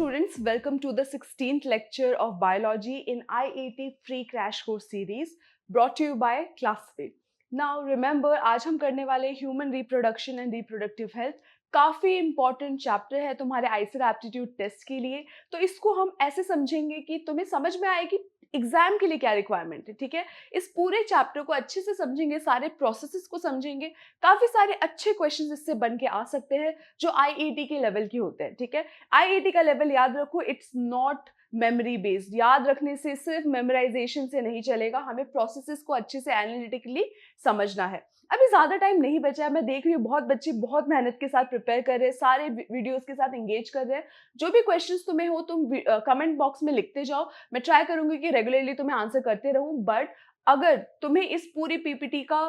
students, welcome to the 16th lecture of biology in IAT free crash course series brought to you by Classfit. Now remember, आज हम करने वाले human reproduction and reproductive health. काफ़ी important chapter है तुम्हारे ICR aptitude test के लिए। तो इसको हम ऐसे समझेंगे कि तुम्हें समझ में आए कि एग्जाम के लिए क्या रिक्वायरमेंट है। ठीक है, इस पूरे चैप्टर को अच्छे से समझेंगे, सारे प्रोसेसेस को समझेंगे, काफ़ी सारे अच्छे क्वेश्चन इससे बन के आ सकते हैं जो आईएटी के लेवल के होते हैं। ठीक है, आईआईटी का लेवल याद रखो, इट्स नॉट मेमोरी बेस्ड। याद रखने से, सिर्फ मेमोराइजेशन से नहीं चलेगा, हमें प्रोसेसेस को अच्छे से एनालिटिकली समझना है। अभी ज्यादा टाइम नहीं बचा है, मैं देख रही हूँ बहुत बच्चे बहुत मेहनत के साथ प्रिपेयर कर रहे हैं, सारे वीडियोस के साथ एंगेज कर रहे हैं। जो भी क्वेश्चंस तुम्हें हो तुम कमेंट बॉक्स में लिखते जाओ, मैं ट्राई करूंगी कि रेगुलरली तुम्हें आंसर करते रहूं। बट अगर तुम्हें इस पूरी पीपीटी का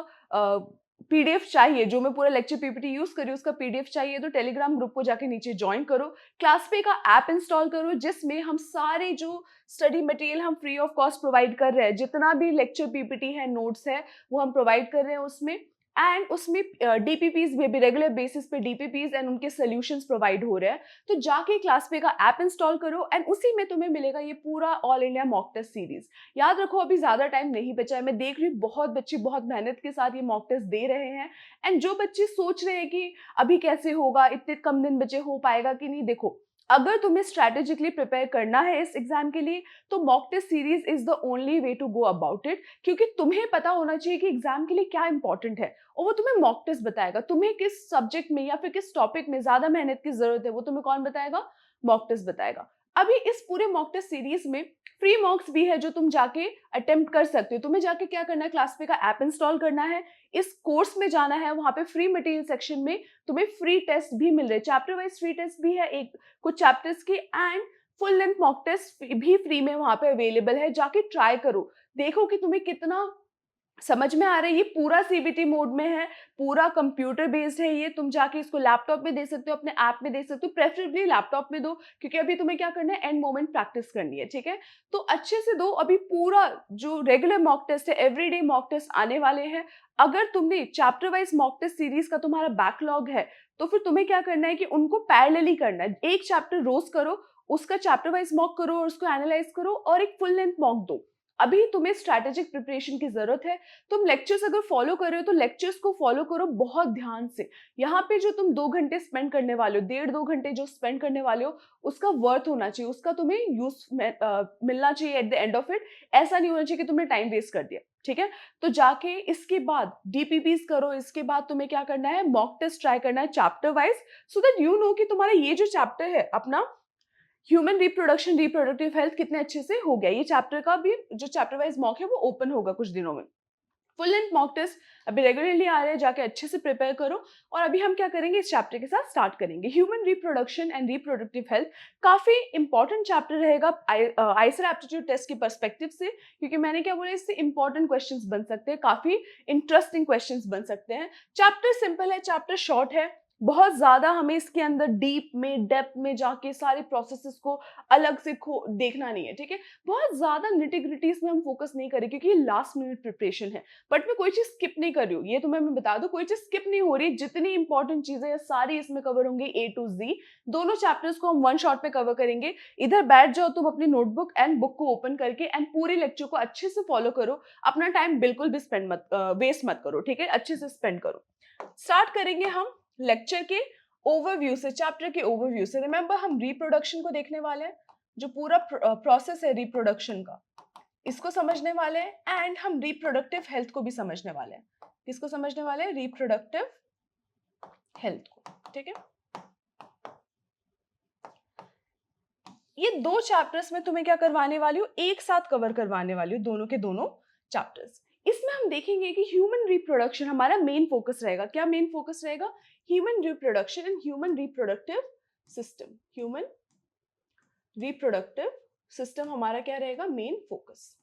पीडीएफ चाहिए, जो मैं पूरा लेक्चर पीपीटी यूज करी उसका पीडीएफ चाहिए, तो टेलीग्राम ग्रुप को जाके नीचे ज्वाइन करो, क्लासपे का ऐप इंस्टॉल करो, जिसमें हम सारे जो स्टडी मटेरियल हम फ्री ऑफ कॉस्ट प्रोवाइड कर रहे हैं, जितना भी लेक्चर पीपीटी है, नोट्स है, वो हम प्रोवाइड कर रहे हैं उसमें। एंड उसमें डीपीपीज भी रेगुलर बेसिस पे डीपीपीज एंड उनके सोल्यूशंस प्रोवाइड हो रहे हैं। तो जाके क्लासपे का ऐप इंस्टॉल करो एंड उसी में तुम्हें मिलेगा ये पूरा all India mock test series. याद रखो, अभी ज्यादा टाइम नहीं बचा है, मैं देख रही हूँ बहुत बच्चे बहुत मेहनत के साथ ये मॉक टेस्ट दे रहे हैं। एंड जो बच्चे सोच रहे हैं कि अभी कैसे होगा, इतने कम दिन बचे, हो पाएगा कि नहीं, देखो अगर तुम्हें स्ट्रैटेजिकली प्रिपेयर करना है इस एग्जाम के लिए तो mock test series is the only way to go about it. क्योंकि तुम्हें पता होना चाहिए कि एग्जाम के लिए क्या इंपॉर्टेंट है, और वो तुम्हें मॉक टेस्ट बताएगा। तुम्हें किस सब्जेक्ट में या फिर किस टॉपिक में ज्यादा मेहनत की जरूरत है, वो तुम्हें कौन बताएगा? मॉक टेस्ट बताएगा। अभी इस पूरे मॉक टेस्ट सीरीज में फ्री मॉक्स भी है जो तुम जाके अटेम्प्ट कर सकते हो। तुम्हें जाके क्या करना है, क्लासपे का ऐप इंस्टॉल करना है, इस कोर्स में जाना है, वहां पे फ्री मटेरियल सेक्शन में तुम्हें फ्री टेस्ट भी मिल रहे हैं, चैप्टर वाइज फ्री टेस्ट भी है एक कुछ चैप्टर्स की, and full length mock test भी फ्री में वहां पे अवेलेबल है। जाके ट्राई करो, देखो कि तुम्हें कितना समझ में आ रहा है। ये पूरा सीबीटी मोड में है, पूरा कंप्यूटर बेस्ड है ये। तुम जाके इसको लैपटॉप में दे सकते हो, अपने ऐप में दे सकते हो, प्रेफरेबली लैपटॉप में दो, क्योंकि अभी तुम्हें क्या करना है, एंड मोमेंट प्रैक्टिस करनी है। ठीक है, तो अच्छे से दो। अभी पूरा जो रेगुलर मॉक टेस्ट है, एवरीडे मॉक टेस्ट आने वाले हैं। अगर तुमने chapter wise mock test series का तुम्हारा बैकलॉग है, तो फिर तुम्हें क्या करना है कि उनको पैरेलली करना है। एक चैप्टर रोज करो, उसका चैप्टर वाइज मॉक करो और उसको एनालाइज करो, और एक फुल लेंथ मॉक दो। अभी तुम्हें स्ट्रैटेजिक प्रिपरेशन की जरूरत है। तुम लेक्चर्स अगर फॉलो कर रहे हो तो लेक्चर्स को फॉलो करो बहुत ध्यान से। यहाँ पे जो तुम 2 घंटे स्पेंड करने वाले हो, 1.5-2 घंटे जो स्पेंड करने वाले हो, उसका वर्थ होना चाहिए, उसका तुम्हें यूज मिलना चाहिए eight the end of it. ऐसा नहीं होना चाहिए कि तुमने टाइम वेस्ट कर दिया। ठीक है, तो जाके इसके बाद डीपीपीज करो, इसके बाद तुम्हें क्या करना है, मॉक टेस्ट ट्राई करना है chapter wise, so that you know कि तुम्हारा ये जो चैप्टर है अपना ह्यूमन रिप्रोडक्शन रिप्रोडक्टिव हेल्थ कितने अच्छे से हो गया। ये चैप्टर का भी जो चैप्टर वाइज मॉक है वो ओपन होगा कुछ दिनों में। फुल लेंथ मॉक टेस्ट अभी रेगुलरली आ रहे हैं, जाके अच्छे से प्रिपेयर करो। और अभी हम क्या करेंगे, इस चैप्टर के साथ स्टार्ट करेंगे। Human reproduction and reproductive health काफी इंपॉर्टेंट चैप्टर रहेगा आईसीआर एप्टीट्यूड टेस्ट के पर्सपेक्टिव से, क्योंकि मैंने क्या बोला, इससे इंपॉर्टेंट क्वेश्चंस बन सकते हैं, काफी इंटरेस्टिंग क्वेश्चंस बन सकते हैं। चैप्टर सिंपल है, चैप्टर शॉर्ट है, बहुत ज्यादा हमें इसके अंदर डीप में डेप्थ में जाके सारे प्रोसेसेस को अलग से देखना नहीं है। ठीक है, बहुत ज्यादा निटिग्रिटीज में हम फोकस नहीं करें, क्योंकि ये लास्ट मिनट प्रिपरेशन है। बट मैं कोई चीज स्किप नहीं कर रही हूँ, ये तुम्हें मैं बता दूं, कोई चीज स्किप नहीं हो रही। जितनी इंपॉर्टेंट चीजें हैं सारी इसमें कवर होंगी, ए टू जी। दोनों चैप्टर्स को हम वन शॉट में कवर करेंगे। इधर बैठ जाओ तुम अपनी नोटबुक एंड बुक को ओपन करके, एंड पूरे लेक्चर को अच्छे से फॉलो करो। अपना टाइम बिल्कुल भी वेस्ट मत करो। ठीक है, अच्छे से स्पेंड करो। स्टार्ट करेंगे हम लेक्चर के ओवरव्यू से, चैप्टर के ओवरव्यू से। रिमेंबर, हम रिप्रोडक्शन को देखने वाले हैं, जो पूरा प्रोसेस है रिप्रोडक्शन का, इसको समझने वाले हैं। एंड हम रिप्रोडक्टिव हेल्थ को भी समझने वाले हैं। किसको समझने वाले हैं? रिप्रोडक्टिव हेल्थ को। ठीक है, ये 2 चैप्टर्स में तुम्हें क्या करवाने वाली हूँ, एक साथ कवर करवाने वाली हूँ, दोनों के दोनों चैप्टर्स। इसमें हम देखेंगे कि ह्यूमन रिप्रोडक्शन हमारा मेन फोकस रहेगा। क्या मेन फोकस रहेगा? Human reproduction and human reproductive system. Human reproductive system हमारा क्या रहेगा? Main focus.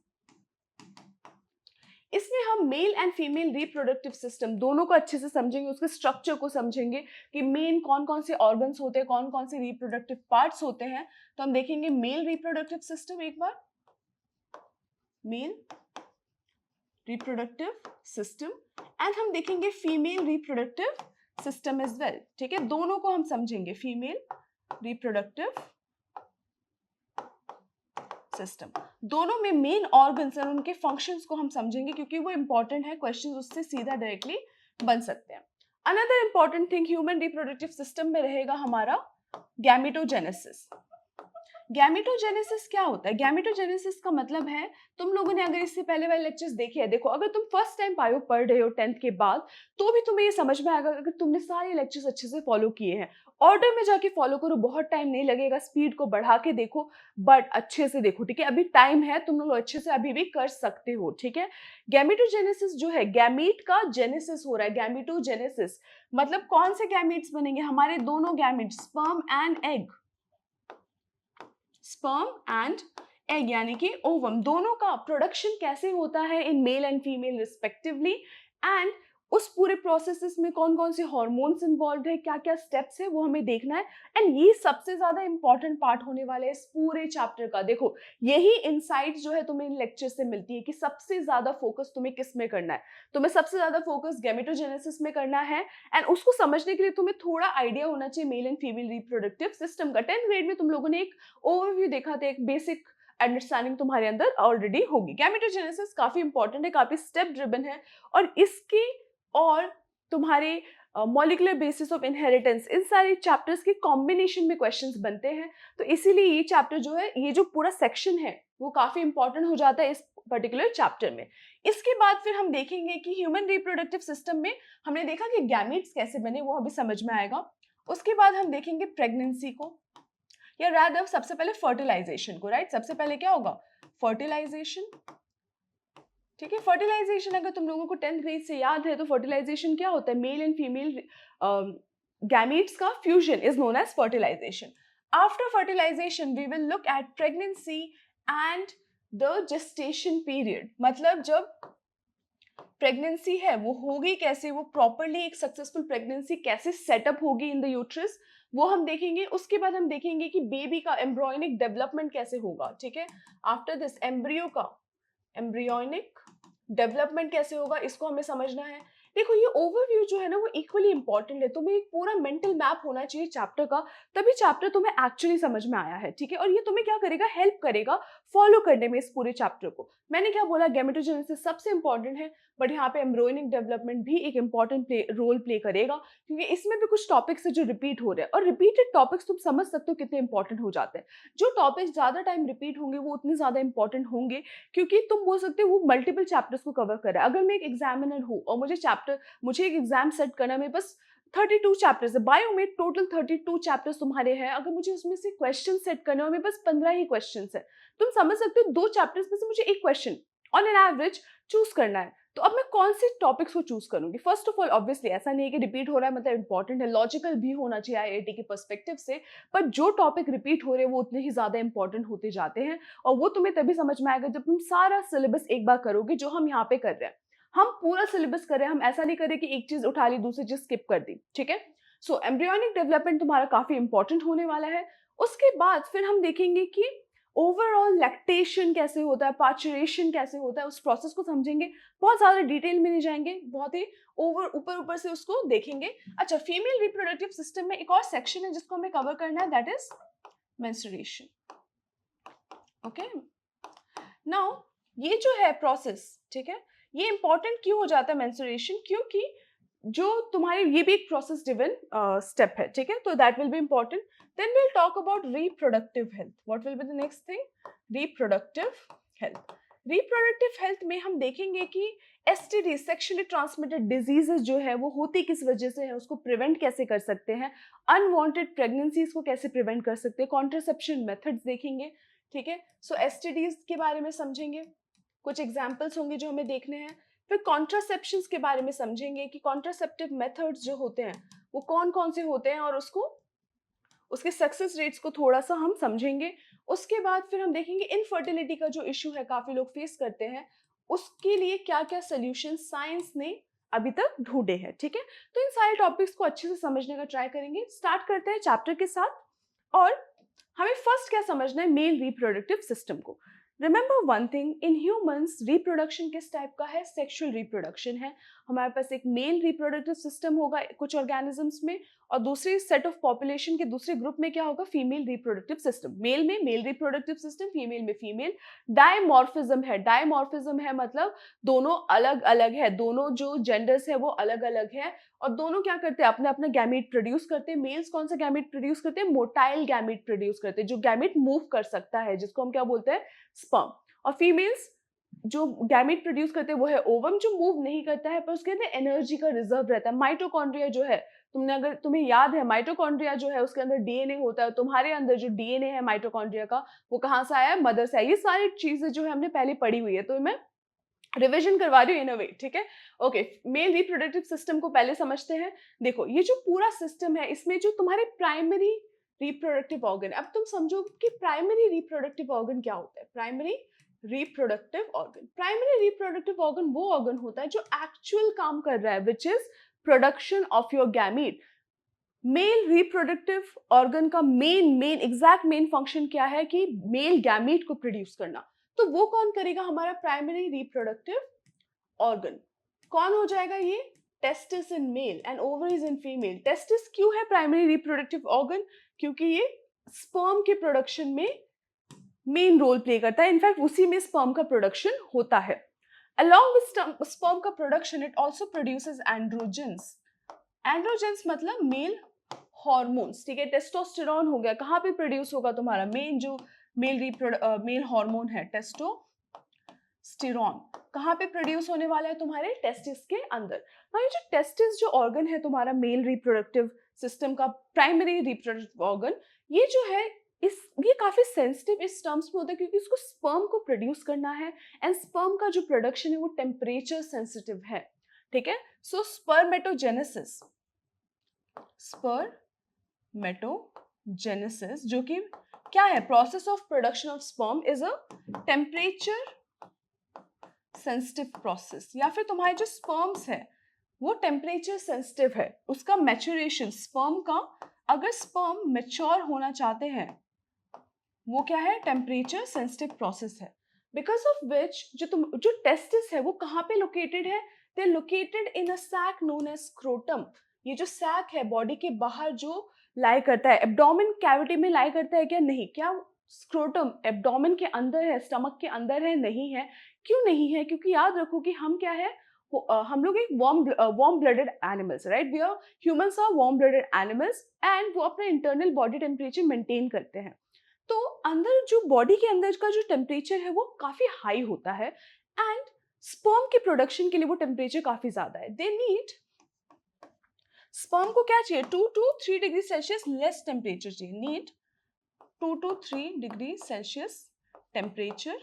इसमें हम mail and female reproductive system दोनों को अच्छे से समझेंगे, उसके स्ट्रक्चर को समझेंगे कि मेन कौन कौन से ऑर्गन्स होते हैं, कौन कौन से रिप्रोडक्टिव पार्ट्स होते हैं। तो हम देखेंगे मेल रिप्रोडक्टिव सिस्टम, एक बार मेल रिप्रोडक्टिव सिस्टम, एंड हम देखेंगे female reproductive system as well. ठीक है, दोनों को हम समझेंगे, फीमेल रिप्रोडक्टिव सिस्टम, दोनों में मेन ऑर्गन्स और उनके फंक्शंस को हम समझेंगे क्योंकि वो इंपॉर्टेंट है, क्वेश्चंस उससे सीधा डायरेक्टली बन सकते हैं। Another important thing human reproductive system में रहेगा हमारा गैमेटोजेनेसिस। गैमेटोजेनेसिस क्या होता है? गैमेटोजेनेसिस का मतलब है, तुम लोगों ने अगर इससे पहले वाले लेक्चर्स देखे हैं, देखो अगर तुम फर्स्ट टाइम बायो पढ़ रहे हो 10th के बाद, तो भी तुम्हें ये समझ में आएगा अगर तुमने सारे लेक्चर्स अच्छे से फॉलो किए हैं। ऑर्डर में जाके फॉलो करो, बहुत टाइम नहीं लगेगा, स्पीड को बढ़ा के देखो, बट अच्छे से देखो, ठीक है? अभी टाइम है, तुम लोग अच्छे से अभी भी कर सकते हो, ठीक है? गैमेटोजेनेसिस जो है, गैमीट का जेनेसिस हो रहा है, गैमेटोजेनेसिस मतलब कौन से गैमीट्स बनेंगे? हमारे दोनों gametes, sperm and egg, sperm and egg यानी कि ओवम, दोनों का प्रोडक्शन कैसे होता है in male and female respectively, and उस पूरे प्रोसेस में कौन कौन से हार्मोन्स इन्वॉल्व है, क्या क्या स्टेप्स है, वो हमें देखना है। एंड ये सबसे ज्यादा इंपॉर्टेंट पार्ट होने वाला है इस पूरे चैप्टर का। देखो यही इनसाइट जो है तुम्हें इन लेक्चर से मिलती है कि सबसे ज्यादा फोकस तुम्हें किस में करना है। तुम्हें सबसे ज्यादा फोकस गैमेटोजेनेसिस में करना है, एंड उसको समझने के लिए तुम्हें थोड़ा आइडिया होना चाहिए mail and female reproductive system का। 10th ग्रेड में तुम लोगों ने एक ओवरव्यू देखा था, एक बेसिक अंडरस्टैंडिंग तुम्हारे अंदर ऑलरेडी होगी। गैमेटोजेनेसिस काफी इंपॉर्टेंट है, काफी स्टेप ड्रिवन है, और इसके और तुम्हारे मॉलिक्यूलर बेसिस ऑफ इनहेरिटेंस, इन सारे चैप्टर्स के कॉम्बिनेशन में क्वेश्चंस बनते हैं। तो इसीलिए ये चैप्टर जो है, ये जो पूरा सेक्शन है वो काफी इंपॉर्टेंट हो जाता है इस पर्टिकुलर चैप्टर में। इसके बाद फिर हम देखेंगे कि ह्यूमन रिप्रोडक्टिव सिस्टम में हमने देखा कि गैमीट्स कैसे बने, वो अभी समझ में आएगा। उसके बाद हम देखेंगे प्रेगनेंसी को, या रादर सबसे पहले फर्टिलाइजेशन को, राइट? सबसे पहले क्या होगा? फर्टिलाइजेशन, ठीक है? फर्टिलाइजेशन अगर तुम लोगों को 10th ग्रेड से याद है तो फर्टिलाइजेशन क्या होता है? मेल एंड फीमेल गैमीट्स का fusion is known as fertilisation. After fertilisation we will look at pregnancy and the gestation period, मतलब जब प्रेगनेंसी है वो होगी कैसे, वो प्रॉपरली एक सक्सेसफुल प्रेगनेंसी कैसे सेटअप होगी इन द यूट्रस, वो हम देखेंगे। उसके बाद हम देखेंगे कि बेबी का एम्ब्रियोनिक डेवलपमेंट कैसे होगा, ठीक है? आफ्टर दिस एम्ब्रियो का एम्ब्रियोनिक डेवलपमेंट कैसे होगा, इसको हमें समझना है। देखो ये ओवरव्यू जो है ना वो इक्वली इंपॉर्टेंट है, तुम्हें एक पूरा मेंटल मैप होना चाहिए चैप्टर का, तभी चैप्टर तुम्हें एक्चुअली समझ में आया है, ठीक है? और ये तुम्हें क्या करेगा? हेल्प करेगा फॉलो करने में इस पूरे चैप्टर को। मैंने क्या बोला? गैमेटोजेनेसिस सबसे इंपॉर्टेंट है, बट यहाँ पे एम्ब्रियोनिक डेवलपमेंट भी एक इंपॉर्टेंट रोल प्ले करेगा, क्योंकि इसमें भी कुछ टॉपिक्स है जो रिपीट हो रहे हैं, और रिपीटेड टॉपिक्स तुम समझ सकते हो कितने इंपॉर्टेंट हो जाते हैं। जो टॉपिक्स ज्यादा टाइम रिपीट होंगे वो उतने ज्यादा इंपॉर्टेंट होंगे, क्योंकि तुम बोल सकते हो वो मल्टीपल चैप्टर्स को कवर कर रहा है। अगर मैं एक एग्जामिनर हूँ और मुझे एक एग्जाम सेट करना, में बस 32 चैप्टर्स है, बायो में टोटल 32 चैप्टर्स तुम्हारे हैं, अगर मुझे उसमें से क्वेश्चन सेट करने हो, बस 15 ही क्वेश्चन है, तुम समझ सकते हो 2 चैप्टर्स में से मुझे एक question on an average choose करना है, तो अब मैं कौन से टॉपिक्स को चूज करूंगी? फर्स्ट ऑफ ऑल ऑब्वियसली ऐसा नहीं है कि रिपीट हो रहा है मतलब इंपॉर्टेंट है, लॉजिकल भी होना चाहिए आईआईटी के पर्सपेक्टिव से, पर जो टॉपिक रिपीट हो रहे हैं वो उतने ही ज्यादा इंपॉर्टेंट होते जाते हैं, और वो तुम्हें तभी समझ में आएगा जब तुम सारा सिलेबस एक बार करोगे, जो हम यहाँ पे कर रहे हैं। हम पूरा सिलेबस कर रहे हैं, हम ऐसा नहीं कर रहे कि एक चीज उठा ली दूसरी चीज स्किप कर दी, ठीक है? सो एम्ब्रियोनिक डेवलपमेंट तुम्हारा काफी इंपॉर्टेंट होने वाला है। उसके बाद फिर हम देखेंगे कि ओवरऑल लैक्टेशन कैसे होता है, पार्चुरेशन कैसे होता है, उस प्रोसेस को समझेंगे। बहुत ज्यादा डिटेल में नहीं जाएंगे, बहुत ही ऊपर से उसको देखेंगे। अच्छा, फीमेल रिप्रोडक्टिव सिस्टम में एक और सेक्शन है जिसको हमें कवर करना है, that is menstruation. Okay, now ये जो है प्रोसेस, ठीक है, ये इंपॉर्टेंट क्यों हो जाता है मेंस्ट्रुएशन? क्योंकि जो तुम्हारी ये भी एक प्रोसेस ड्रिवन स्टेप है, ठीक है? तो that will be important. Then will talk about reproductive health. What will be the next thing? Reproductive health. Reproductive health में हम देखेंगे कि एसटीडी, सेक्सुअली ट्रांसमिटेड डिजीजेस जो है वो होती किस वजह से है, उसको प्रिवेंट कैसे कर सकते हैं, अनवांटेड प्रेगनेंसीज को कैसे प्रिवेंट कर सकते हैं, कॉन्ट्रासेप्शन मेथड्स देखेंगे, ठीक है? सो एसटीडीज के बारे में समझेंगे, कुछ एग्जाम्पल्स होंगे जो हमें देखने हैं। फिर कॉन्ट्रासेप्शंस के बारे में समझेंगे कि कॉन्ट्रासेप्टिव मेथड्स जो होते हैं वो कौन कौन से होते हैं, और उसके सक्सेस रेट्स को थोड़ा सा हम समझेंगे। उसके बाद फिर हम देखेंगे इनफर्टिलिटी का जो इशू है, काफी लोग फेस करते हैं, उसके लिए क्या क्या सोल्यूशन साइंस ने अभी तक ढूंढे हैं, ठीक है? तो इन सारे टॉपिक्स को अच्छे से समझने का ट्राई करेंगे। स्टार्ट करते हैं चैप्टर के साथ, और हमें फर्स्ट क्या समझना है? मेल रिप्रोडक्टिव सिस्टम को। Remember one thing, in humans reproduction किस टाइप का है? सेक्सुअल रिप्रोडक्शन है। हमारे पास एक मेल रिप्रोडक्टिव सिस्टम होगा कुछ ऑर्गेनिजम्स में, और दूसरे सेट ऑफ पॉपुलेशन के दूसरे ग्रुप में क्या होगा, फीमेल रिप्रोडक्टिव सिस्टम। मेल में मेल रिप्रोडक्टिव सिस्टम, फीमेल में फीमेल। डायमॉर्फिज्म है, डायमॉर्फिज्म है मतलब दोनों अलग अलग है, दोनों जो जेंडर्स है वो अलग अलग है, और दोनों क्या करते हैं, अपना अपना गैमीट प्रोड्यूस करते हैं। मेल्स कौन सा गैमीट प्रोड्यूस करते हैं, मोटाइल गैमीट प्रोड्यूस करते हैं, जो गैमीट मूव कर सकता है, जिसको हम क्या बोलते हैं, स्पर्म। और फीमेल्स जो गैमीट प्रोड्यूस करते हैं वो है ओवम, जो मूव नहीं करता है पर उसके अंदर एनर्जी का रिजर्व रहता है। माइटोकॉन्ड्रिया जो है, अगर तुम्हें याद है, माइटोकॉन्ड्रिया जो है उसके अंदर डीएनए होता है। तुम्हारे अंदर जो डीएनए है माइटोकॉन्ड्रिया का, वो कहाँ से आया है, मदर से आया। ये सारी चीजें जो है हमने पहले पढ़ी हुई है, तो मैं रिविजन करवा रही हूँ इन अ वे, ठीक है। ओके, मेल रिप्रोडक्टिव सिस्टम को पहले समझते हैं। देखो ये जो पूरा सिस्टम है, इसमें जो तुम्हारे प्राइमरी रिप्रोडक्टिव ऑर्गन, अब तुम समझो कि प्राइमरी रिप्रोडक्टिव ऑर्गन क्या होता है। Primary reproductive organ, primary reproductive organ वो ऑर्गन होता है जो एक्चुअल काम कर रहा है, which is production of your gamete. Male reproductive organ का मेन एग्जैक्ट मेन फंक्शन क्या है, कि मेल गैमीट को प्रोड्यूस करना। तो वो कौन करेगा, हमारा प्राइमरी रिप्रोडक्टिव ऑर्गन। कौन हो जाएगा ये, testis in male and ovaries in female. Testis क्यों है प्राइमरी रिप्रोडक्टिव ऑर्गन, क्योंकि ये स्पर्म के प्रोडक्शन में मेन रोल प्ले करता है। इनफैक्ट उसी में स्पर्म का प्रोडक्शन होता है। Along with sperm का production, it also produces androgens. Androgens मतलब मेल हॉर्मोन्स, ठीक है। टेस्टोस्टेरॉन हो गया, कहाँ पे प्रोड्यूस होगा तुम्हारा, जो मेल हार्मोन है टेस्टोस्टेरॉन, कहाँ पे प्रोड्यूस होने वाला है, तुम्हारे टेस्टिस के अंदर। ना ये जो टेस्टिस जो ऑर्गन है तुम्हारा मेल रिप्रोडक्टिव सिस्टम का प्राइमरी रिप्रोडक्टिव ऑर्गन, ये जो है ये काफी सेंसिटिव इस टर्म्स में होता है, क्योंकि इसको स्पर्म को प्रोड्यूस करना है, एंड स्पर्म का जो प्रोडक्शन है वो टेम्परेचर सेंसिटिव है, ठीक है। सो स्पर्मेटोजेनेसिस जो कि क्या है, process of production of sperm is a temperature sensitive process, या फिर तुम्हारे जो स्पर्म्स है वो टेम्परेचर सेंसिटिव है। उसका मैच्योरेशन, स्पर्म का अगर स्पर्म मैच्योर होना चाहते हैं, वो क्या है, टेम्परेचर सेंसिटिव प्रोसेस है। बिकॉज ऑफ विच जो टेस्टिस है वो कहाँ पे लोकेटेड है, they located in a sac known as scrotum. ये जो सैक है बॉडी के बाहर जो लाई करता है, एब्डोमेन कैविटी में लाई करता है क्या, नहीं। क्या स्क्रोटम एब्डोमेन के अंदर है, स्टमक के अंदर है, नहीं है। क्यों नहीं है, क्योंकि याद रखो कि हम क्या है, हम लोग एक warm blooded animals, right. We are humans are warm blooded animals, and वो अपना इंटरनल बॉडी टेम्परेचर मेंटेन करते हैं। तो अंदर जो बॉडी के अंदर का जो टेम्परेचर है वो काफी हाई होता है, एंड स्पर्म के प्रोडक्शन के लिए वो टेम्परेचर काफी ज्यादा है। दे नीड, स्पर्म को क्या चाहिए, 2 to 3 degree Celsius less temperature चाहिए। Need 2 to 3 degree Celsius temperature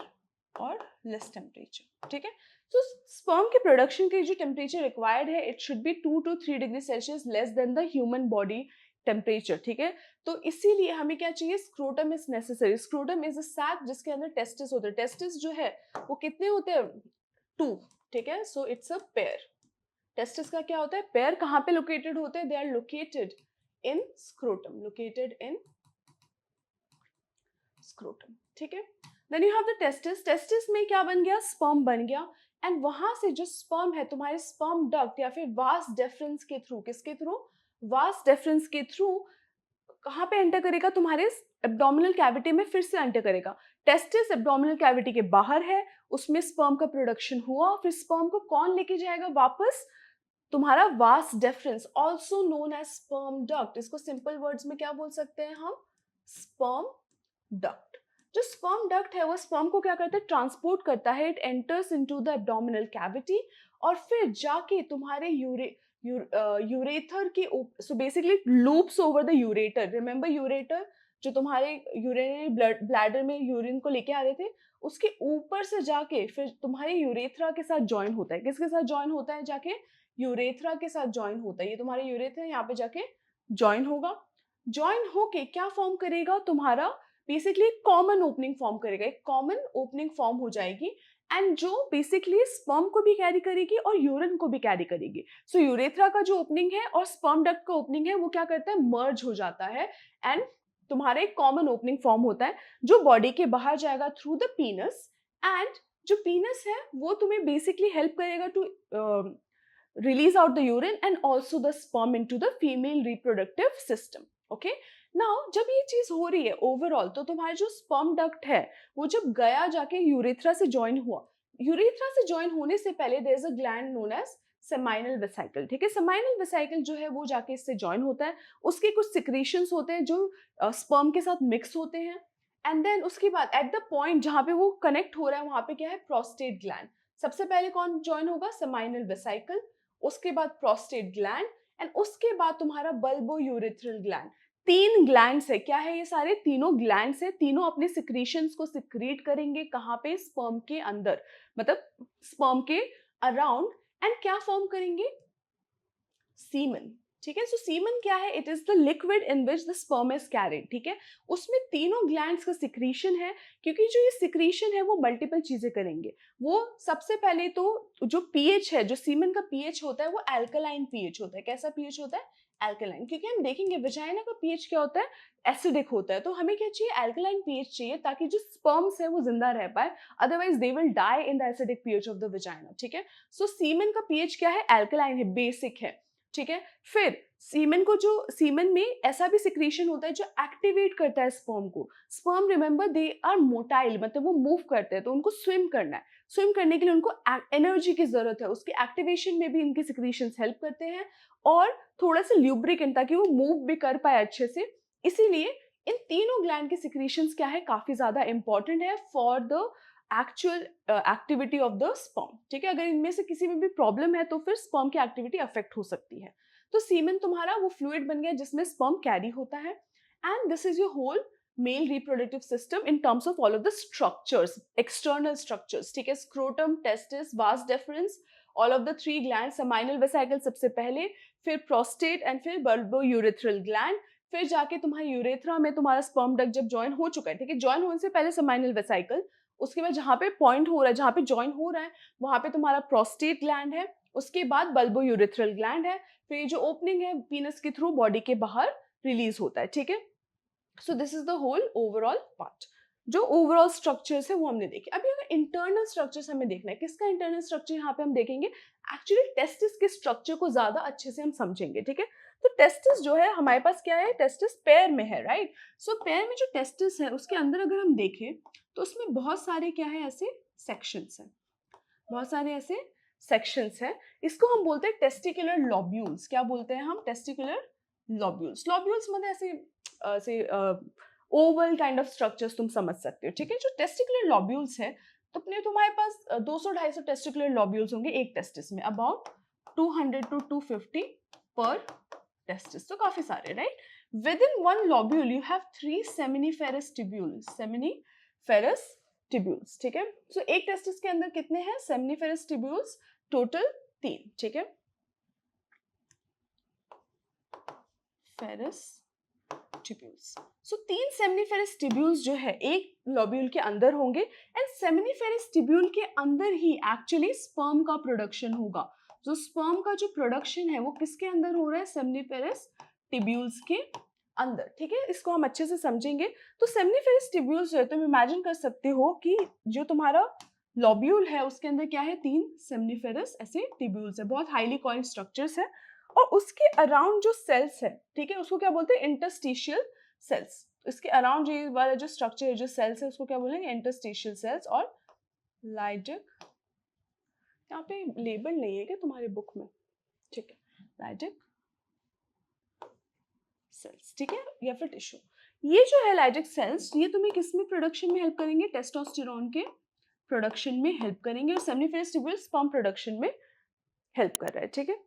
और लेस टेम्परेचर, ठीक है। तो स्पर्म के प्रोडक्शन के जो टेम्परेचर रिक्वायर्ड है, it should be 2 to 3 degree Celsius less than the human body temperature, ठीक है। तो इसीलिए हमें क्या चाहिए, scrotum is necessary. Scrotum is a sac जिसके अंदर टेस्टिस होते हैं। टेस्टिस जो है वो कितने होते हैं, 2, ठीक है। So it's a pair. Testis का क्या होता है, पेयर। कहाँ पे लोकेटेड होते हैं, they are located in scrotum, located in scrotum, ठीक है। Then you have the testis. Testis में क्या बन गया, स्पर्म बन गया, एंड वहां से जो स्पर्म है तुम्हारे स्पर्म डक्ट या फिर वास डेफरेंस के थ्रू, किसके थ्रू, वास डेफरेंस के थ्रू कहाँ पे एंटर करेगा, तुम्हारे एब्डोमिनल कैविटी में फिर से एंटर करेगा। टेस्टिस एब्डोमिनल कैविटी के बाहर है, उसमें स्पर्म का प्रोडक्शन हुआ, फिर स्पर्म को कौन लेके जाएगा वापस, तुम्हारा vas deferens, also known as sperm duct. इसको सिंपल वर्ड्स में क्या बोल सकते हैं हम, स्पर्म डक्ट। जो स्पर्म डक्ट है वो स्पर्म को क्या करता है, ट्रांसपोर्ट करता है, it enters into the abdominal cavity, और फिर जाके तुम्हारे यूरेथर के, so basically loops over the ureter. Remember ureter, जो तुम्हारे यूरिनरी ब्लैडर में यूरिन को लेके आ रहे थे, उसके ऊपर से जाके फिर तुम्हारे यूरेथ्रा के साथ ज्वाइन होता है। किसके साथ ज्वाइन होता है, जाके यूरेथ्रा के साथ ज्वाइन होता है। ये तुम्हारे यूरेथ्रा यहाँ पे जाके ज्वाइन होगा। ज्वाइन होके क्या फॉर्म करेगा, तुम्हारा बेसिकली कॉमन ओपनिंग फॉर्म करेगा, एक कॉमन ओपनिंग फॉर्म हो जाएगी, एंड जो बेसिकली स्पर्म को भी कैरी करेगी और यूरिन को भी कैरी करेगी। सो यूरेथ्रा का जो ओपनिंग है और स्पर्म डक्ट का ओपनिंग है वो क्या करता है, मर्ज हो जाता है, एंड तुम्हारे कॉमन ओपनिंग फॉर्म होता है जो बॉडी के बाहर जाएगा थ्रू द पीनस। एंड जो पीनस है वो तुम्हें बेसिकली हेल्प करेगा to release out the urine and also the sperm into the female reproductive system. Okay, now जब ये चीज हो रही है ओवरऑल, तो तुम्हारा जो स्पर्म डक्ट है वो जब गया जाके यूरेथ्रा से ज्वाइन हुआ, यूरेथ्रा से ज्वाइन होने से पहले there is a gland known as seminal vesicle. ठीक है, सेमाइनल वेसिकल जो है वो जाके इससे ज्वाइन होता है, उसके कुछ सिक्रीशंस होते हैं जो स्पर्म के साथ मिक्स होते हैं, एंड देन उसके बाद एट द पॉइंट जहाँ पे वो कनेक्ट हो रहा है वहां पे क्या है, प्रोस्टेट ग्लैंड. सबसे पहले कौन ज्वाइन होगा, सेमाइनल वेसिकल, उसके बाद प्रोस्टेट ग्लैंड, एंड उसके बाद तुम्हारा बल्बो यूरेथ्रल ग्लैंड. तीन ग्लैंड्स है, क्या है ये सारे तीनों ग्लैंड्स है, तीनों अपने सिक्रीशंस को सिक्रीट करेंगे कहाँ पे, स्पर्म के अंदर, मतलब स्पर्म के अराउंड, एंड क्या फॉर्म करेंगे, सीमन. ठीक है, सो सीमन क्या है, it is the liquid in which the sperm is carried. ठीक है, उसमें तीनों ग्लैंड्स का सिक्रीशन है, क्योंकि जो ये सिक्रीशन है वो मल्टीपल चीजें करेंगे. वो सबसे पहले तो जो पीएच है, जो सीमन का पीएच होता है वो एल्कलाइन पीएच होता है. कैसा पीएच होता है, एल्कलाइन, क्योंकि हम देखेंगे वजाइना का पीएच क्या होता है, एसिडिक होता है. तो हमें क्या चाहिए, एल्कलाइन पीएच चाहिए, ताकि जो स्पर्म्स है वो जिंदा रह पाए, otherwise they will die in the acidic pH of the vagina. ठीक है, सो सीमन का पीएच क्या है, एल्कलाइन है, बेसिक है. ठीक है, फिर सीमन को, जो सीमन में ऐसा भी सिक्रीशन होता है जो एक्टिवेट करता है स्पर्म को. Sperm remember they are motile, मतलब वो मूव करते हैं, तो उनको स्विम करना है. स्विम करने के लिए उनको एनर्जी की जरूरत है, उसके एक्टिवेशन में भी इनके सिक्रीशंस हेल्प करते हैं, और थोड़ा सा ल्यूब्रिकेंट, ताकि वो मूव भी कर पाए अच्छे से. इसीलिए इन तीनों ग्लैंड के सिक्रीशंस क्या है, काफी ज्यादा इंपॉर्टेंट है for the actual activity of the sperm. ठीक है, अगर इनमें से किसी में भी प्रॉब्लम है तो फिर स्पर्म की एक्टिविटी अफेक्ट हो सकती है. तो सीमेन तुम्हारा वो फ्लूइड बन गया जिसमें स्पर्म कैरी होता है, and this is your whole male reproductive system in terms of all of the structures, external structures. ठीक है, scrotum, testis, vas deferens, all of the three gland, seminal vesicle सबसे पहले, फिर प्रोस्टेट, एंड फिर bulbourethral gland, फिर जाके तुम्हारे urethra में तुम्हारा स्पर्म डक्ट जब ज्वाइन हो चुका है. ठीक है, ज्वाइन होने से पहले सेमाइनल वेसिकल, उसके बाद जहाँ पे पॉइंट हो रहा है, जहाँ पे ज्वाइन हो रहा है वहां पे तुम्हारा प्रोस्टेट ग्लैंड है, उसके बाद बल्बो यूरेथ्रल ग्लैंड है, फिर जो ओपनिंग है पीनस के थ्रू बॉडी के बाहर रिलीज होता है. ठीक है, so this is the whole overall part. जो ओवरऑल स्ट्रक्चर्स है वो हमने देखे. अभी अगर इंटरनल स्ट्रक्चर्स हमें देखना है, किसका इंटरनल स्ट्रक्चर यहाँ पे हम देखेंगे, एक्चुअली टेस्टिस के स्ट्रक्चर को ज्यादा अच्छे से हम समझेंगे. ठीक है, तो टेस्टिस जो है हमारे पास क्या है, टेस्टिस पेयर में है, राइट. सो पेयर में जो टेस्टिस है उसके अंदर अगर हम देखें तो उसमें बहुत सारे क्या है, ऐसे सेक्शंस हैं, बहुत सारे ऐसे सेक्शंस हैं. इसको हम बोलते हैं टेस्टिकुलर लॉब्यूल्स. क्या बोलते हैं हम, टेस्टिकुलर लॉब्यूल्स. लॉब्यूल्स मतलब ऐसे ऐसे ओवल काइंड ऑफ स्ट्रक्चर्स तुम समझ सकते हो. ठीक है, जो टेस्टिकुलर लॉब्यूल्स है, तो अपने तुम्हारे पास 200-250 टेस्टिकुलर लॉब्यूल्स होंगे एक टेस्टिस में, अबाउट 200 to 250 पर टेस्टिस, तो काफी सारे, right. Within one lobule you have 3 seminiferous tubules. Seminiferous tubules. ठीक है, सो एक टेस्टिस के अंदर कितने हैं, seminiferous tubules, टोटल 3. ठीक है, फेरस tubules. सो 3 सेमिनिफेरस tubules जो है एक लॉब्यूल के अंदर होंगे, एंड सेमिनिफेरस ट्यूब्यूल के अंदर ही एक्चुअली स्पर्म का प्रोडक्शन होगा. जो स्पर्म का जो प्रोडक्शन है वो किसके अंदर हो रहा है, सेमिनिफेरस ट्यूब्यूल्स के अंदर. ठीक है, इसको हम अच्छे से समझेंगे. तो सेमिनिफेरस ट्यूब्यूल्स जो है, तुम इमेजिन कर सकते हो कि जो तुम्हारा लॉब्यूल है उसके अंदर क्या है, 3 सेमिनिफेरस ऐसे ट्यूब्यूल्स है, बहुत हाईली कॉइल्ड स्ट्रक्चर्स है, और उसके अराउंड जो सेल्स है, ठीक है, उसको क्या बोलते हैं, इंटरस्टिशियल सेल्स. इसके अराउंड ये वाला जो स्ट्रक्चर है, जो सेल्स है, उसको क्या बोलेंगे, इंटरस्टिशियल सेल्स और लाइडिक. यहाँ पे लेबल नहीं है क्या तुम्हारे बुक में, ठीक है, लाइडिक सेल्स. ठीक है, या फिर टिश्यू. ये जो है लाइडिक सेल्स, ये तुम्हें किसमें प्रोडक्शन में हेल्प करेंगे, टेस्टोस्टेरोन के प्रोडक्शन में हेल्प करेंगे, और सेमिनिफेरस ट्यूब्यूल्स स्पर्म प्रोडक्शन में हेल्प कर रहा है. ठीक है,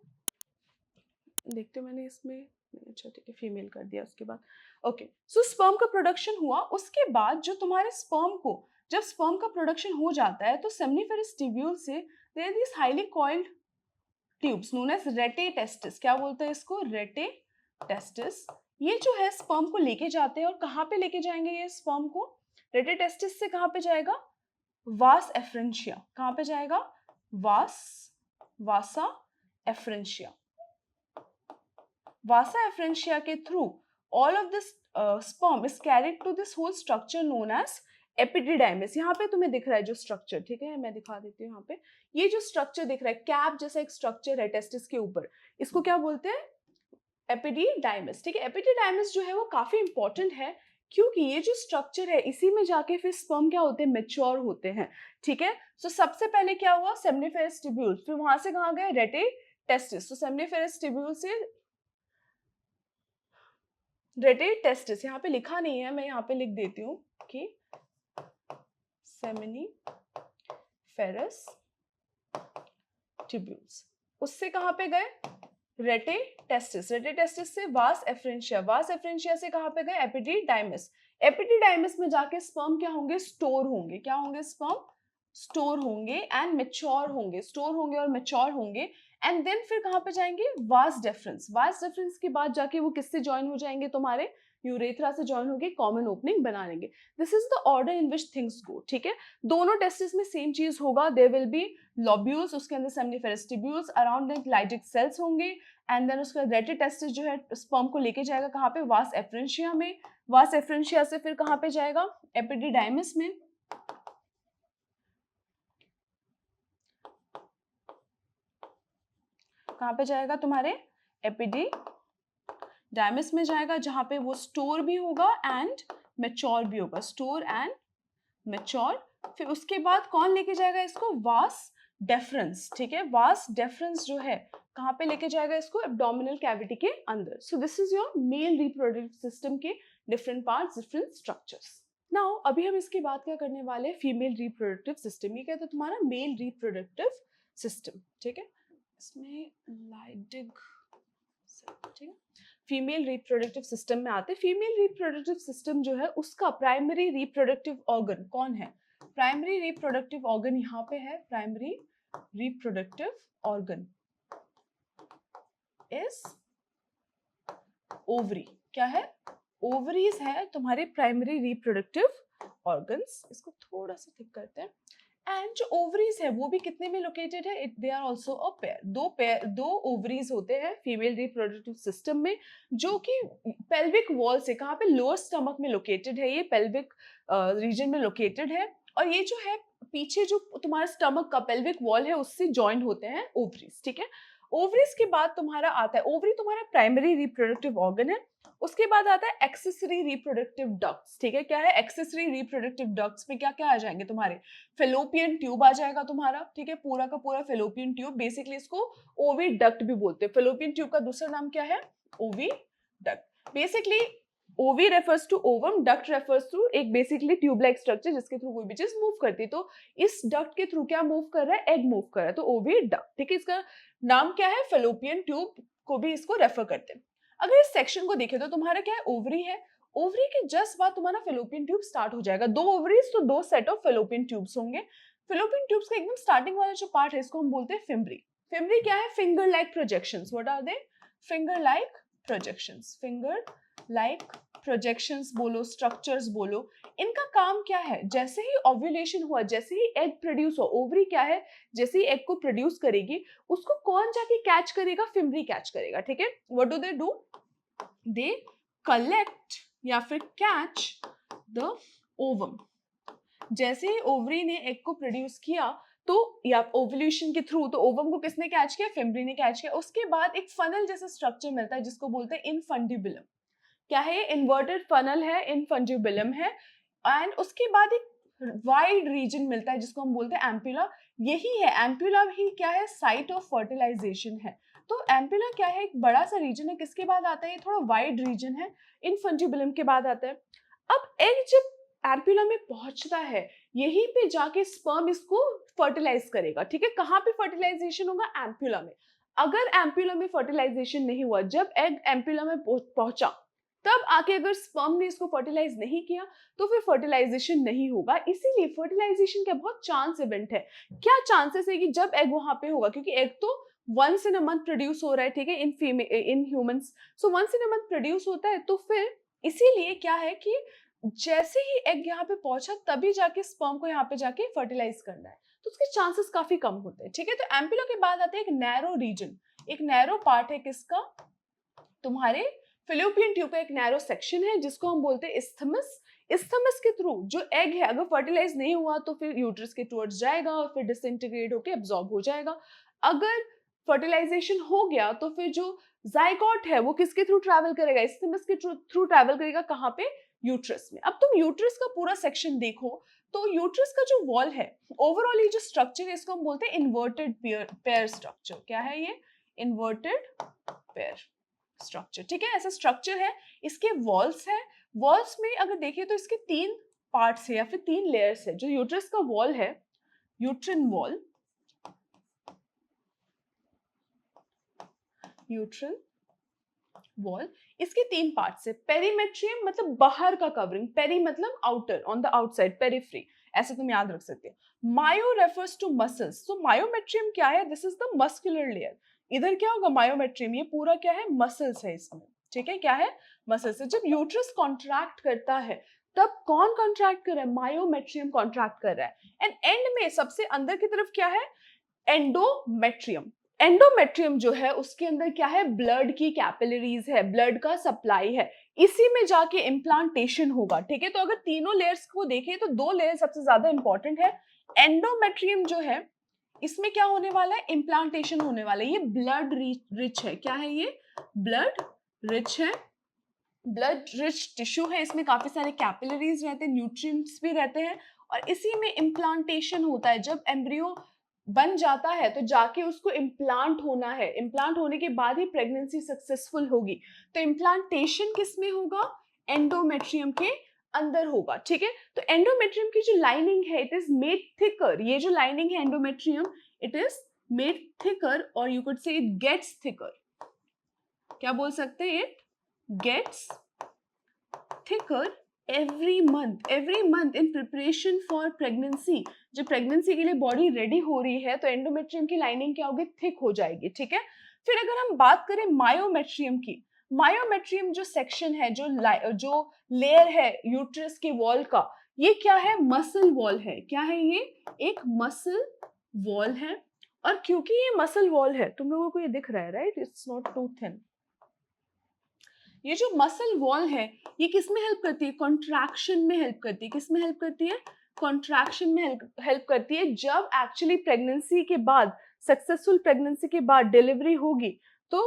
देखते मैंने इसमें, अच्छा ठीक है, फीमेल कर दिया उसके बाद. ओके, सो स्पर्म का प्रोडक्शन हुआ, उसके बाद जो तुम्हारे स्पर्म को, जब स्पर्म का प्रोडक्शन हो जाता है तो सेमिनिफेरस ट्यूब्यूल से there are this highly coiled tubes known as rete testis. क्या बोलते हैं इसको, रेटे टेस्टिस. ये जो है स्पर्म को लेके जाते हैं, और कहाँ पे लेके जाएंगे ये स्पर्म को, रेटे टेस्टिस से कहाँ पे जाएगा, वास एफ्रेंशिया. कहाँ पे जाएगा, वासा एफ्रेंशिया. Vasa efferentia के through all of this sperm is carried to this whole structure known as epididymis, यहाँ पे तुम्हें दिख रहा है जो स्ट्रक्चर, ठीक है मैं दिखा देती हूँ यहाँ पे, ये जो स्ट्रक्चर दिख रहा है कैप जैसा एक स्ट्रक्चर है टेस्टिस के ऊपर, इसको क्या बोलते हैं, एपिडिडाइमिस, ठीक है। एपिडिडाइमिस जो है वो काफी इंपॉर्टेंट है क्योंकि ये जो स्ट्रक्चर है इसी में जाके फिर स्पर्म क्या होते हैं, मेच्योर होते हैं, ठीक है। सो सबसे पहले क्या हुआ, सेमनीफेरस ट्यूब्यूल, फिर वहां से कहाँ गए, रेटे टेस्टिस, तो सेमनीफेरस ट्यूब्यूल से रेटे टेस्टिस, यहाँ पे लिखा नहीं है मैं यहाँ पे लिख देती हूँ कि सेमनीफेरस ट्यूब्यूल्स, उससे कहाँ पे गए, रेटे टेस्टिस, रेटे टेस्टिस से वास एफ्रेंशिया, वास एफ्रेंशिया से कहाँ पे गए, एपिडिडाइमिस, एपिडिडाइमिस में जाके स्पर्म क्या होंगे, स्टोर होंगे, क्या होंगे, स्पर्म स्टोर होंगे एंड मेच्योर होंगे, स्टोर होंगे और मेच्योर होंगे, एंड देन फिर कहाँ पे जाएंगे, वास डेफरेंस, वास डेफरेंस के बाद जाके वो किससे ज्वाइन हो जाएंगे, तुम्हारे यूरेथ्रा से ज्वाइन होके कॉमन ओपनिंग बना लेंगे। This is the order in which things go, ठीक है। दोनों टेस्टिस में सेम चीज होगा, देयर विल बी लोब्यूल्स, उसके अंदर seminiferous tubules, around them Leydig cells होंगे, एंड देन उसका रेटे टेस्टिस जो है स्पर्म को लेके जाएगा कहाँ पे, वास एफ्रेंशिया में, वास एफ्रेंशिया से फिर कहाँ पे जाएगा, एपिडिडाइमिस में, कहाँ पे जाएगा तुम्हारे, एपिडिडाइमिस में जाएगा, जहां पे वो स्टोर भी होगा एंड मेच्योर भी होगा, स्टोर एंड मेच्योर। फिर उसके बाद कौन लेके जाएगा इसको, वास डेफरेंस, ठीक है, वास डेफरेंस जो है कहाँ पे लेके जाएगा इसको, एब्डोमिनल कैविटी के अंदर। So this is your male reproductive system के different parts, different structures. Now अभी हम इसकी बात क्या करने वाले हैं, फीमेल रिप्रोडक्टिव सिस्टम, ये कहते हैं तुम्हारा मेल रिप्रोडक्टिव सिस्टम, ठीक है, इसमें लाइडिग, ठीक है, फीमेल रिप्रोडक्टिव सिस्टम में आते हैं। फीमेल रिप्रोडक्टिव सिस्टम जो है उसका प्राइमरी रिप्रोडक्टिव ऑर्गन कौन है, प्राइमरी रिप्रोडक्टिव ऑर्गन यहाँ पे है, primary reproductive organ is ovary, क्या है, ओवरीज है तुम्हारे प्राइमरी रिप्रोडक्टिव ऑर्गन्स, इसको थोड़ा सा थिक करते हैं। एंड जो ओवरीज है वो भी कितने में लोकेटेड है, they are also a pair, दो ओवरीज होते हैं फीमेल रिप्रोडक्टिव सिस्टम में, जो कि पेल्विक वॉल से, कहाँ पे, लोअर स्टमक में लोकेटेड है, ये पेल्विक रीजन में लोकेटेड है, और ये जो है पीछे जो तुम्हारा स्टमक का पेल्विक वॉल है उससे ज्वाइन होते हैं ओवरीज, ठीक है। ओवरीज के बाद तुम्हारा आता है, ओवरी तुम्हारा प्राइमरी रिप्रोडक्टिव ऑर्गन है, उसके बाद आता है एक्सेसरी रिप्रोडक्टिव डक्ट्स, ठीक है, क्या है, एक्सेसरी रिप्रोडक्टिव डक्ट्स में क्या क्या आ जाएंगे तुम्हारे, फेलोपियन ट्यूब आ जाएगा तुम्हारा, ठीक है, पूरा का पूरा फेलोपियन ट्यूब, बेसिकली इसको ओविडक्ट भी बोलते हैं, फेलोपियन ट्यूब का दूसरा नाम क्या है, oviduct. Basically ovi refers to ovum, duct refers to एक बेसिकली ट्यूब लाइक स्ट्रक्चर जिसके थ्रू कोई भी चीज मूव करती है, तो इस डक्ट के थ्रू क्या मूव कर रहा है, एग मूव कर रहा है, तो ओवी डक्ट, ठीक है, इसका नाम क्या है, फेलोपियन ट्यूब को भी इसको रेफर करते हैं। अगर इस सेक्शन को देखें तो तुम्हारा क्या है, ओवरी है, ओवरी के जस्ट बाद तुम्हारा फेलोपियन ट्यूब स्टार्ट हो जाएगा, दो ओवरीज तो दो सेट ऑफ फेलोपियन ट्यूब्स होंगे। फेलोपियन ट्यूब्स का एकदम स्टार्टिंग वाला जो पार्ट है इसको हम बोलते हैं फिम्बरी। फिम्बरी क्या है, finger like projections, what are they, finger like projections, finger like projections बोलो, स्ट्रक्चर्स बोलो, इनका काम क्या है, जैसे ही ओव्यूलेशन हुआ, जैसे ही एग प्रोड्यूस हुआ, ओवरी क्या है, जैसे ही एग को प्रोड्यूस करेगी उसको कौन जाके कैच करेगा, फिम्बरी कैच करेगा, ठीक है। व्हाट डू, दे कलेक्ट या फिर कैच द ओवम, जैसे ही ओवरी ने एग को प्रोड्यूस किया तो या ओवल्यूशन के थ्रू, तो ओवम को किसने कैच किया, फिम्बरी ने कैच किया, उसके बाद एक फनल जैसा स्ट्रक्चर मिलता है जिसको बोलते हैं इनफंडिबुलम, क्या है, इन्वर्टेड फनल है, इनफंडिबुलम है, एंड उसके बाद एक वाइड रीजन मिलता है जिसको हम बोलते हैं एम्पुला, यही है एम्पुला ही क्या है, साइट ऑफ फर्टिलाइजेशन है। तो एम्पुला क्या है, एक बड़ा सा रीजन है, किसके बाद आता है, ये थोड़ा वाइड रीजन है, इनफंडिबुलम के बाद आता है। अब एग जब एम्पुला में पहुंचता है, यहीं पे जाके स्पर्म इसको फर्टिलाइज करेगा, ठीक है, कहाँ पे फर्टिलाइजेशन होगा, एम्पुला में। अगर एम्पुला में फर्टिलाइजेशन नहीं हुआ, जब एग एम्पुला में पहुंचा तब आके अगर स्पर्म ने इसको फर्टिलाइज नहीं किया तो फिर फर्टिलाइजेशन नहीं होगा, इसीलिए फर्टिलाइजेशन का बहुत चांस इवेंट है। क्या चांसेस है कि जब एग वहां पे होगा, क्योंकि एग तो once in a month produce हो रहा है, ठीक है, in humans, so once in a month produce होता है, तो फिर इसीलिए क्या है कि जैसे ही एग यहाँ पे पहुंचा तभी जाके स्पर्म को यहाँ पे जाके फर्टिलाइज करना है, तो उसके चांसेस काफी कम होते हैं, ठीक है। तो एम्पुला के बाद आते हैं एक नैरो रीजन, एक नैरो पार्ट है किसका, तुम्हारे फेलोपियन ट्यूब का एक नैरो सेक्शन है जिसको हम बोलते हैं इस्थमस। इस्थमस के थ्रू जो एग है अगर फर्टिलाइज नहीं हुआ तो फिर यूट्रस के टुवर्ड्स जाएगा और फिर डिसइंटीग्रेट होकर एब्जॉर्ब हो जाएगा। अगर फर्टिलाइजेशन हो गया तो फिर जो जाइगोट है वो किसके थ्रू ट्रैवल करेगा, इस्थमस के थ्रू ट्रैवल करेगा, कहाँ पे, यूट्रस में। अब तुम यूट्रस का पूरा सेक्शन देखो तो यूट्रस का जो वॉल है ओवरऑल ये जो स्ट्रक्चर है इसको हम बोलते हैं इन्वर्टेड पेयर स्ट्रक्चर। क्या है ये, इन्वर्टेड पेयर स्ट्रक्चर, ठीक है, ऐसा स्ट्रक्चर है। इसके वॉल्स है, वॉल्स में अगर देखें तो इसके 3 पार्ट्स है या फिर 3 लेयर्स है। जो यूट्रस का वॉल है, यूट्रिन वॉल, यूट्रिन वॉल, इसके 3 पार्ट्स है। पेरीमेट्रियम मतलब बाहर का कवरिंग, पेरी मतलब outer, on the outside, periphery, ऐसे तुम याद रख सकते हो। मायो रेफर्स टू मसल्स, तो मायोमेट्रियम क्या है, this is the muscular layer. इधर क्या होगा, मायोमेट्रियम, ये पूरा क्या है, मसल्स है इसमें, ठीक है, क्या है, मसल्स है। जब यूट्रस कॉन्ट्रैक्ट करता है तब कौन कॉन्ट्रैक्ट कर रहा है, मायोमेट्रियम कॉन्ट्रैक्ट कर रहा है। एंड एंड में सबसे अंदर की तरफ क्या है, एंडोमेट्रियम। एंडोमेट्रियम जो है उसके अंदर क्या है, ब्लड की कैपिलरीज है, ब्लड का सप्लाई है, इसी में जाके इम्प्लांटेशन होगा, ठीक है। तो अगर तीनों लेयर्स को देखें तो 2 लेयर सबसे ज्यादा इंपॉर्टेंट है। एंडोमेट्रियम जो है इसमें क्या होने वाला है, इम्प्लांटेशन होने वाला है। ये ब्लड रिच है, क्या है ये, ब्लड रिच है, ब्लड रिच टिश्यू है, इसमें काफी सारे कैपिलरीज रहते हैं, न्यूट्रिएंट्स भी रहते हैं, और इसी में इम्प्लांटेशन होता है। जब एम्ब्रियो बन जाता है तो जाके उसको इम्प्लांट होना है, इम्प्लांट होने के बाद ही प्रेगनेंसी सक्सेसफुल होगी। तो इम्प्लांटेशन किस में होगा, एंडोमेट्रियम के अंदर होगा, ठीक है। तो एंडोमेट्रियम की जो लाइनिंग है इट इज मेड थिकर, ये जो लाइनिंग है endometrium it is made thicker, और you could say it gets thicker, क्या बोल सकते हैं, it gets thicker every month in preparation for pregnancy। जब प्रेगनेंसी के लिए बॉडी रेडी हो रही है तो एंडोमेट्रियम की लाइनिंग क्या होगी, थिक हो जाएगी, ठीक है। फिर अगर हम बात करें मायोमेट्रियम की, मायोमेट्रियम जो सेक्शन है, जो लेयर है यूट्रस के वॉल का, ये क्या है, मसल वॉल है, क्या है ये, एक मसल वॉल है। और क्योंकि ये मसल वॉल है, तुम लोगों को ये दिख रहा है right, it's not too thin. ये जो मसल वॉल है ये किस में हेल्प करती है, कॉन्ट्रैक्शन में हेल्प करती है, किस में हेल्प करती है, कॉन्ट्रैक्शन में हेल्प करती है। जब एक्चुअली प्रेगनेंसी के बाद, सक्सेसफुल प्रेगनेंसी के बाद डिलीवरी होगी तो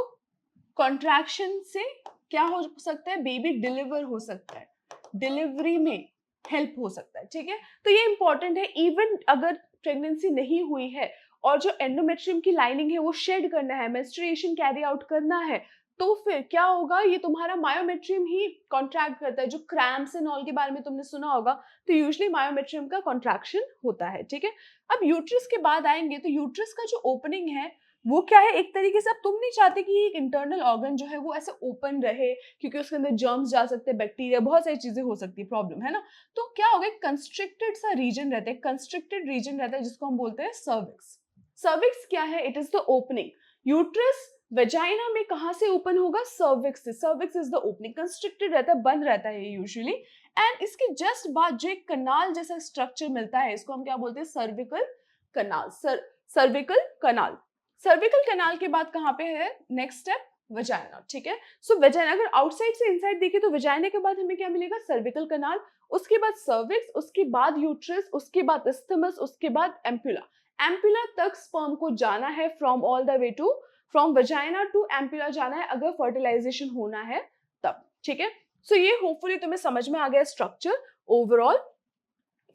कॉन्ट्रैक्शन से क्या हो सकता है, बेबी डिलीवर हो सकता है, डिलीवरी में हेल्प हो सकता है, ठीक है। तो ये इंपॉर्टेंट है। इवन अगर प्रेगनेंसी नहीं हुई है और जो एंडोमेट्रियम की लाइनिंग है वो शेड करना है, मेंस्ट्रुएशन कैरी आउट करना है, तो फिर क्या होगा, ये तुम्हारा मायोमेट्रियम ही कॉन्ट्रैक्ट करता है। जो क्रैम्प्स एंड ऑल के बारे में तुमने सुना होगा, तो यूजुअली मायोमेट्रियम का कॉन्ट्रैक्शन होता है, ठीक है। अब यूट्रस के बाद आएंगे तो यूट्रस का जो ओपनिंग है वो क्या है, एक तरीके से अब तुम नहीं चाहते कि एक इंटरनल ऑर्गन जो है वो ऐसे ओपन रहे, क्योंकि उसके अंदर जर्म्स जा सकते हैं, बैक्टीरिया, बहुत सारी चीजें हो सकती है, प्रॉब्लम है ना। तो क्या होगा, कंस्ट्रिक्टेड सा रीजन रहता है, कंस्ट्रिक्टेड रीजन रहता है जिसको हम बोलते हैं सर्विक्स। सर्विक्स क्या है, it is the opening. Uterus vagina में कहां से ओपन होगा, सर्विक्स से। Cervix is the opening, constricted रहता है, बंद रहता है ये यूजुअली। एंड इसके जस्ट बाद जो एक कनाल जैसा स्ट्रक्चर मिलता है इसको हम क्या बोलते हैं, सर्विकल कनाल। सर्विकल कनाल, सर्विकल कनाल के बाद कहां पे है नेक्स्ट स्टेप, वेजाइना, ठीक है। सो वेजाइना अगर आउटसाइड से इनसाइड देखें तो वेजाइना के बाद हमें क्या मिलेगा, सर्विकल कनाल, उसके बाद सर्विक्स, उसके बाद यूट्रस, उसके बाद इस्थमस, उसके बाद एम्पुला। एम्पुला तक स्पर्म को जाना है, from all the way to, from vagina to ampulla जाना है अगर फर्टिलाइजेशन होना है तब, ठीक है। सो ये होपफुली तुम्हें समझ में आ गया structure. Overall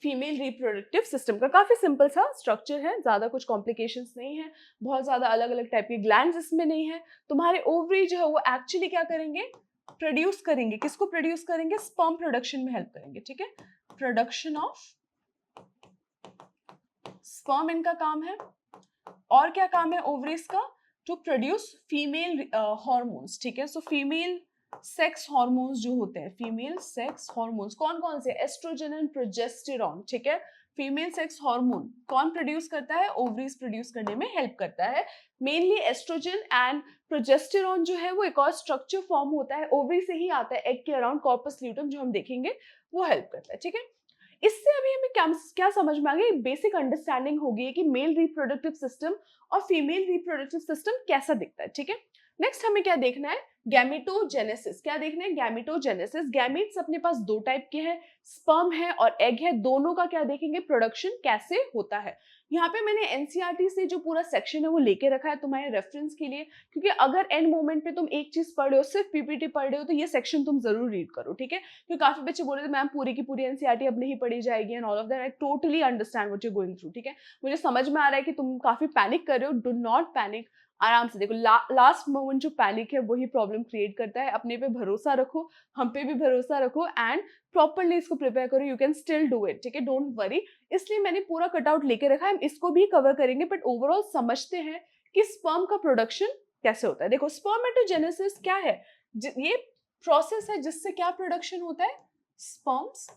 female reproductive system का काफी सिंपल सा स्ट्रक्चर है, ज्यादा कुछ कॉम्प्लिकेशंस नहीं है, बहुत ज्यादा अलग अलग टाइप के ग्लैंड्स इसमें नहीं है। तुम्हारे ओवरी जो है वो एक्चुअली क्या करेंगे, प्रोड्यूस करेंगे, किसको प्रोड्यूस करेंगे, स्पर्म प्रोडक्शन में हेल्प करेंगे, ठीक है। प्रोडक्शन ऑफ स्पर्म इनका काम है। और क्या काम है ओवरीज का, टू प्रोड्यूस फीमेल हॉर्मोन्स, ठीक है। सो फीमेल सेक्स हार्मोन्स जो होते हैं, फीमेल सेक्स हार्मोन्स कौन कौन से, एस्ट्रोजन एंड प्रोजेस्टेरॉन, ठीक है। फीमेल सेक्स हार्मोन कौन प्रोड्यूस करता है, ओवरीज प्रोड्यूस करने में हेल्प करता है। मेनली एस्ट्रोजन एंड प्रोजेस्टेरॉन जो है वो एक और स्ट्रक्चर फॉर्म होता है, ओवरी से ही आता है, एग के अराउंड, कॉर्पस ल्यूटम जो हम देखेंगे वो हेल्प करता है, ठीक है। इससे अभी हमें क्या समझ में आ गया, बेसिक अंडरस्टैंडिंग होगी कि मेल रिप्रोडक्टिव सिस्टम और फीमेल रिप्रोडक्टिव सिस्टम कैसा दिखता है, ठीक है। नेक्स्ट हमें क्या देखना है, गैमेटोजेनेसिस। क्या देखना है, गैमेटोजेनेसिस। गैमेट्स अपने पास दो टाइप के हैं, स्पर्म है और एग है। दोनों का क्या देखेंगे, प्रोडक्शन कैसे होता है। यहाँ पे मैंने एनसीईआरटी से जो पूरा सेक्शन है वो लेके रखा है तुम्हारे रेफरेंस के लिए, क्योंकि अगर एंड मोमेंट पे तुम एक चीज पढ़ रहे हो, सिर्फ पीपीटी पढ़ रहे हो, तो ये सेक्शन तुम जरूर रीड करो, ठीक है। क्योंकि काफी बच्चे बोल रहे थे मैम पूरी की पूरी एनसीईआरटी अब नहीं पढ़ी जाएगी and all of that. I totally understand what you going through, ठीक है। मुझे समझ में आ रहा है कि तुम काफी पैनिक कर रहे हो, डू नॉट पैनिक। आराम से देखो, लास्ट मोमेंट जो पैनिक है वही प्रॉब्लम क्रिएट करता है। अपने पे भरोसा रखो, हम पे भी भरोसा रखो एंड प्रॉपरली इसको प्रिपेयर करो, you can still do it, ठीक है, डोंट वरी। इसलिए मैंने पूरा कटआउट लेके रखा है, हम इसको भी कवर करेंगे, बट ओवरऑल समझते हैं कि स्पर्म का प्रोडक्शन कैसे होता है। देखो, स्पर्मेटोजेनेसिस क्या है, ये प्रोसेस है जिससे क्या प्रोडक्शन होता है, स्पर्म्स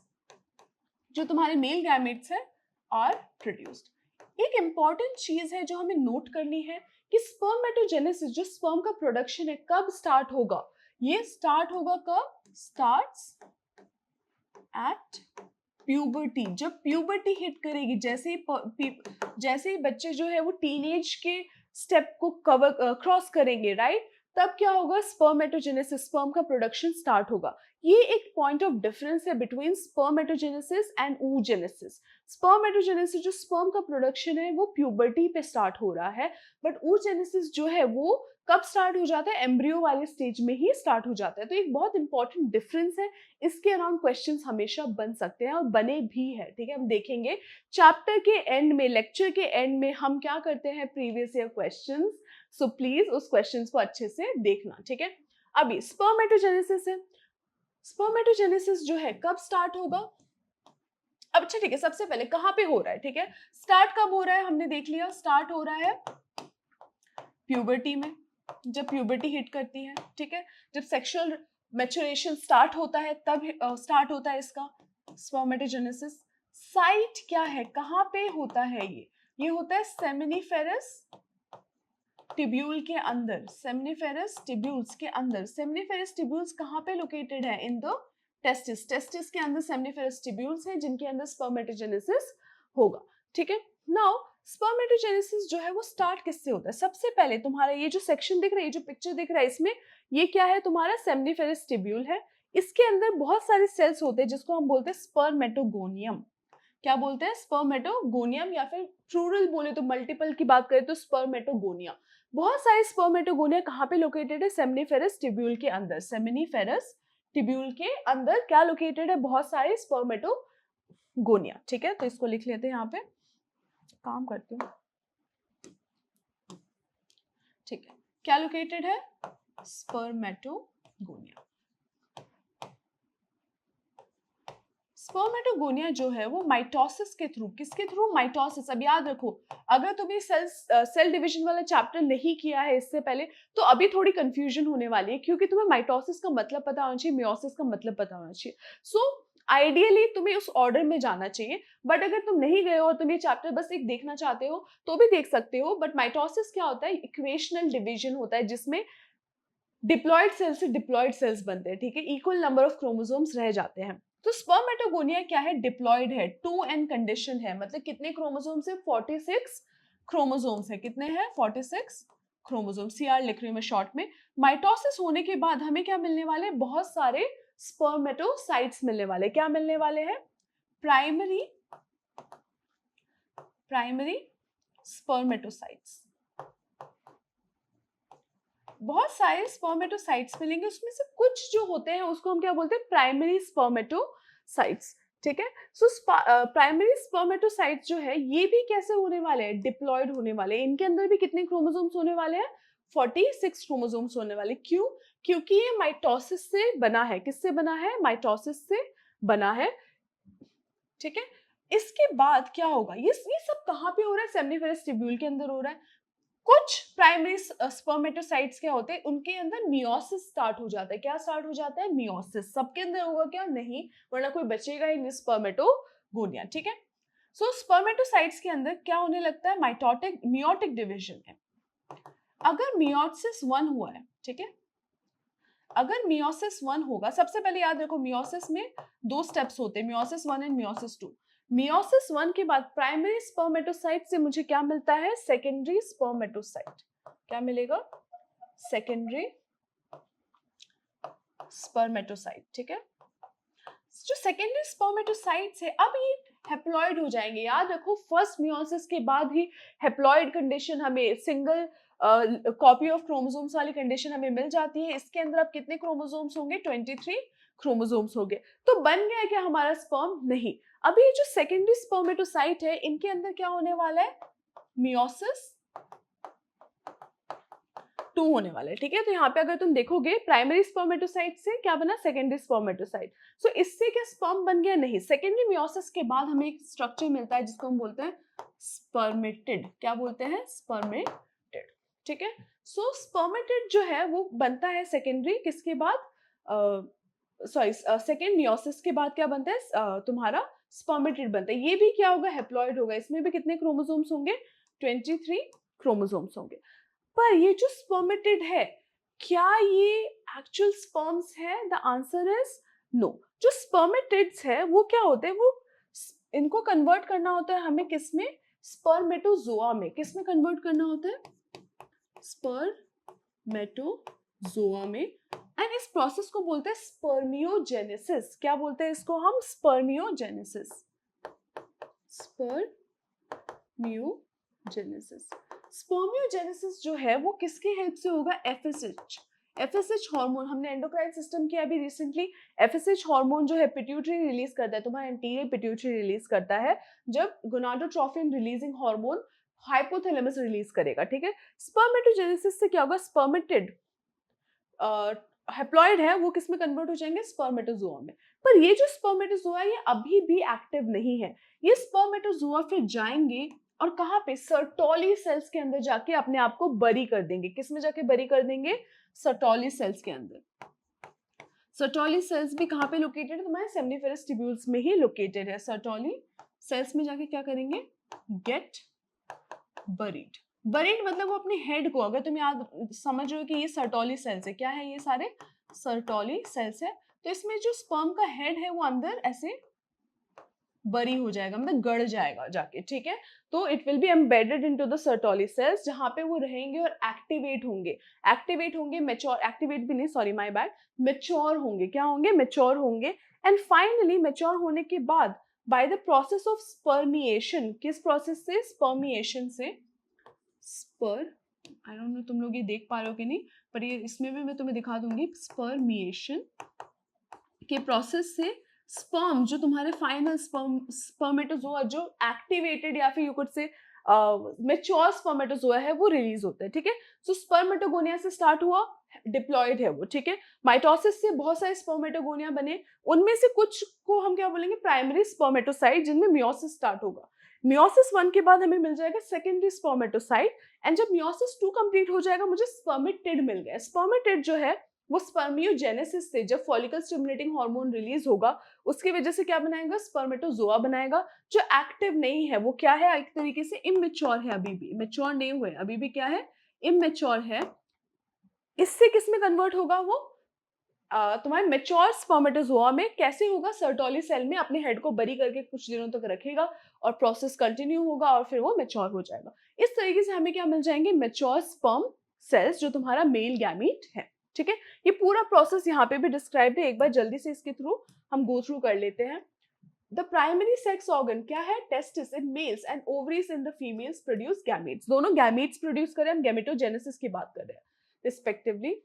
जो तुम्हारे मेल गैमेट्स है आर प्रोड्यूस्ड। एक इंपॉर्टेंट चीज है जो हमें नोट करनी है कि स्पर्मेटोजेनेसिस, जो स्पर्म का प्रोडक्शन है, कब स्टार्ट होगा। ये स्टार्ट होगा कब, स्टार्ट्स एट प्यूबर्टी। जब प्यूबर्टी हिट करेगी, जैसे ही बच्चे जो है वो टीनेज के स्टेप को कवर क्रॉस करेंगे, राइट, तब क्या होगा, स्पर्मेटोजेनेसिस, स्पर्म का प्रोडक्शन स्टार्ट होगा। ये एक पॉइंट ऑफ डिफरेंस है between spermatogenesis and oogenesis। Spermatogenesis, जो स्पर्म का प्रोडक्शन है, वो प्यूबर्टी पे स्टार्ट हो रहा है, बट oogenesis जो है वो कब स्टार्ट हो जाता है, एम्ब्रियो वाले स्टेज में ही स्टार्ट हो जाता है। तो एक बहुत इंपॉर्टेंट डिफरेंस है, इसके अराउंड क्वेश्चंस हमेशा बन सकते हैं और बने भी है, ठीक है। हम देखेंगे चैप्टर के एंड में, लेक्चर के एंड में हम क्या करते हैं, previous year questions, so please उस क्वेश्चंस को अच्छे से देखना, ठीक है। अभी स्पर्मेटोजेनेसिस है, स्पर्मेटोजेनेसिस जो है कब स्टार्ट होगा। अब अच्छा ठीक है, सबसे पहले कहाँ पे हो रहा है, ठीक है, स्टार्ट कब हो रहा है, हमने देख लिया, स्टार्ट हो रहा है प्यूबर्टी में, जब प्यूबर्टी हिट करती है, ठीक है, जब सेक्सुअल मैच्योरेशन स्टार्ट होता है तब स्टार्ट होता है इसका स्पर्मेटोजेनेसिस। साइट क्या है, कहाँ पे होता है ये होता है सेमिनिफेरस टिब्यूल के अंदर, सेमिनिफेरस टिब्यूल्स के अंदर। सेमिनिफेरस टिब्यूल्स कहाँ पे लोकेटेड है, इन द टेस्टिस, टेस्टिस के अंदर सेमिनिफेरस टिब्यूल्स हैं जिनके अंदर स्पर्मेटोजेनेसिस होगा, ठीक है। नाउ स्पर्मेटोजेनेसिस जो है वो स्टार्ट किससे होता है, सबसे पहले तुम्हारा ये जो सेक्शन दिख रहा है, ये जो पिक्चर दिख रहा है, इसमें ये क्या है, तुम्हारा सेमिनिफेरस टिब्यूल है। इसके अंदर बहुत सारे सेल्स होते हैं जिसको हम बोलते हैं स्पर्मेटोगोनियम। क्या बोलते हैं, स्पर्मेटोगोनियम, या फिर प्लूरल बोले तो मल्टीपल की बात करें तो स्पर्मेटोगोनिया। बहुत सारे स्पर्मेटोगोनिया कहाँ पे लोकेटेड है, सेमिनिफेरस टिब्यूल के अंदर। सेमिनिफेरस टिब्यूल के अंदर क्या लोकेटेड है, बहुत सारे स्पर्मेटोगोनिया, ठीक है। तो इसको लिख लेते हैं, यहाँ पे काम करती हूँ, ठीक है। क्या लोकेटेड है, स्पर्मेटोगोनिया। स्पर्मेटोगोनिया जो है वो माइटोसिस के थ्रू, किसके थ्रू, माइटोसिस। अब याद रखो, अगर तुमने सेल डिवीजन वाला चैप्टर नहीं किया है इससे पहले, तो अभी थोड़ी कंफ्यूजन होने वाली है, क्योंकि तुम्हें माइटोसिस का मतलब पता होना चाहिए, मियोसिस का मतलब पता होना चाहिए। सो आइडियली तुम्हें उस ऑर्डर में जाना चाहिए, बट अगर तुम नहीं गए हो और तुम ये चैप्टर बस एक देखना चाहते हो तो भी देख सकते हो। बट माइटोसिस क्या होता है, इक्वेशनल डिवीजन होता है जिसमें डिप्लॉयड सेल से डिप्लॉयड सेल्स बनते हैं, ठीक है, इक्वल नंबर ऑफ क्रोमोसोम्स रह जाते हैं। तो स्पर्मेटोगोनिया क्या है, डिप्लॉयड है, 2n कंडीशन है, मतलब कितने क्रोमोसोम्स है, 46 क्रोमोसोम्स है, कितने हैं, 46 क्रोमोसोम, सीआर लिख रही हूं मैं शॉर्ट में। माइटोसिस होने के बाद हमें क्या मिलने वाले, बहुत सारे स्पर्मेटोसाइट्स मिलने वाले, क्या मिलने वाले हैं, प्राइमरी स्पर्मेटोसाइट्स, बहुत सारे स्पर्मेटोसाइट्स मिलेंगे, उसमें से कुछ जो होते हैं उसको हम क्या बोलते हैं, प्राइमरी स्पर्मेटोसाइट्स, ठीक है। सो प्राइमरी स्पर्मेटोसाइट्स जो है ये भी कैसे होने वाले हैं, डिप्लॉयड होने वाले हैं। इनके अंदर भी कितने क्रोमोसोम्स होने वाले हैं, 46 क्रोमोसोम्स होने वाले। क्यों, क्योंकि ये माइटोसिस से बना है, किससे बना है, माइटोसिस से बना है, ठीक है। इसके बाद क्या होगा, ये सब कहाँ पे हो रहा है, सेमिनिफेरस टिब्यूल के अंदर हो रहा है। कुछ प्राइमरी स्पर्मेटोसाइट्स क्या होते हैं, उनके अंदर मियोसिस स्टार्ट हो जाता है, क्या स्टार्ट हो जाता है, मियोसिस। सबके अंदर होगा क्या, नहीं, वरना कोई बचेगा ही नहीं स्पर्मेटोगोनिया, ठीक है। सो स्पर्मेटोसाइट्स के अंदर क्या होने लगता है, मियोटिक डिवीजन है। अगर मियोसिस 1 हुआ है, ठीक है, अगर मियोसिस 1 होगा, सबसे पहले याद रखो मियोसिस में 2 स्टेप्स होते हैं, मियोसिस 1 एंड मियोसिस 2। मियोसिस 1 के बाद प्राइमरी स्पर्मेटोसाइट से मुझे क्या मिलता है, सेकेंडरी स्पर्मेटोसाइट। क्या मिलेगा, सेकेंडरी स्पर्मेटोसाइट, ठीक है। जो सेकेंडरी स्पर्मेटोसाइट्स है अब ये हेप्लॉइड हो जाएंगे। याद रखो फर्स्ट मियोसिस के बाद ही हेप्लॉइड कंडीशन, हमें सिंगल कॉपी ऑफ क्रोमोसोम्स वाली कंडीशन हमें मिल जाती है। इसके अंदर अब कितने क्रोमोसोम्स होंगे? 23 क्रोमोसोम्स होंगे। तो बन गया क्या हमारा स्पर्म? नहीं। अभी जो सेकेंडरी स्पर्मेटोसाइट है इनके अंदर क्या होने वाला है? मियोसिस 2 होने वाला है, ठीक है। तो यहाँ पे अगर तुम देखोगे प्राइमरी स्पर्मेटोसाइट से क्या बना? Secondary spermatocyte. सो इससे क्या स्पर्म बन गया? नहीं। सेकेंडरी मियोसिस के बाद हमें एक स्ट्रक्चर मिलता है जिसको हम बोलते हैं स्पर्मेटिड। क्या बोलते हैं? स्पर्मेटिड, ठीक है। सो स्पर्मेटिड जो है वो बनता है सेकेंडरी किसके बाद? सॉरी, सेकेंड मियोसिस के बाद क्या बनता है? तुम्हारा स्पर्मेटिड बनता है। ये भी क्या होगा? हेप्लॉइड होगा। इसमें भी कितने क्रोमोसोम्स होंगे? 23 क्रोमोसोम्स होंगे। पर ये जो स्पर्मेटिड है क्या ये एक्चुअल स्पर्म्स है? The answer is no. जो स्पर्मेटिड्स है वो क्या होते हैं? वो इनको कन्वर्ट करना होता है हमें किस में? स्पर्मेटोजोआ में। किस में कन्वर्ट करना होता है? स्पर्मेटोजोआ में। एंड इस प्रोसेस को बोलते हैं स्पर्मियोजेनेसिस। क्या बोलते हैं इसको हम? स्पर्मियोजेनेसिस। स्पर्मियोजेनेसिस। स्पर्मियोजेनेसिस जो है वो किसके हेल्प से होगा? एफएसएच। एफएसएच हार्मोन, हमने एंडोक्राइन सिस्टम किया अभी रिसेंटली। एफएसएच हार्मोन जो है पिट्यूटरी रिलीज करता है, तुम्हारा एंटीरियर पिट्यूटरी रिलीज करता है जब gonadotropin releasing hormone hypothalamus release करेगा, ठीक है। स्पर्मेटोजेनेसिस से क्या होगा? स्पर्मेटिड हेप्लॉइड है वो किस में कन्वर्ट हो जाएंगे? स्पर्मेटोजोआ में। पर ये जो स्पर्मेटोजोआ ये अभी भी एक्टिव नहीं है। ये स्पर्मेटोजोआ फिर जाएंगे और कहाँ पे? सर्टोली सेल्स के अंदर जाके अपने आप को बरी कर देंगे। किस में जाके बरी कर देंगे? सर्टोली सेल्स के अंदर। सर्टोली सेल्स भी कहाँ पे लोकेटेड है? तुम्हारे सेमनीफेरस ट्यूब्यूल्स में ही लोकेटेड है। सर्टोली सेल्स में जाके क्या करेंगे? Gate buried. बरीड मतलब वो अपने हेड को, अगर तुम याद समझ रहे हो कि ये सर्टोली सेल्स है, क्या है ये? सारे सर्टोली सेल्स है। तो इसमें जो स्पर्म का हेड है वो अंदर ऐसे बरी हो जाएगा, मतलब गड़ जाएगा जाके, ठीक है। तो it will be embedded into the Sertoli cells जहां पे वो रहेंगे और एक्टिवेट होंगे। एक्टिवेट होंगे, मैच्योर, एक्टिवेट भी नहीं, सॉरी माय बैड, मैच्योर होंगे। क्या होंगे? मैच्योर होंगे। एंड फाइनली मैच्योर होने के बाद by the process of spermiation, किस प्रोसेस से? स्पर्मिएशन से। आई डोंट नो तुम लोग ये देख पा रहे हो कि नहीं, पर ये इसमें भी मैं तुम्हें दिखा दूंगी। स्पर्मिएशन के प्रोसेस से स्पर्म, जो तुम्हारे फाइनल स्पर्मेटोजोआ जो एक्टिवेटेड या फिर यू कुड से मैच्योर स्पर्मेटोजोआ है वो रिलीज होता है, ठीक है। सो स्पर्मेटोगोनिया से स्टार्ट हुआ, डिप्लॉयड है वो, ठीक है। माइटोसिस से बहुत सारे स्पर्मेटोगोनिया बने, उनमें से कुछ को हम क्या बोलेंगे? प्राइमरी स्पर्मेटोसाइट, जिनमें मियोसिस स्टार्ट होगा। मियोसिस 1 के बाद हमें मिल जाएगा सेकेंडरी स्पर्मेटोसाइट। एंड जब मियोसिस 2 कंप्लीट हो जाएगा मुझे स्पर्मेटिड मिल गया। स्पर्मेटिड जो है वो स्पर्मियोजेनेसिस से, जब फॉलिकल स्टिमुलेटिंग हार्मोन रिलीज होगा उसकी वजह से क्या बनाएगा? स्पर्मेटोजोआ बनाएगा जो एक्टिव नहीं है। वो क्या है? एक तरीके से इमेच्योर है, अभी भी मैच्योर नहीं हुए, अभी भी क्या है? इमेच्योर है। इससे किस में कन्वर्ट होगा वो? तुम्हारे मैच्योर स्पर्मेटोजोआ में। कैसे होगा? सर्टोली सेल में अपने हेड को बरी करके कुछ दिनों तक रखेगा और प्रोसेस कंटिन्यू होगा और फिर वो मैच्योर हो जाएगा। इस तरीके से हमें क्या मिल जाएंगे? मैच्योर स्पर्म सेल्स, जो तुम्हारा मेल गैमीट है, ठीक है। ये पूरा प्रोसेस यहाँ पे भी डिस्क्राइब्ड है, एक बार जल्दी से इसके थ्रू हम गो थ्रू कर लेते हैं। द प्राइमरी सेक्स ऑर्गन क्या है? Testis in males and ovaries in the females produce gametes. दोनों गैमीट्स प्रोड्यूस करें, हम गैमेटोजेनेसिस की बात कर रहे हैं respectively.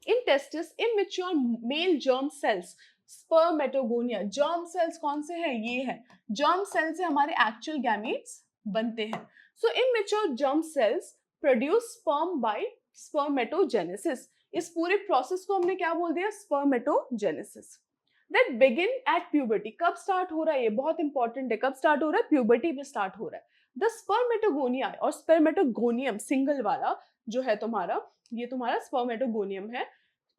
In testis, immature male germ cells, spermatogonia, germ cells कौन से हैं? ये है germ cells से हमारे actual gametes बनते हैं। So immature germ cells produce sperm by spermatogenesis। इस पूरे प्रोसेस को हमने क्या बोल दिया? spermatogenesis। That begin at puberty। कब स्टार्ट हो रहा है? ये बहुत इंपॉर्टेंट है। कब स्टार्ट हो रहा है? प्यूबर्टी में स्टार्ट हो रहा है। द स्पर्मेटोगोनिया और स्पर्मेटोगोनियम सिंगल वाला जो है तुम्हारा, ये तुम्हारा स्पर्मेटोगोनियम है,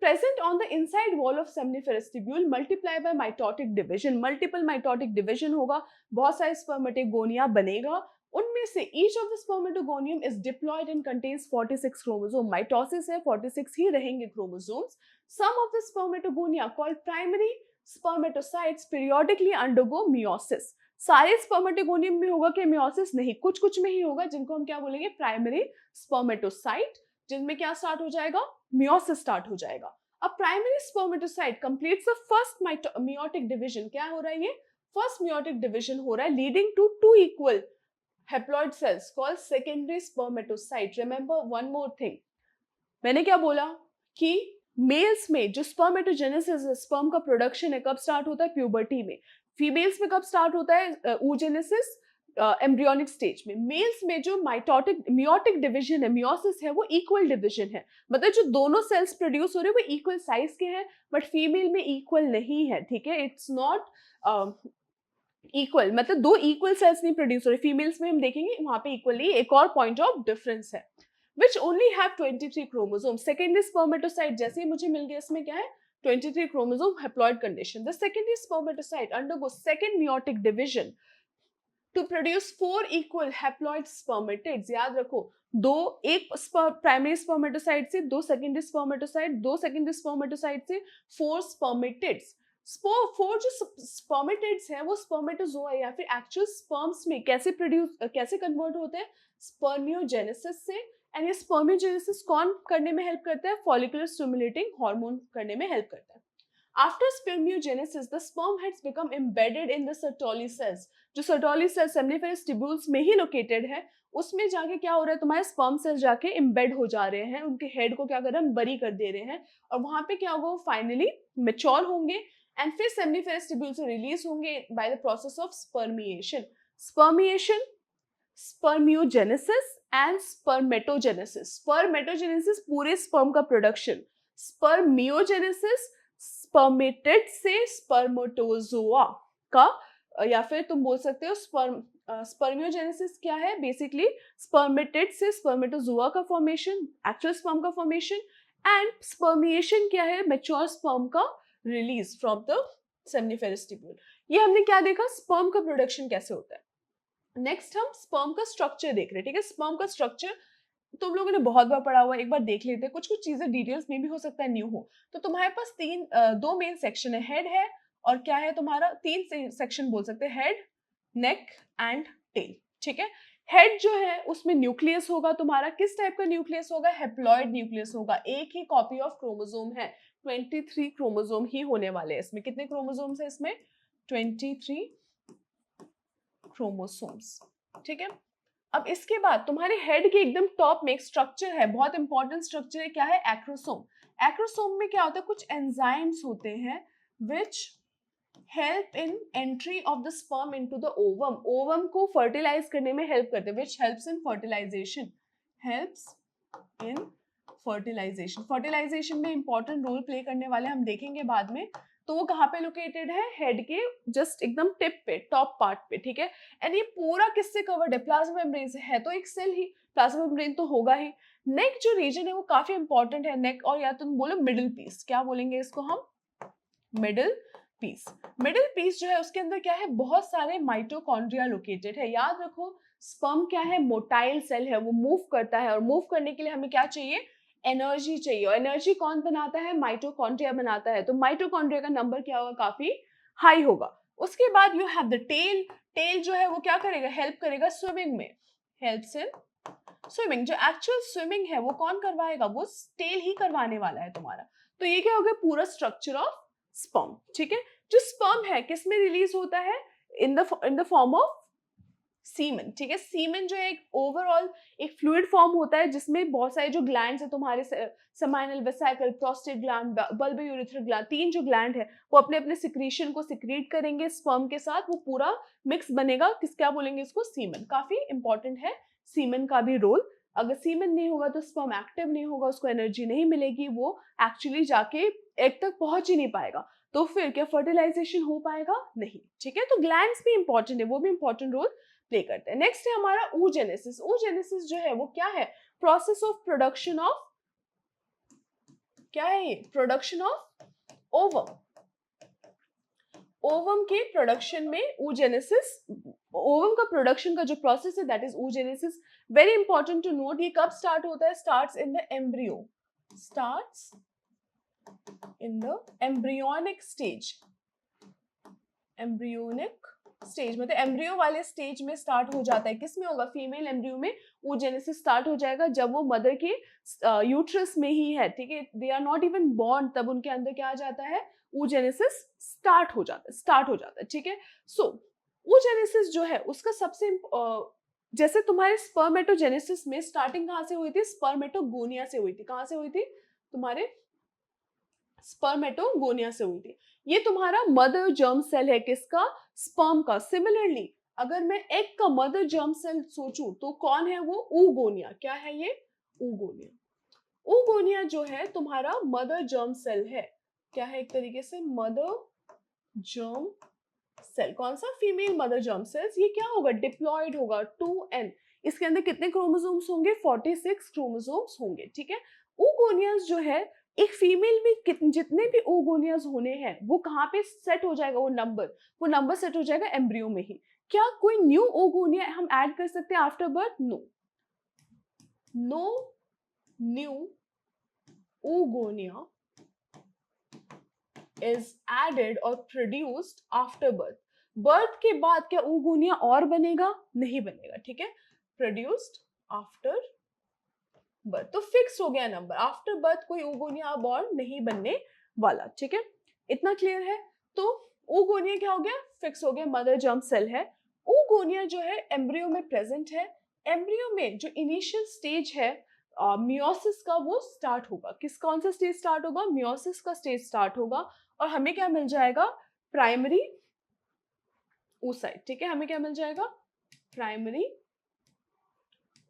present on the inside wall of seminiferous tubule, multiply by mitotic division। Multiple mitotic division होगा, बहुत सारे स्पर्मेटोगोनिया बनेगा। उनमें से each of the spermatogonium is diploid and contains 46 chromosome। Mitosis है, 46 ही रहेंगे chromosomes. Some of the spermatogonia called primary spermatocytes periodically undergo meiosis। सारे spermatogonium में होगा कि मियोसिस? नहीं, कुछ कुछ में ही होगा, जिनको हम क्या बोलेंगे? Primary spermatocyte. जिनमें क्या स्टार्ट हो जाएगा, मियोसिस स्टार्ट हो जाएगा. अब primary spermatocyte completes the first meiotic division. क्या हो रहा है ये, फर्स्ट मियोटिक डिवीजन हो रहा है, leading to two equal haploid cells called secondary spermatocyte. Remember one more thing, मैंने क्या बोला कि मेल्स में जो स्पर्मेटोजेनेसिस है, स्पर्म का प्रोडक्शन है, कब स्टार्ट होता है, प्यूबर्टी में. फीमेल्स में कब स्टार्ट होता है, oogenesis, एम्ब्रियोनिक स्टेज में. मेल्स में जो मियोटिक डिवीजन है, मियोसिस है, वो इक्वल डिवीजन है. मतलब जो दोनों सेल्स प्रोड्यूस हो रहे हैं वो इक्वल साइज के हैं, बट फीमेल में इक्वल नहीं है. ठीक है, इट्स नॉट इक्वल, मतलब दो इक्वल सेल्स नहीं प्रोड्यूस हो रहे. फीमेल्स में हम देखेंगे वहां पे इक्वली, एक और पॉइंट ऑफ डिफरेंस है. which only have 23 chromosomes. Secondary spermatocyte जैसे ही मुझे मिल गया, इसमें क्या है, 23 chromosome haploid condition. The secondary spermatocyte undergoes second meiotic division to produce 4 equal haploid spermatids. याद रखो, दो, एक प्राइमरी स्पर्मेटोसाइट से दो सेकेंडरी स्पर्मेटोसाइट, दो सेकेंडरी स्पर्मेटोसाइट से 4 spermatids. 4 जो स्पर्मेटिड्स हैं वो स्पर्मेटोजोआ या फिर एक्चुअल स्पर्म्स में कैसे कन्वर्ट होते हैं, स्पर्मियोजेनेसिस से. एंड ये स्पर्मियोजेनेसिस कौन करने में हेल्प करता है, फॉलिकुलर स्टिमुलेटिंग हार्मोन करने में हेल्प करता है. After spermiogenesis the sperm heads become embedded in the Sertoli cells. जो सर्टोली सेल्स सेमनिफेरस ट्यूब्यूल्स में ही लोकेटेड है, उसमें जाके क्या हो रहा है, तुम्हारे स्पर्म सेल्स जाके एम्बेड हो जा रहे हैं, उनके हेड को क्या कर रहे हैं, बरी कर दे रहे हैं, और वहां पे क्या होगा, फाइनली मेच्योर होंगे एंड फिर सेमनिफेरस ट्यूब्यूल से रिलीज होंगे by the process of spermiation. Spermiation, spermiogenesis and spermatogenesis. Spermatogenesis पूरे स्पर्म का प्रोडक्शन, स्पर्मियोजेनेसिस स्पर्मेटिड से स्पर्मेटोजोआ का, या फिर तुम बोल सकते हो स्पर्मियोजेनेसिस क्या है, बेसिकली स्पर्मेटिड से स्पर्मेटोजोआ का फॉर्मेशन, एक्चुअल स्पर्म का फॉर्मेशन. एंड स्पर्मिएशन क्या है, मैच्योर स्पर्म का रिलीज फ्रॉम द सेमनिफेरस ट्यूब्यूल. ये हमने क्या देखा, स्पर्म का प्रोडक्शन कैसे होता है. नेक्स्ट हम स्पर्म का स्ट्रक्चर देख रहे हैं. ठीक है, स्पर्म का स्ट्रक्चर तुम लोगों ने बहुत बार पढ़ा हुआ है, एक बार देख लेते हैं. कुछ कुछ चीजें डिटेल्स में भी हो सकता है न्यू हो. तो तुम्हारे पास दो मेन सेक्शन है, हेड है और क्या है तुम्हारा, तीन सेक्शन बोल सकते हैं, हेड, नेक एंड टेल. ठीक है, हेड जो है उसमें न्यूक्लियस होगा तुम्हारा. किस टाइप का न्यूक्लियस होगा, हेप्लॉइड न्यूक्लियस होगा. एक ही कॉपी ऑफ क्रोमोसोम है, 23 क्रोमोसोम ही होने वाले हैं इसमें. कितने क्रोमोसोम्स है इसमें, 23 क्रोमोसोम्स. ठीक है, अब इसके बाद तुम्हारे हेड के एकदम टॉप में एक स्ट्रक्चर है, बहुत इंपॉर्टेंट स्ट्रक्चर है, क्या है, एक्रोसोम. एक्रोसोम में क्या होता है, कुछ एंजाइम्स होते हैं which help in entry of the sperm into the ovum. Ovum को फर्टिलाइज करने में हेल्प करते हैं, which helps in fertilisation, helps in fertilisation. Fertilisation में इंपॉर्टेंट रोल प्ले करने वाले हम देखेंगे बाद में. तो वो कहाँ पे लोकेटेड है, हेड के जस्ट एकदम टिप पे, टॉप पार्ट पे. ठीक है, एंड ये पूरा किससे कवर्ड है, प्लाज्मा मेम्ब्रेन से. है तो एक सेल ही, प्लाज्मा मेम्ब्रेन तो होगा ही. नेक जो रीजन है वो काफी इंपॉर्टेंट है, नेक, और या तुम बोलो मिडिल पीस, क्या बोलेंगे इसको हम, मिडिल पीस. मिडिल पीस जो है उसके अंदर क्या है, बहुत सारे माइटोकॉन्ड्रिया लोकेटेड है. याद रखो, स्पर्म क्या है, मोटाइल सेल है, वो मूव करता है, और मूव करने के लिए हमें क्या चाहिए, एनर्जी चाहिए. और एनर्जी कौन बनाता है, माइटोकॉन्ड्रिया बनाता है. तो माइटोकॉन्ड्रिया का नंबर क्या होगा, काफी हाई होगा. उसके बाद you have the tail. Tail जो है वो क्या करेगा, हेल्प करेगा स्विमिंग में, हेल्प्स इन स्विमिंग. जो एक्चुअल स्विमिंग है वो कौन करवाएगा, वो टेल ही करवाने वाला है तुम्हारा. तो ये क्या हो गया, पूरा स्ट्रक्चर ऑफ स्पर्म. ठीक है, जो स्पर्म है किस में रिलीज होता है, इन द फॉर्म ऑफ सीमेन. ठीक है, सीमेन जो है एक ओवरऑल एक फ्लूइड फॉर्म होता है जिसमें बहुत सारे जो ग्लैंड्स है तुम्हारे, seminal vesicle, prostate gland, bulb urethral gland, तीन जो ग्लैंड है वो अपने अपने सिक्रीशन को सिक्रीट करेंगे स्पर्म के साथ, वो पूरा मिक्स बनेगा. क्या बोलेंगे इसको, सीमेन. काफी इंपॉर्टेंट है सीमेन का भी रोल. अगर सीमेन नहीं होगा तो स्पर्म एक्टिव नहीं होगा, उसको एनर्जी नहीं मिलेगी, वो एक्चुअली जाके एग तक पहुंच ही नहीं पाएगा. तो फिर क्या फर्टिलाइजेशन हो पाएगा, नहीं. ठीक है, तो ग्लैंड्स भी इंपॉर्टेंट है, वो भी इंपॉर्टेंट रोल प्ले करते हैं. नेक्स्ट है हमारा oogenesis. oogenesis जो है वो क्या है, प्रोसेस ऑफ प्रोडक्शन ऑफ, क्या है ये, प्रोडक्शन ऑफ ओवम. ओवम के प्रोडक्शन में oogenesis, ओवम का प्रोडक्शन का जो प्रोसेस है that is oogenesis. Very important to note, ये कब स्टार्ट होता है, starts in the embryo, starts in the embryonic stage, embryonic stage, मतलब एम्ब्रियो वाले स्टेज में स्टार्ट हो जाता है। किस में होगा? फीमेल एम्ब्रियो में oogenesis स्टार्ट हो जाएगा जब वो मदर के यूट्रस में ही है, ठीक है, they are not even born, तब उनके अंदर क्या आ जाता है? oogenesis स्टार्ट हो जाता है, ठीक है। सो oogenesis जो है उसका सबसे जैसे तुम्हारे स्पर्मेटोजेनेसिस में स्टार्टिंग कहाँ से हुई थी? स्पर्मेटोगोनिया से हुई थी। कहाँ से हुई थी? तुम्हारे स्पर्मेटोगोनिया से हुई थी। ये तुम्हारा मदर जर्म सेल है, किसका? स्पर्म का। सिमिलरली अगर मैं एग का मदर जर्म सेल सोचूं तो कौन है वो? ऊगोनिया। क्या है ये? ऊगोनिया। ऊगोनिया जो है तुम्हारा मदर जर्म सेल है। क्या है? एक तरीके से मदर जर्म सेल। कौन सा? Female mother germ cells. ये क्या होगा? डिप्लॉयड होगा 2n। इसके अंदर कितने क्रोमोसोम्स होंगे? 46 क्रोमोसोम्स होंगे, ठीक है। oogonia जो है एक फीमेल में जितने भी oogonia होने हैं वो कहाँ पे सेट हो जाएगा? वो नंबर सेट हो जाएगा एम्ब्रियो में ही। क्या कोई न्यू oogonia हम ऐड कर सकते हैं after birth? No new oogonia is added or produced after birth. Birth के बाद क्या oogonia और बनेगा? नहीं बनेगा, ठीक है। प्रोड्यूस्ड आफ्टर बर्थ, तो फिक्स हो गया नंबर। आफ्टर बर्थ कोई oogonia अब और नहीं बनने वाला, ठीक है। इतना क्लियर है? तो oogonia क्या हो गया? फिक्स हो गया, मदर जर्म सेल है। oogonia जो है एम्ब्रियो में प्रेजेंट है। एम्ब्रियो में जो इनिशियल स्टेज है मियोसिस का, वो स्टार्ट होगा। कौन सा स्टेज स्टार्ट होगा? मियोसिस का स्टेज स्टार्ट होगा और हमें क्या मिल जाएगा? प्राइमरी oocyte, ठीक है। हमें क्या मिल जाएगा? Primary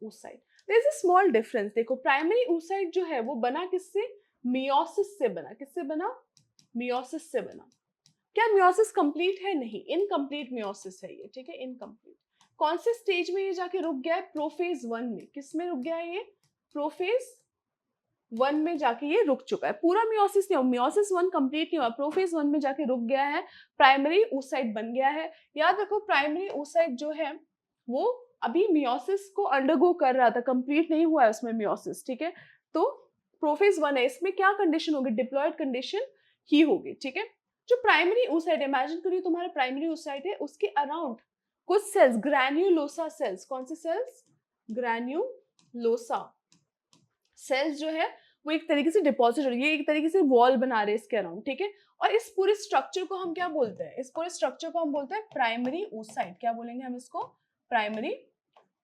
oocyte। There is a small difference. देखो प्राइमरी oocyte जो है वो बना किससे? मियोसिस से बना। किससे बना? मियोसिस से बना। क्या मियोसिस कंप्लीट है? नहीं, इनकम्प्लीट मियोसिस है ये, ठीक है, इनकम्प्लीट। कौन से स्टेज में ये जाके रुक गया है? प्रोफेज 1 में। किस में रुक गया है ये? प्रोफेज 1 में जाके ये रुक चुका है। पूरा मियोसिस नहीं हुआ, मियोसिस 1 कंप्लीट नहीं हुआ, प्रोफेज 1 में जाके रुक गया है, प्राइमरी oocyte बन गया है। याद रखो प्राइमरी oocyte जो है वो अभी मियोसिस को अंडरगो कर रहा था, कंप्लीट नहीं हुआ है उसमें मियोसिस, ठीक है। तो प्रोफेज 1 है, इसमें क्या कंडीशन होगी? डिप्लॉयड कंडीशन ही होगी, ठीक है। जो प्राइमरी oocyte, इमेजिन करिए तुम्हारा प्राइमरी oocyte है, उसके अराउंड कुछ सेल्स, ग्रैन्युलोसा सेल्स। कौन से सेल्स? ग्रैन्युलोसा सेल्स जो है वो एक तरीके से डिपॉजिट हो रही है, एक तरीके से वॉल बना रहे हैं इसके अराउंड, ठीक है। और इस पूरे स्ट्रक्चर को हम क्या बोलते हैं? इस पूरे स्ट्रक्चर को हम बोलते हैं प्राइमरी oocyte। क्या बोलेंगे हम इसको? Primary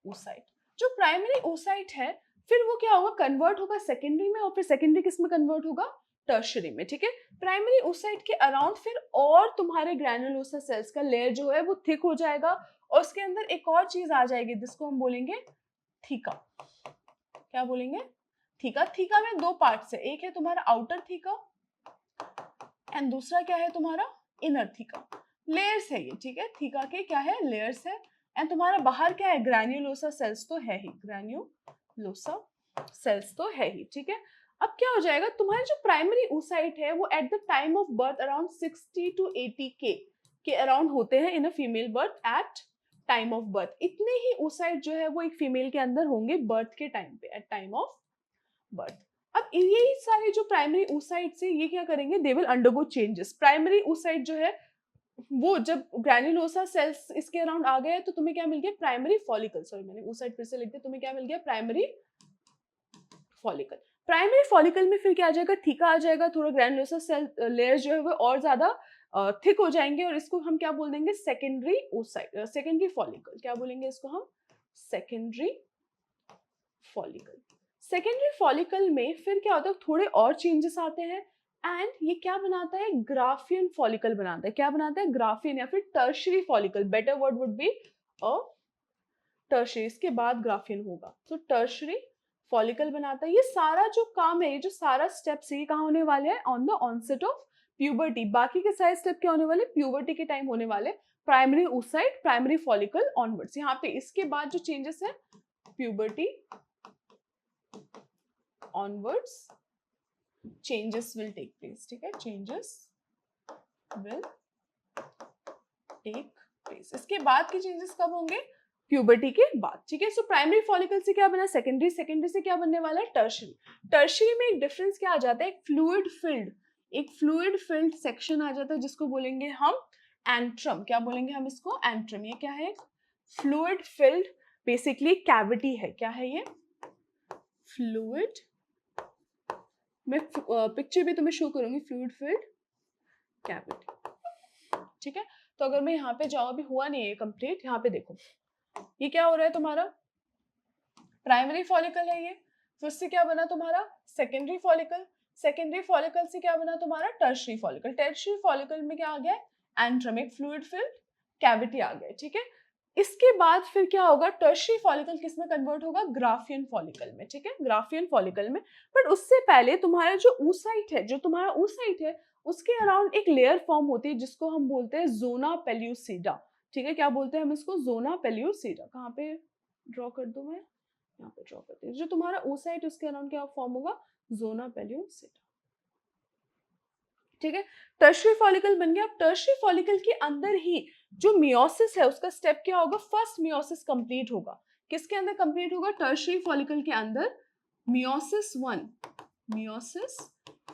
oocyte। जो प्राइमरी oocyte है फिर वो क्या होगा? कन्वर्ट होगा सेकेंडरी में, और फिर सेकेंडरी किस में कन्वर्ट होगा? टर्शरी में, ठीक है। प्राइमरी oocyte के अराउंड फिर और तुम्हारे ग्रैन्युलोसा सेल्स का लेयर जो है वो थिक हो जाएगा, और उसके अंदर एक और चीज आ जाएगी जिसको हम बोलेंगे थीका। क्या बोलेंगे? थीका। थीका में दो पार्ट्स है, एक है तुम्हारा आउटर थीका एंड दूसरा क्या है? तुम्हारा इनर थीका। लेयर्स है ये, ठीक है। थीका के क्या है? लेयर्स है। एंड तुम्हारा बाहर क्या है? ग्रैन्युलोसा सेल्स तो है ही, ग्रैन्युलोसा सेल्स तो है ही, ठीक है। अब क्या हो जाएगा? तुम्हारे जो प्राइमरी oocyte है वो at the time of birth around 60 to 80 के अराउंड होते हैं in a female birth at time of birth. इतने ही oocyte जो है वो एक फीमेल के अंदर होंगे बर्थ के टाइम पे, एट टाइम ऑफ बर्थ। अब यही सारे जो प्राइमरी oocyte से ये क्या करेंगे? They will undergo changes. Primary oocyte जो है वो जब ग्रैन्युलोसा सेल्स इसके अराउंड आ गए तो तुम्हें क्या मिल गया? Primary follicle. सॉरी मैंने oocyte फिर से लिख दिया। तुम्हें क्या मिल गया? Primary follicle. प्राइमरी फॉलिकल में फिर क्या आ जाएगा? थीका आ जाएगा, थोड़ा ग्रैन्युलोसा सेल लेयर जो है वो और ज्यादा थिक हो जाएंगे, और इसको हम क्या बोल देंगे? Secondary oocyte, secondary follicle. क्या बोलेंगे इसको हम? Secondary follicle. सेकेंडरी फॉलिकल में फिर क्या होता है? थोड़े और चेंजेस आते हैं एंड ये क्या बनाता है? ग्राफियन फॉलिकल बनाता है। क्या बनाता है? ग्राफियन या फिर tertiary follicle. Better word would be a tertiary, इसके बाद ग्राफियन होगा, तो टर्शरी फॉलिकल बनाता है। ये सारा जो काम है, ये जो सारा स्टेप्स है, ये कहाँ होने वाले हैं? On the onset of puberty. बाकी के सारे स्टेप क्या होने वाले? प्यूबर्टी के टाइम होने वाले। Primary oocyte, primary follicle onwards. यहाँ पे इसके बाद जो चेंजेस है puberty onwards changes will take place, ठीक है। changes will take place। इसके बाद के चेंजेस कब होंगे? प्यूबर्टी के बाद, ठीक है। सो प्राइमरी फॉलिकल से क्या बना? सेकेंडरी। सेकेंडरी से क्या बनने वाला है? टर्शरी। टर्शरी में एक डिफरेंस क्या आ जाता है? एक फ्लूइड फिल्ड सेक्शन आ जाता है जिसको बोलेंगे हम एंट्रम, क्या बोलेंगे हम इसको, एंट्रम। ये क्या है, फ्लूइड फिल्ड बेसिकली कैविटी है। क्या है ये, फ्लूइड, मैं पिक्चर भी तुम्हें शो करूंगी, फ्लूइड फिल्ड कैविटी, ठीक है। तो अगर मैं यहाँ पे जाऊँ, अभी हुआ नहीं है कंप्लीट, यहाँ पे देखो ये क्या हो रहा है, तुम्हारा प्राइमरी फॉलिकल है ये, फिर से क्या बना तुम्हारा सेकेंडरी फॉलिकल, सेकेंडरी फॉलिकल से क्या बना तुम्हारा टर्शरी फॉलिकल, टर्शरी फॉलिकल में क्या आ गया, एंट्रम, एक फ्लूइड फिल्ड कैविटी आ गया, ठीक है। इसके बाद फिर क्या होगा, टर्शरी फॉलिकल किस में कन्वर्ट होगा, ग्राफियन फॉलिकल में, ठीक है, ग्राफियन फॉलिकल में। बट उससे पहले तुम्हारा जो oocyte है, जो तुम्हारा oocyte है, उसके अराउंड एक लेयर फॉर्म होती है जिसको हम बोलते हैं जोना पेल्यूसिडा, ठीक है। क्या बोलते हैं हम इसको, जोना पेल्यूसिडा। कहाँ पे ड्रॉ कर दूं मैं, यहाँ पे ड्रॉ करते हैं। जो तुम्हारा oocyte, उसके अराउंड क्या फॉर्म होगा, जोना पेल्यूसिडा, ठीक है। टर्शरी फॉलिकल बन गया। अब टर्शरी फॉलिकल के अंदर ही जो मियोसिस है, उसका स्टेप क्या होगा, फर्स्ट मियोसिस कंप्लीट होगा। किसके अंदर कंप्लीट होगा, टर्शरी फॉलिकल के अंदर meiosis one, meiosis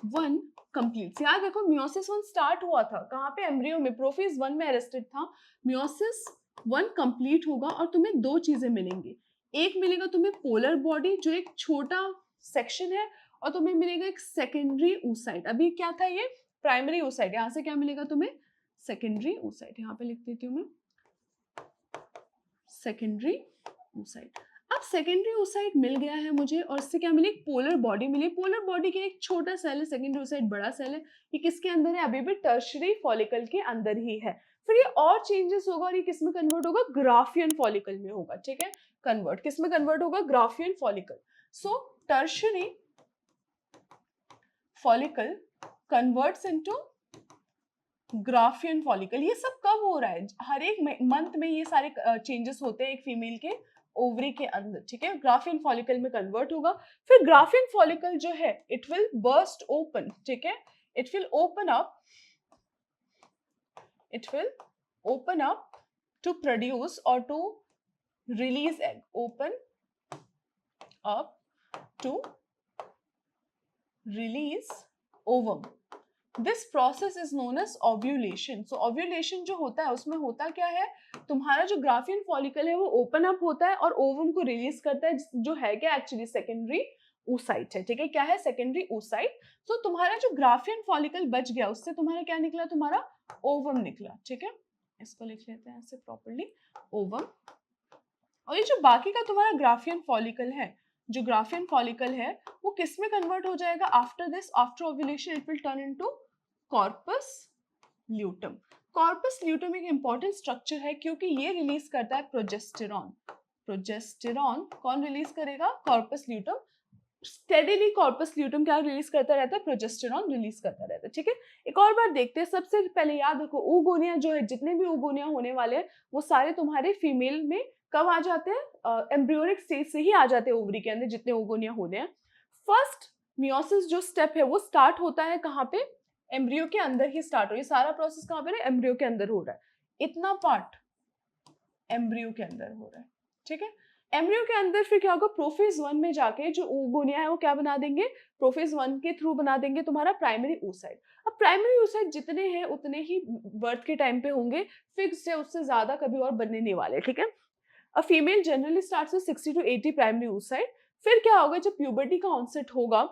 one complete. याद देखो, मियोसिस वन स्टार्ट हुआ था कहाँ पे, एम्ब्रियो में, प्रोफेज वन में अरेस्टेड था। मियोसिस वन कंप्लीट होगा और तुम्हें दो चीजें मिलेंगी, एक मिलेगा तुम्हें पोलर बॉडी जो एक छोटा सेक्शन है, और तुम्हें मिलेगा एक सेकेंडरी oocyte। अभी क्या था ये, प्राइमरी oocyte, यहाँ से क्या मिलेगा तुम्हें, सेकेंडरी oocyte। यहाँ पे लिख देती हूँ मैं, सेकेंडरी oocyte। अब सेकेंडरी oocyte मिल गया है मुझे, और इससे क्या मिली, पोलर बॉडी मिली। पोलर बॉडी के एक छोटा सेल है, सेकेंडरी oocyte बड़ा सेल है। ये किसके अंदर है, अभी भी टर्शरी फॉलिकल के अंदर ही है। फिर ये और चेंजेस होगा और ये किस में कन्वर्ट होगा, ग्राफियन फॉलिकल में होगा, ठीक है। कन्वर्ट किस में कन्वर्ट होगा, Graafian follicle. So tertiary follicle converts into Graafian follicle. ये सब कब हो रहा है, हर एक मंथ में ये सारे चेंजेस होते हैं एक फीमेल के ओवरी के अंदर, ठीक है। ग्राफियन फॉलिकल में कन्वर्ट होगा। फिर ग्राफियन फॉलिकल जो है, इट विल बर्स्ट ओपन, ठीक है, it will open up, it will open up to produce और to release egg, open up to release ovum. This process is known as ovulation. So ovulation जो होता है, उसमें होता क्या है, तुम्हारा जो ग्राफियन फॉलिकल है वो ओपन अप होता है और ओवम को रिलीज करता है, जो है क्या एक्चुअली सेकेंडरी oocyte है, ठीक है। क्या है, सेकेंडरी oocyte। तो तुम्हारा जो ग्राफियन फॉलिकल बच गया, उससे तुम्हारा क्या निकला, तुम्हारा ओवम निकला, ठीक है। इसको लिख लेते हैं ऐसे प्रॉपर्ली, ओवम। और ये जो बाकी का तुम्हारा ग्राफियन फॉलिकल है, जो ग्राफियन फॉलिकल है, वो किस में कन्वर्ट हो जाएगा, after this, after ovulation it will turn into corpus luteum. Corpus luteum एक इंपॉर्टेंट स्ट्रक्चर है क्योंकि ये रिलीज करता है प्रोजेस्टेरॉन। प्रोजेस्टेरॉन कौन रिलीज करेगा, corpus luteum. Steadily corpus luteum क्या रिलीज करता रहता है, प्रोजेस्टेरॉन रिलीज करता रहता है, ठीक है। एक और बार देखते हैं, सबसे पहले याद रखो, oogonia जो है, जितने भी oogonia होने वाले हैं वो सारे तुम्हारे फीमेल में कब आ जाते हैं, एम्ब्रियोनिक स्टेज से ही आ जाते हैं ओवरी के अंदर, जितने oogonia होने हैं। फर्स्ट मियोसिस जो स्टेप है वो स्टार्ट होता है कहाँ पे, एम्ब्रियो के अंदर ही स्टार्ट हो, ये सारा प्रोसेस कहाँ पे है, एम्ब्रियो के अंदर हो रहा है, इतना पार्ट एम्ब्रियो के अंदर हो रहा है, ठीक है। एम्ब्रियो के अंदर फिर क्या होगा, प्रोफेज वन में जाके जो oogonia है वो क्या बना देंगे, प्रोफेज वन के थ्रू बना देंगे तुम्हारा प्राइमरी oocyte। अब प्राइमरी oocyte जितने हैं उतने ही बर्थ के टाइम पे होंगे, फिक्स्ड है, उससे ज्यादा कभी और बनने नहीं वाले, ठीक है। A female generally starts with 60 to 80 primary oocyte। फिर क्या होगा, जब प्यूबर्टी का ऑनसेट होगा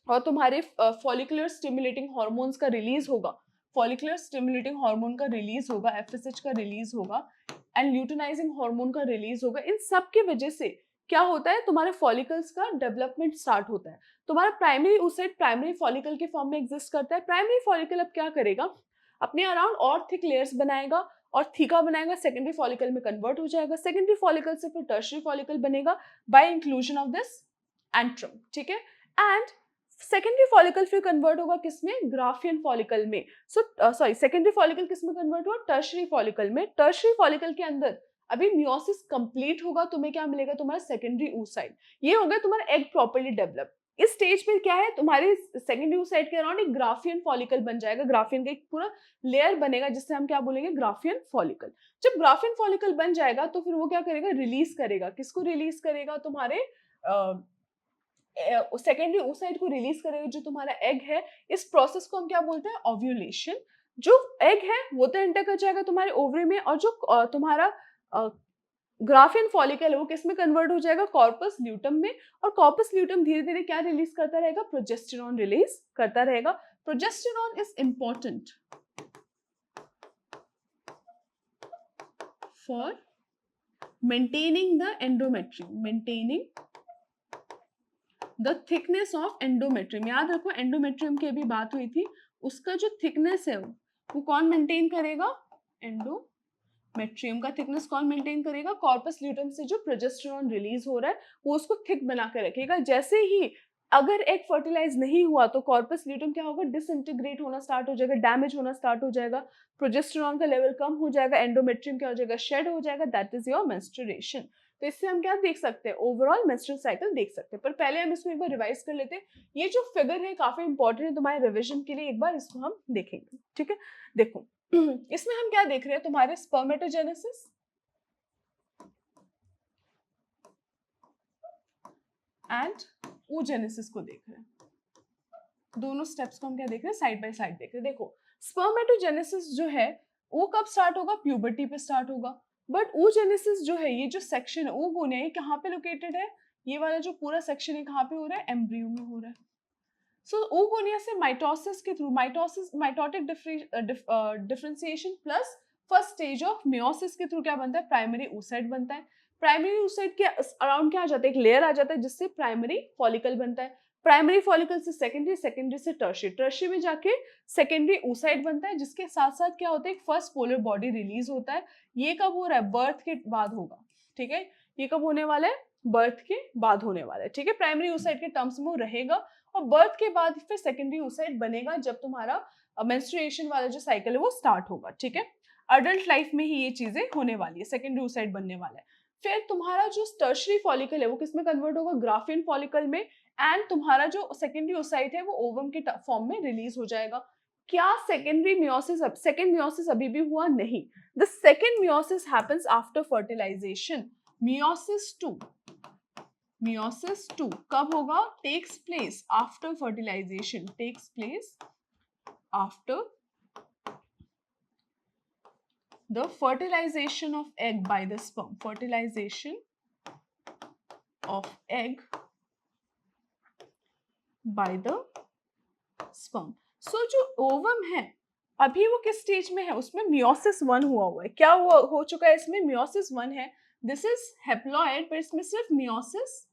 और तुम्हारे फॉलिकुलर स्टिमुलेटिंग हार्मोन्स का रिलीज होगा, फॉलिकुलर स्टिमुलेटिंग हार्मोन का रिलीज होगा, एफएसएच का रिलीज होगा, एंड ल्यूटिनाइजिंग हार्मोन का रिलीज होगा। इन सब की वजह से क्या होता है, तुम्हारे फॉलिकल्स का डेवलपमेंट स्टार्ट होता है। तुम्हारा प्राइमरी oocyte प्राइमरी फॉलिकल के फॉर्म में एग्जिस्ट करता है। प्राइमरी फॉलिकल अब क्या करेगा, अपने अराउंड और थिक लेयर्स बनाएगा और थीका बनाएगा, सेकेंडरी फॉलिकल में कन्वर्ट हो जाएगा। सेकेंडरी फॉलिकल से फिर टर्शरी फॉलिकल बनेगा by inclusion of this antrum, ठीक है। एंड सेकेंडरी फॉलिकल फिर कन्वर्ट होगा किसमें, ग्राफियन फॉलिकल में। सॉरी, सेकेंडरी फॉलिकल किसमें कन्वर्ट हुआ, टर्शरी फॉलिकल में। टर्शरी फॉलिकल के अंदर अभी मियोसिस कंप्लीट होगा, तुम्हें क्या मिलेगा, तुम्हारा सेकेंडरी oocyte। ये हो गया तुम्हारा एग प्रॉपर्ली डेवलप। इस स्टेज पे क्या है, तुम्हारे सेकेंडरी oocyte के अराउंड एक ग्राफियन फॉलिकल बन जाएगा, ग्राफियन का एक पूरा लेयर बनेगा जिससे हम क्या बोलेंगे, ग्राफियन फॉलिकल। जब ग्राफियन फॉलिकल बन जाएगा तो फिर वो क्या करेगा, रिलीज करेगा, किसको रिलीज करेगा, तुम्हारे सेकेंडरी oocyte को रिलीज करेगा, जो तुम्हारा एग है। इस प्रोसेस को हम क्या बोलते हैं, ओव्यूलेशन। जो एग है वो तो एंटर कर जाएगा तुम्हारे ओवरी में, और जो तुम्हारा ग्राफियन फॉलिकल है वो किस में कन्वर्ट हो जाएगा, कॉर्पस ल्यूटम में। और कॉर्पस ल्यूटम धीरे धीरे क्या रिलीज करता रहेगा, प्रोजेस्टेरॉन रिलीज करता रहेगा। Progesterone is important for maintaining the endometrium, maintaining the thickness of endometrium. याद रखो एंडोमेट्रियम की अभी बात हुई थी, उसका जो थिकनेस है वो कौन मेंटेन करेगा, एंडोमेट्रियम का थिकनेस कौन मेंटेन करेगा, कॉर्पस ल्यूटम से जो प्रोजेस्टेरॉन रिलीज हो रहा है वो उसको थिक बना के रखेगा। जैसे ही अगर एग फर्टिलाइज नहीं हुआ तो कॉर्पस ल्यूटम क्या होगा, डिसइंटीग्रेट होना स्टार्ट हो जाएगा, डैमेज होना स्टार्ट हो जाएगा, प्रोजेस्टेरॉन का लेवल कम हो जाएगा, एंडोमेट्रियम क्या हो जाएगा, शेड हो जाएगा। That is your menstruation. तो इससे हम क्या देख सकते हैं, ओवरऑल मेंस्ट्रुअल साइकिल देख सकते हैं। पर पहले हम इसको एक बार रिवाइज कर लेते हैं। ये जो फिगर है काफी इंपॉर्टेंट है तुम्हारे रिविजन के लिए, एक बार इसको हम देखेंगे। ठीक है, देखो इसमें हम क्या देख रहे हैं, तुम्हारे स्पर्मेटोजेनेसिस एंड oogenesis को देख रहे हैं। दोनों स्टेप्स को हम क्या देख रहे हैं, साइड बाय साइड देख रहे हैं। देखो स्पर्मेटोजेनेसिस जो है वो कब स्टार्ट होगा, प्यूबर्टी पे स्टार्ट होगा। बट oogenesis जो है, ये जो सेक्शन है oogonia, ये कहाँ पे लोकेटेड है, ये वाला जो पूरा सेक्शन है कहाँ पे हो रहा है, एम्ब्रियो में हो रहा है। सो oogonia से माइटोसिस के through, mitotic differentiation plus first stage of meiosis के थ्रू क्या बनता है, प्राइमरी oocyte बनता है। प्राइमरी oocyte के अराउंड क्या आ जाता है, एक लेयर आ जाता है जिससे प्राइमरी फॉलिकल बनता है। प्राइमरी फॉलिकल से सेकेंडरी, सेकेंडरी से टर्शियरी, टर्शियरी में जाके सेकेंडरी oocyte बनता है, जिसके साथ साथ क्या होता है, एक फर्स्ट पोलर बॉडी रिलीज होता है। ये कब हो रहा है, बर्थ के बाद होगा। ठीक है, ये कब होने वाला है, बर्थ के बाद होने वाला है। ठीक है, प्राइमरी oocyte के टर्म्स में वो रहेगा, और बर्थ के बाद फिर सेकेंडरी oocyte बनेगा जब तुम्हारा मेंस्ट्रुएशन वाला जो साइकिल है वो स्टार्ट होगा। ठीक है, अडल्ट लाइफ में ही ये चीजें होने वाली है, सेकेंडरी oocyte बनने वाला है। फिर तुम्हारा जो टर्शियरी फॉलिकल है वो किसमें कन्वर्ट होगा, ग्राफियन फॉलिकल में। एंड तुम्हारा जो सेकेंडरी oocyte है वो ओवम के फॉर्म में रिलीज हो जाएगा। क्या सेकेंडरी मियोसिस, सेकेंड मियोसिस अभी भी हुआ नहीं। The second meiosis happens after fertilisation. Meiosis 2 कब होगा, takes place after fertilisation, takes place after the fertilization of egg by the sperm, fertilization of egg by the sperm. So जो ovum है अभी वो किस स्टेज में है, उसमें मियोसिस 1 हुआ है। क्या हुआ हो चुका है, इसमें मियोसिस 1 है। दिस इज हेप्लॉइड, पर इसमें सिर्फ मियोसिस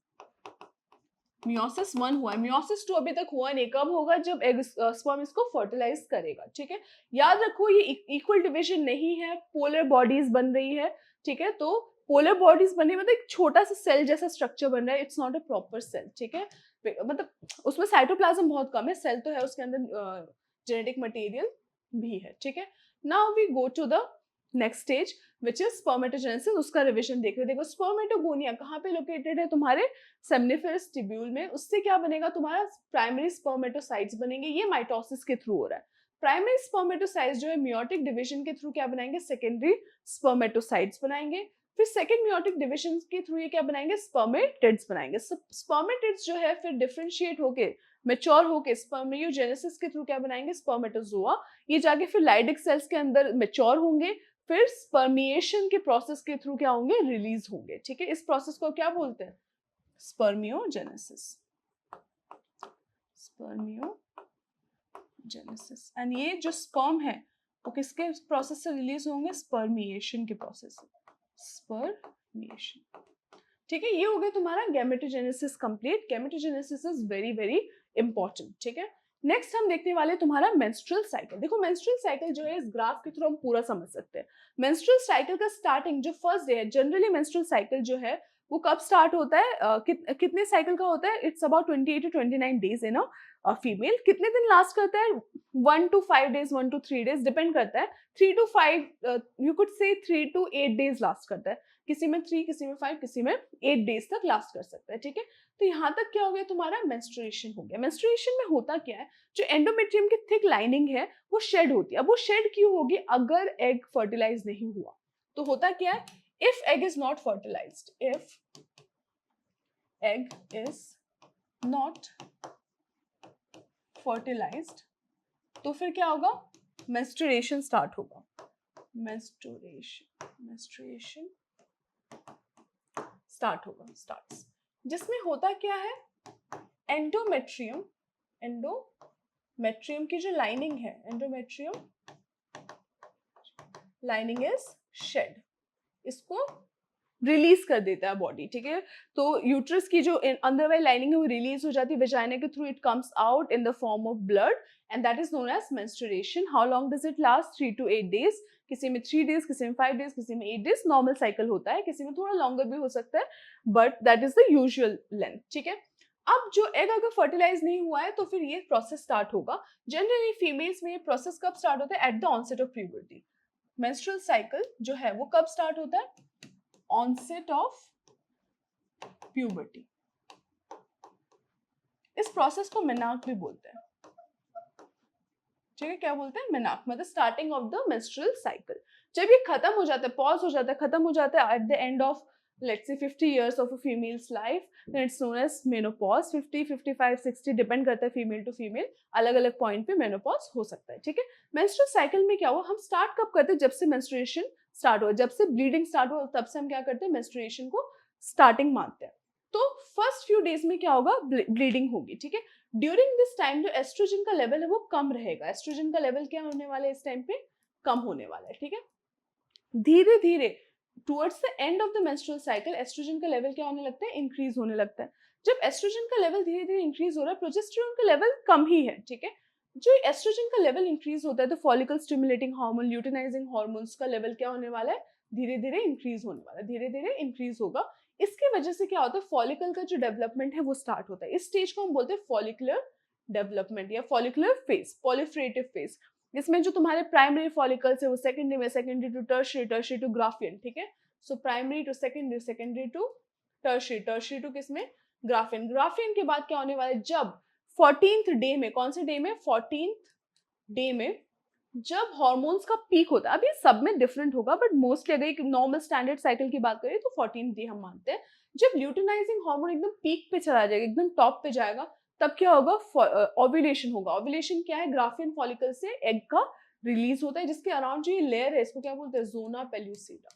1 हुआ है। मियोसिस 2 अभी तक हुआ नहीं, कब होगा, जब एग स्पर्म इसको फर्टिलाइज करेगा। ठीक है, याद रखो ये इक्वल डिवीजन नहीं है, पोलर बॉडीज बन रही है। ठीक है, तो पोलर बॉडीज बनने मतलब एक छोटा सा सेल जैसा स्ट्रक्चर बन रहा है, it's not a proper cell. ठीक है, मतलब उसमें साइटोप्लाज्म बहुत कम है, सेल तो है, उसके अंदर जेनेटिक मटेरियल भी है। ठीक है, now we go to the next stage which is spermatogenesis. उसका रिविजन देख रहे हैं। देखो स्पर्मेटोगोनिया कहाँ पे लोकेटेड है, तुम्हारे सेमनिफेरस टिब्यूल में। उससे क्या बनेगा, तुम्हारा प्राइमरी स्पर्मेटोसाइट्स बनेंगे। ये माइटोसिस के थ्रू हो रहा है। प्राइमरी स्पर्मेटोसाइट्स जो है मियोटिक डिवीजन के थ्रू क्या बनाएंगे, सेकेंडरी स्पर्मेटोसाइट्स बनाएंगे। फिर सेकेंड मियोटिक डिवीजन के थ्रू ये क्या बनाएंगे, स्पर्मेटिड्स बनाएंगे। स्पर्मेटिड्स जो है फिर डिफरेंशिएट होके मेच्योर होके स्पर्मियोजेनेसिस के थ्रू क्या बनाएंगे, स्पर्मेटोजोआ। ये जाके फिर लाइडिक सेल्स के अंदर मेच्योर होंगे, फिर स्पर्मिएशन के प्रोसेस के थ्रू क्या होंगे, रिलीज होंगे। ठीक है, इस प्रोसेस को क्या बोलते हैं, स्पर्मियोजेनेसिस, स्पर्मियोजेनेसिस। एंड ये जो स्पर्म है वो किसके प्रोसेस से रिलीज होंगे, स्पर्मिएशन के प्रोसेस से, स्पर्मिएशन। ठीक है, ये हो गया तुम्हारा gametogenesis complete. Gametogenesis is very very important. ठीक है, नेक्स्ट हम देखने वाले तुम्हारा मेंस्ट्रुअल साइकिल। देखो मेंस्ट्रुअल साइकिल जो है इस ग्राफ के थ्रू हम पूरा समझ सकते हैं। मेंस्ट्रुअल साइकिल का स्टार्टिंग जो फर्स्ट डे है, जनरली मेंस्ट्रुअल साइकिल जो है वो कब स्टार्ट होता है, कितने साइकिल का होता है, it's about 28 to 29 days in a female. कितने दिन लास्ट करता है, 1 to 5 days, 1 to 3 days depend करता है। 3 to 5 यू कुड से 3 to 8 days लास्ट करता है, किसी में 3, किसी में 5, किसी में 8 डेज तक लास्ट कर सकता है। ठीक है, तो यहाँ तक क्या हो गया, तुम्हारा मेंस्ट्रुएशन हो गया। मेंस्ट्रुएशन में होता क्या है, जो एंडोमेट्रियम की थिक लाइनिंग है वो शेड होती है। अब वो शेड क्यों होगी, अगर एग फर्टिलाइज नहीं हुआ तो होता क्या है, if egg is not fertilised, if egg is not fertilised, तो फिर क्या होगा, मेंस्ट्रुएशन स्टार्ट होगा, मेंस्ट्रुएशन स्टार्ट होगा, स्टार्ट्स, जिसमें होता क्या है, एंडोमेट्रियम की जो लाइनिंग है, एंडोमेट्रियम लाइनिंग इज शेड, इसको रिलीज कर देता है बॉडी, ठीक है। तो यूट्रस की जो अंदर वाली लाइनिंग है वो रिलीज हो जाती है वेजाइना के थ्रू, it comes out in the form of blood and that is known as menstruation. How long does it last? 3 to 8 days, किसी में 3 days, किसी में 5 days, किसी में 8 days, नॉर्मल साइकिल होता है, किसी में थोड़ा लॉन्गर भी हो सकता है, but that is the usual length, ठीक है। अब जो एग अगर फर्टिलाइज नहीं हुआ है तो फिर ये प्रोसेस स्टार्ट होगा। जनरली फीमेल्स में ये प्रोसेस कब स्टार्ट होता है? At the onset of puberty. Menstrual cycle जो है वो कब स्टार्ट होता है? Onset of puberty. इस प्रोसेस को मेनार्क भी बोलते हैं, ठीक है। क्या बोलते हैं? मेनार्क, मतलब starting of the menstrual cycle. जब ये खत्म हो जाता है, पॉज हो जाता है, खत्म हो जाता है at the end of let's say 50 years of a female's life, then it's known as menopause. 50, 55, 60 depend करता है फीमेल टू फीमेल, अलग अलग पॉइंट पे मेनोपॉज हो सकता है, ठीक है। मेंस्ट्रुअल साइकिल में क्या हुआ, हम स्टार्ट कब करते हैं? जब से मेंस्ट्रुएशन स्टार्ट हुआ, जब से ब्लीडिंग स्टार्ट हुआ तब से हम क्या करते हैं? मेंस्ट्रुएशन को स्टार्टिंग मानते हैं। तो फर्स्ट फ्यू डेज में क्या होगा? ब्लीडिंग होगी, ठीक है। ड्यूरिंग दिस टाइम जो एस्ट्रोजन का लेवल है वो कम रहेगा। एस्ट्रोजन का लेवल क्या होने वाला है इस टाइम पे? कम होने वाला है, ठीक है। धीरे धीरे towards the end of the menstrual cycle oestrogen का लेवल क्या होने लगता है? इंक्रीज होने लगता है। जब एस्ट्रोजन का लेवल धीरे धीरे इंक्रीज हो रहा है, प्रोजेस्टेरोन का लेवल कम ही है, ठीक है। जो एस्ट्रोजन का लेवल इंक्रीज होता है तो follicle stimulating hormone, luteinising hormones का लेवल क्या होने वाला है? धीरे धीरे इंक्रीज होने वाला है, धीरे धीरे इंक्रीज होगा। इसकी वजह से क्या होता है? फॉलिकल का जो डेवलपमेंट है वो स्टार्ट होता है। इस स्टेज को हम बोलते हैं फॉलिकुलर डेवलपमेंट या फॉलिकुलर फेज, प्रोलिफरेटिव फेज। इसमें जो तुम्हारे प्राइमरी फॉलिकल्स है वो सेकेंडरी में, secondary to tertiary, tertiary to Graafian, ठीक है। So primary to secondary, secondary to tertiary, tertiary to किसमें? ग्राफियन। ग्राफियन के बाद क्या होने वाला है? जब 14th डे में, कौन से डे में? 14th डे में, जब हॉर्मोन्स का पीक होता है, अभी सब में डिफरेंट होगा बट मोस्टली अगर एक नॉर्मल स्टैंडर्ड साइकिल की बात करें तो 14th डे हम मानते हैं। जब ल्यूटिनाइजिंग हार्मोन एकदम पीक पे चला जाएगा, एकदम टॉप पे जाएगा, तब क्या होगा? ओव्यूलेशन होगा। ओव्यूलेशन क्या है? ग्राफियन फॉलिकल से एग का रिलीज होता है, जिसके अराउंड जो ये लेयर है इसको क्या बोलते हैं? जोना पेल्यूसिडा,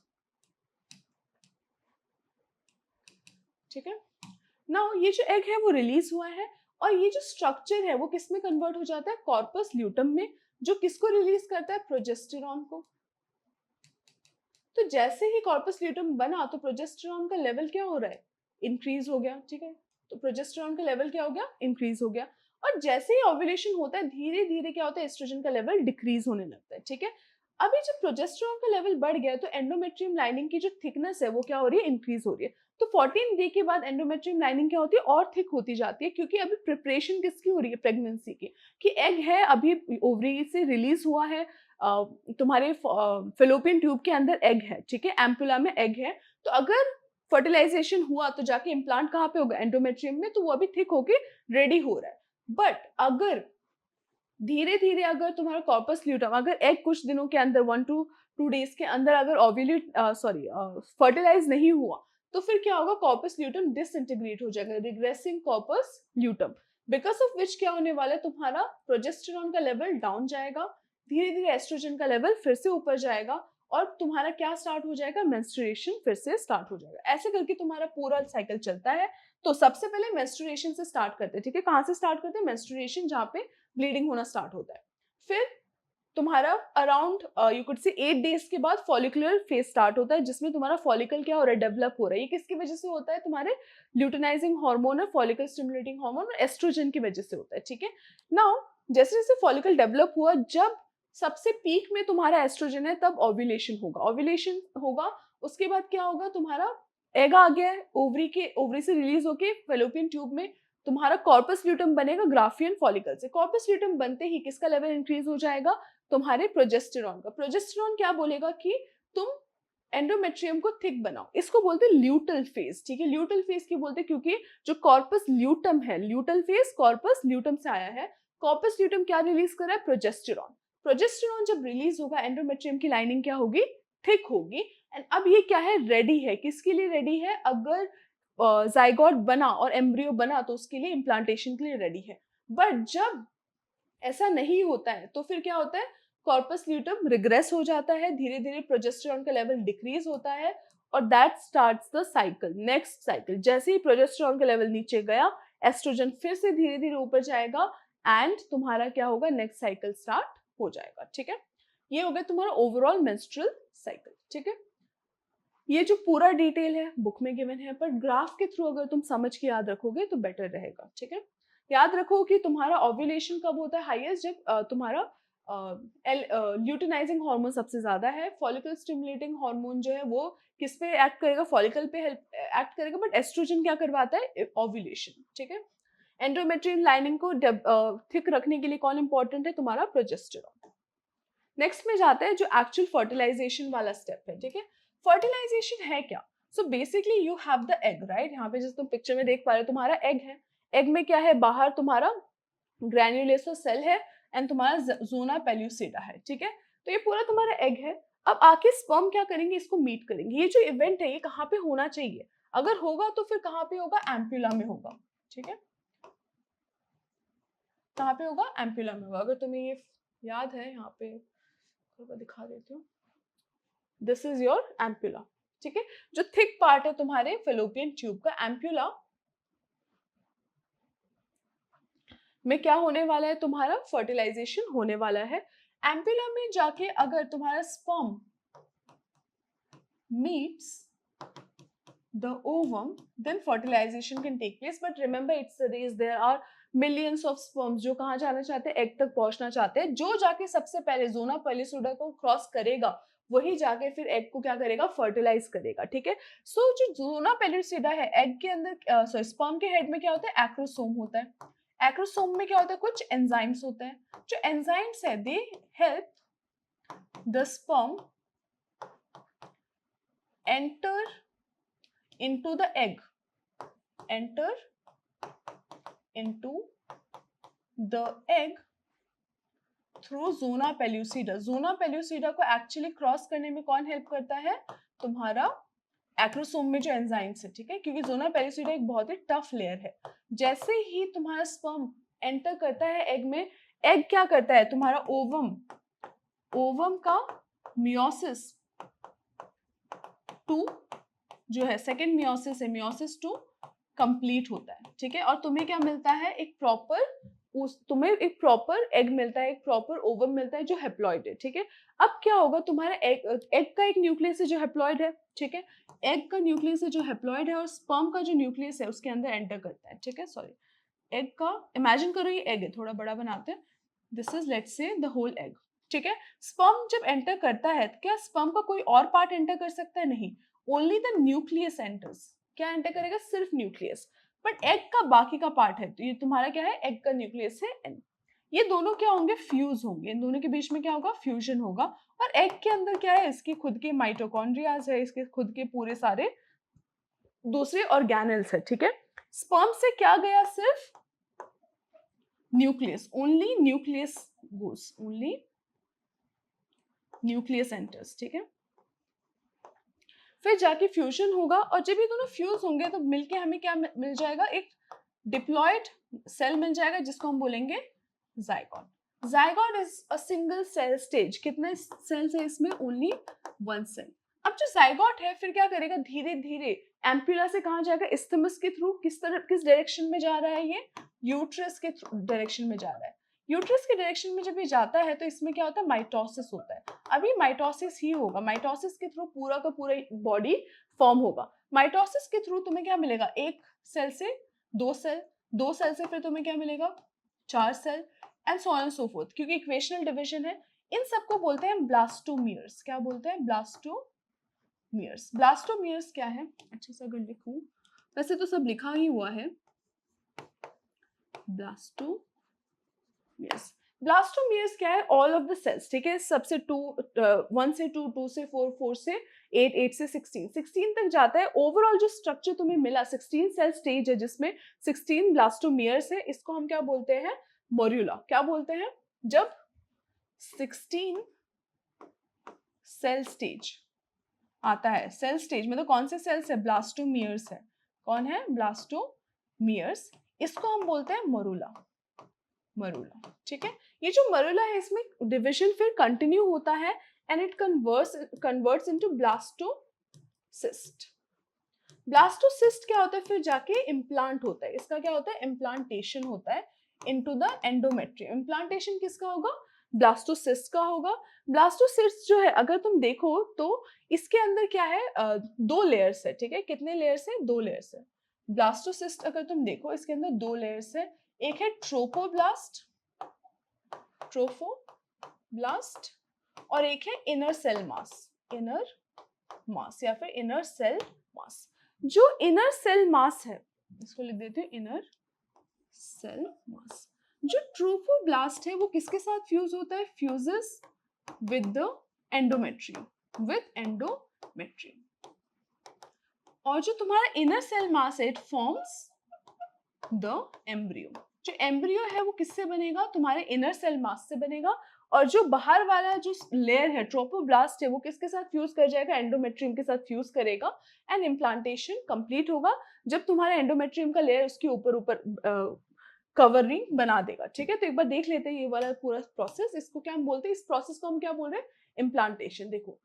ठीक है। नाउ ये जो एग है वो रिलीज हुआ है और ये जो स्ट्रक्चर है वो किस में कन्वर्ट हो जाता है? कॉर्पस ल्यूटम में, जो किसको रिलीज करता है? प्रोजेस्टेरॉन को। तो जैसे ही कॉर्पस ल्यूटम बना तो प्रोजेस्टेरॉन का लेवल क्या हो रहा है? इंक्रीज हो गया, ठीक है। तो प्रोजेस्टेरॉन का लेवल क्या हो गया? इंक्रीज हो गया। और जैसे ही ओव्यूलेशन होता है धीरे धीरे क्या होता है? एस्ट्रोजन का लेवल डिक्रीज होने लगता है, ठीक है। अभी जब प्रोजेस्टेरॉन का लेवल बढ़ गया तो एंडोमेट्रियम लाइनिंग की जो थिकनेस है वो क्या हो रही है? इंक्रीज हो रही है। तो 14 डे के बाद एंडोमेट्रियम लाइनिंग क्या होती है? और थिक होती जाती है, क्योंकि अभी प्रिपरेशन किसकी हो रही है? प्रेगनेंसी की। कि एग है अभी ओवरी से रिलीज हुआ है, तुम्हारे फेलोपियन ट्यूब के अंदर एग है, ठीक है, एम्पुला में एग है। तो अगर फर्टिलाइजेशन हुआ तो जाके इम्प्लांट कहाँ पे होगा? एंडोमेट्रियम में, तो वो अभी थिक होके रेडी हो रहा है। बट अगर धीरे धीरे अगर तुम्हारा कॉर्पस ल्यूटम, अगर एग कुछ दिनों के अंदर 1 to 2 days के अंदर अगर ओव्यूलेट फर्टिलाइज नहीं हुआ तो फिर क्या होगा? कॉर्पस ल्यूटम डिसइंटीग्रेट हो जाएगा, regressing corpus luteum, because of which क्या होने वाला है? तुम्हारा प्रोजेस्टेरॉन का लेवल डाउन जाएगा, धीरे धीरे एस्ट्रोजन का लेवल फिर से ऊपर जाएगा और तुम्हारा क्या स्टार्ट हो जाएगा? मेंस्ट्रुएशन फिर से स्टार्ट हो जाएगा। ऐसे करके तुम्हारा पूरा साइकिल चलता है। तो सबसे पहले मेंस्ट्रुएशन से स्टार्ट करते हैं, ठीक है। कहाँ से स्टार्ट करते हैं? मेंस्ट्रुएशन, जहाँ पे ब्लीडिंग होना स्टार्ट होता है। फिर तुम्हारा अराउंड यू कुड से 8 days के बाद फॉलिकुलर फेज स्टार्ट होता है, जिसमें तुम्हारा फॉलिकल क्या हो रहा है? डेवलप हो रहा है। ये किसकी वजह से होता है? तुम्हारे ल्यूटिनाइजिंग हार्मोन और फॉलिकल स्टिमुलेटिंग हार्मोन और एस्ट्रोजन की वजह से होता है, ठीक है। नाउ जैसे जैसे फॉलिकल डेवलप हुआ, जब सबसे पीक में तुम्हारा एस्ट्रोजन है तब ओव्यूलेशन होगा। ओव्यूलेशन होगा, उसके बाद क्या होगा? तुम्हारा एग आ गया है, ओवरी से रिलीज होके फेलोपियन ट्यूब में तुम्हारा कॉर्पस ल्यूटम बनेगा ग्राफियन फॉलिकल से। कॉर्पस ल्यूटम बनते ही किसका लेवल इंक्रीज हो जाएगा? तुम्हारे प्रोजेस्टेरॉन का। प्रोजेस्टेरॉन क्या बोलेगा कि तुम एंडोमेट्रियम को थिक बनाओ। इसको बोलते हैं ल्यूटल फेज, ठीक है। ल्यूटल फेज क्यों बोलते हैं? क्योंकि जो कॉर्पस ल्यूटम है, ल्यूटल फेज कॉर्पस ल्यूटम से आया है। कॉर्पस ल्यूटम क्या रिलीज कर रहा है? प्रोजेस्टेरॉन। प्रोजेस्टेरॉन जब रिलीज होगा एंडोमेट्रियम की लाइनिंग क्या होगी? थिक होगी। एंड अब ये क्या है? रेडी है। किसके लिए रेडी है? अगर जाइगोट बना और एम्ब्रियो बना तो उसके लिए इम्प्लांटेशन के लिए रेडी है। बट जब ऐसा नहीं होता है तो फिर क्या होता है? कॉर्पस ल्यूटम रिग्रेस हो जाता है, धीरे धीरे प्रोजेस्टेरॉन का लेवल डिक्रीज होता है और that starts the cycle, next cycle. जैसे ही प्रोजेस्टेरॉन का लेवल नीचे गया, एस्ट्रोजन फिर से धीरे धीरे ऊपर जाएगा एंड तुम्हारा क्या होगा, नेक्स्ट साइकिल स्टार्ट हो जाएगा। ठीक है, ये हो गया तुम्हारा ओवरऑल मेंस्ट्रुअल साइकिल। ठीक है, ये जो पूरा डिटेल है बुक में गिवन है, पर ग्राफ के थ्रू अगर तुम समझ के याद रखोगे तो बेटर रहेगा। ठीक है, याद रखो कि तुम्हारा ओव्यूलेशन कब होता है हाईएस्ट, जब तुम्हारा ल्यूटिनाइजिंग हार्मोन सबसे ज्यादा है। फॉलिकल स्टिमुलेटिंग हार्मोन जो है वो किस पे एक्ट करेगा, फॉलिकल पे हेल्प एक्ट करेगा, बट एस्ट्रोजन क्या करवाता है, ओव्यूलेशन। ठीक है, एंडोमेट्रियम लाइनिंग को थिक रखने के लिए कौन इंपॉर्टेंट है, तुम्हारा प्रोजेस्टेरॉन। नेक्स्ट में जाता है जो एक्चुअल फर्टिलाइजेशन वाला स्टेप है। ठीक है, फर्टिलाइजेशन है क्या, so basically you have the egg, right. यहाँ पे जैसे तुम पिक्चर में देख पा रहे हो तुम्हारा एग है, एग में क्या है, बाहर तुम्हारा ग्रैन्युलेशनल सेल है एंड तुम्हारा जोना पेल्यूसिडा है। ठीक है, तो ये पूरा तुम्हारा एग है। अब आके स्पर्म क्या करेंगे, इसको मीट करेंगे। ये जो इवेंट है ये कहाँ पे होना चाहिए, अगर होगा तो फिर कहाँ पे होगा, एम्प्यूला में होगा। ठीक है, कहाँ पे होगा, एम्प्यूला में होगा। अगर तुम्हें ये याद है, यहाँ पे दिखा देती हूँ, दिस इज योर एम्प्यूला। ठीक है, जो थिक पार्ट है तुम्हारे फेलोपियन ट्यूब का, एम्प्यूला में क्या होने वाला है, तुम्हारा फर्टिलाइजेशन होने वाला है। एम्प्यूला में जाके अगर तुम्हारा sperm meets the ovum, then fertilization can take place. But remember, it's a race. There are millions of sperms जो कहाँ जाना चाहते हैं, एग तक पहुंचना चाहते हैं। जो जाके सबसे पहले जोना पेल्यूसिडा को क्रॉस करेगा वही जाके फिर एग को क्या करेगा, फर्टिलाइज करेगा। ठीक है, सो जो जोना पेल्यूसिडा है, एग के अंदर सॉरी स्पर्म के हेड में क्या होता है, एक्रोसोम होता है। एक्रोसोम में क्या होता है, कुछ एंजाइम्स होते हैं। जो एंजाइम्स है they help the sperm enter into the egg, enter into the egg through zona pellucida। zona pellucida को एक्चुअली क्रॉस करने में कौन हेल्प करता है, तुम्हारा एक्रोसोम में जो एंजाइम्स है। ठीक है, क्योंकि जोना पेल्यूसिडा एक बहुत ही टफ लेयर है। जैसे ही तुम्हारा स्पर्म एंटर करता है एग में, एग क्या करता है, तुम्हारा ओवम, ओवम का मियोसिस 2 जो है, सेकेंड मियोसिस है, मियोसिस 2 कंप्लीट होता है। ठीक है, और तुम्हें क्या मिलता है, एक प्रॉपर तुम्हें एक प्रॉपर एग मिलता है, एक प्रॉपर ओवम मिलता है जो हेप्लॉइड है। ठीक है, अब क्या होगा, तुम्हारा एग का एक न्यूक्लियस है जो हेप्लॉइड है। ठीक है, एग का न्यूक्लियस है जो हेप्लॉइड है और स्पर्म का जो न्यूक्लियस है उसके अंदर एंटर करता है। ठीक है, सॉरी, एग का इमेजिन करो ये एग है, थोड़ा बड़ा बनाते हैं, this is let's say the whole egg. ठीक है, स्पर्म जब एंटर करता है, क्या स्पर्म का कोई और पार्ट एंटर कर सकता है, नहीं, ओनली द न्यूक्लियस एंटर्स। क्या एंटर करेगा, सिर्फ न्यूक्लियस। बट एग का बाकी का पार्ट है, तो ये तुम्हारा क्या है, एग का न्यूक्लियस है एन। ये दोनों क्या होंगे, फ्यूज होंगे, इन दोनों के बीच में क्या होगा, फ्यूजन होगा। और एग के अंदर क्या है, इसकी खुद के माइटोकॉन्ड्रियाज है, इसके खुद के पूरे सारे दूसरे ऑर्गेनल्स है। ठीक है, स्पर्म से क्या गया, सिर्फ न्यूक्लियस, ओनली न्यूक्लियस गोस, ओनली न्यूक्लियस एंटर्स। ठीक है, फिर जाके फ्यूजन होगा और जब ये दोनों फ्यूज होंगे तो मिलके हमें क्या मिल जाएगा, एक डिप्लॉयड सेल मिल जाएगा जिसको हम बोलेंगे zygote. Zygote is a single cell stage. कितने सेल्स है इसमें, ओनली 1 सेल। अब जो जाइगोट है फिर क्या करेगा, धीरे धीरे एम्प्यूला से कहाँ जाएगा, इस्थमस के थ्रू, किस तरफ, किस डायरेक्शन में जा रहा है, ये यूट्रस के डायरेक्शन में जा रहा है। यूट्रस के डायरेक्शन में जब ये जाता है तो इसमें क्या होता है, माइटोसिस होता है। अभी माइटोसिस ही होगा, माइटोसिस के थ्रू पूरा का पूरा बॉडी फॉर्म होगा। माइटोसिस के थ्रू तुम्हें क्या मिलेगा, एक सेल से 2 सेल, 2 सेल से फिर तुम्हें क्या मिलेगा, 4 cell and so on so fourth, क्योंकि इक्वेशनल डिवीजन है। इन सबको बोलते हैं ब्लास्टोमियर्स। क्या बोलते हैं, ब्लास्टोमियर्स। ब्लास्टोमियर्स क्या है, अच्छे से अगर लिखूं, वैसे तो सब लिखा ही हुआ है, ब्लास्टोमियर्स। ब्लास्टोमियर्स क्या है, ऑल ऑफ द सेल्स। ठीक है, सबसे 1 से 2, 2 से 4, 4 से 8, 8 से 16, 16 तक जाता है। ओवरऑल जो स्ट्रक्चर तुम्हें मिला 16 सेल स्टेज है जिसमें 16 ब्लास्टोमियर्स है, इसको हम क्या बोलते हैं, मोर्यूला। क्या बोलते हैं, जब 16 सेल स्टेज आता है, सेल स्टेज में तो कौन से सेल्स है, ब्लास्टोमियर्स है। कौन है, ब्लास्टोमियर्स, इसको हम बोलते हैं मोरूला। मरूला, ठीक है। ये जो मरूला है इसमें डिविजन फिर कंटिन्यू होता है and it converts into blastocyst. Blastocyst क्या होता है, फिर जाके इम्प्लांट होता है, इसका क्या होता है, इम्प्लांटेशन होता है इनटू द एंडोमेट्रियम। इम्प्लांटेशन किसका होगा, ब्लास्टोसिस्ट का होगा। ब्लास्टोसिस्ट जो है अगर तुम देखो तो इसके अंदर क्या है, दो लेयर्स है, ठीक है। कितने लेयर्स है, दो लेयर्स है। ब्लास्टोसिस्ट अगर तुम देखो इसके अंदर दो लेयर्स है, एक है ट्रोपोब्लास्ट, ट्रोफोब्लास्ट, और एक है inner cell mass, inner mass या फिर इनर सेल मास। जो इनर सेल मास है, इसको लिख देते हैं इनर सेल मास। जो ट्रोफोब्लास्ट है वो किसके साथ फ्यूज होता है, fuses with the endometrium, with endometrium. और जो तुम्हारा इनर सेल मास है, इट फॉर्म्स द एम्ब्रियो। जो एम्ब्रियो है वो किससे बनेगा, तुम्हारे इनर सेल मास से बनेगा। और जो बाहर वाला जो लेयर है ट्रोपोब्लास्ट है वो किसके साथ फ्यूज कर जाएगा, एंडोमेट्रियम के साथ फ्यूज करेगा एंड इम्प्लांटेशन कंप्लीट होगा जब तुम्हारा एंडोमेट्रियम का लेयर उसके ऊपर ऊपर कवरिंग बना देगा, ठीक है। तो एक बार देख लेते हैं ये वाला पूरा प्रोसेस, इसको क्या हम बोलते हैं, इस प्रोसेस को हम क्या बोल रहे हैं, इम्प्लांटेशन। देखो,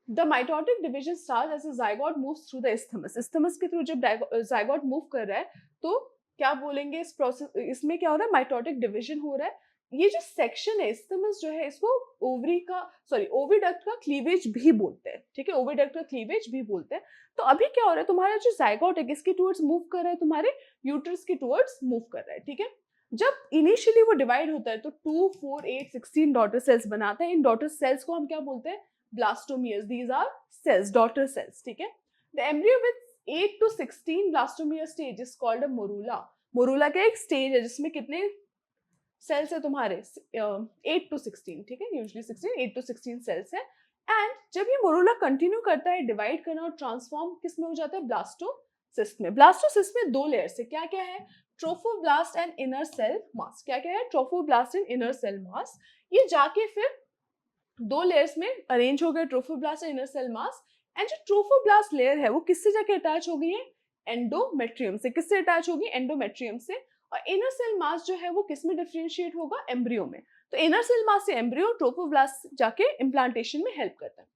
the mitotic division start as a zygote moves through the isthmus. Isthmus के थ्रू जब जाइगोट मूव कर रहा है तो क्या बोलेंगे, इस प्रोसेस, इसमें क्या हो रहा है, माइटोटिक डिवीजन हो रहा है। ये जो सेक्शन है इस्थमस जो है इसको ओविडक्ट का क्लीवेज भी बोलते हैं, ठीक है, ओविडक्ट का क्लीवेज भी बोलते हैं। तो अभी क्या हो रहा है, तुम्हारा जो जाइगोट है किसकी टुवर्ड्स मूव कर रहा है, तुम्हारे यूट्रस की टुवर्ड्स मूव कर रहा है, ठीक है। जब इनिशियली वो डिवाइड होता है तो 2, 4, 8, 16 डॉटर सेल्स बनाता है। इन डॉटर सेल्स को हम क्या बोलते हैं, blastomeres. These are cells, daughter cells, ठीक है। The embryo with 8 to 16 blastomere stage is called a morula. Morula का एक स्टेज है जिसमें कितने सेल्स है तुम्हारे, 8 to 16, ठीक है, यूजुअली 8 to 16 सेल्स है। एंड जब ये मोरूला कंटिन्यू करता है डिवाइड करना और ट्रांसफॉर्म किस में हो जाता है, ब्लास्टोसिस्ट में। ब्लास्टोसिस्ट में दो लेयर्स है, क्या क्या है, trophoblast and inner cell mass. क्या क्या है, trophoblast and inner cell mass. ये जाके फिर दो लेयर्स में अरेंज हो गए, trophoblast and inner cell mass. And जो ट्रोफोब्लास्ट लेयर है वो किससे जाके अटैच हो गई है, एंडोमेट्रियम से। किससे अटैच होगी, एंडोमेट्रियम से। और इनर सेल मास जो है वो किस में डिफरेंशिएट होगा, एम्ब्रियो में। तो इनर सेल मास से एम्ब्रियो, ट्रोफोब्लास्ट जाके इम्प्लांटेशन में हेल्प करता है।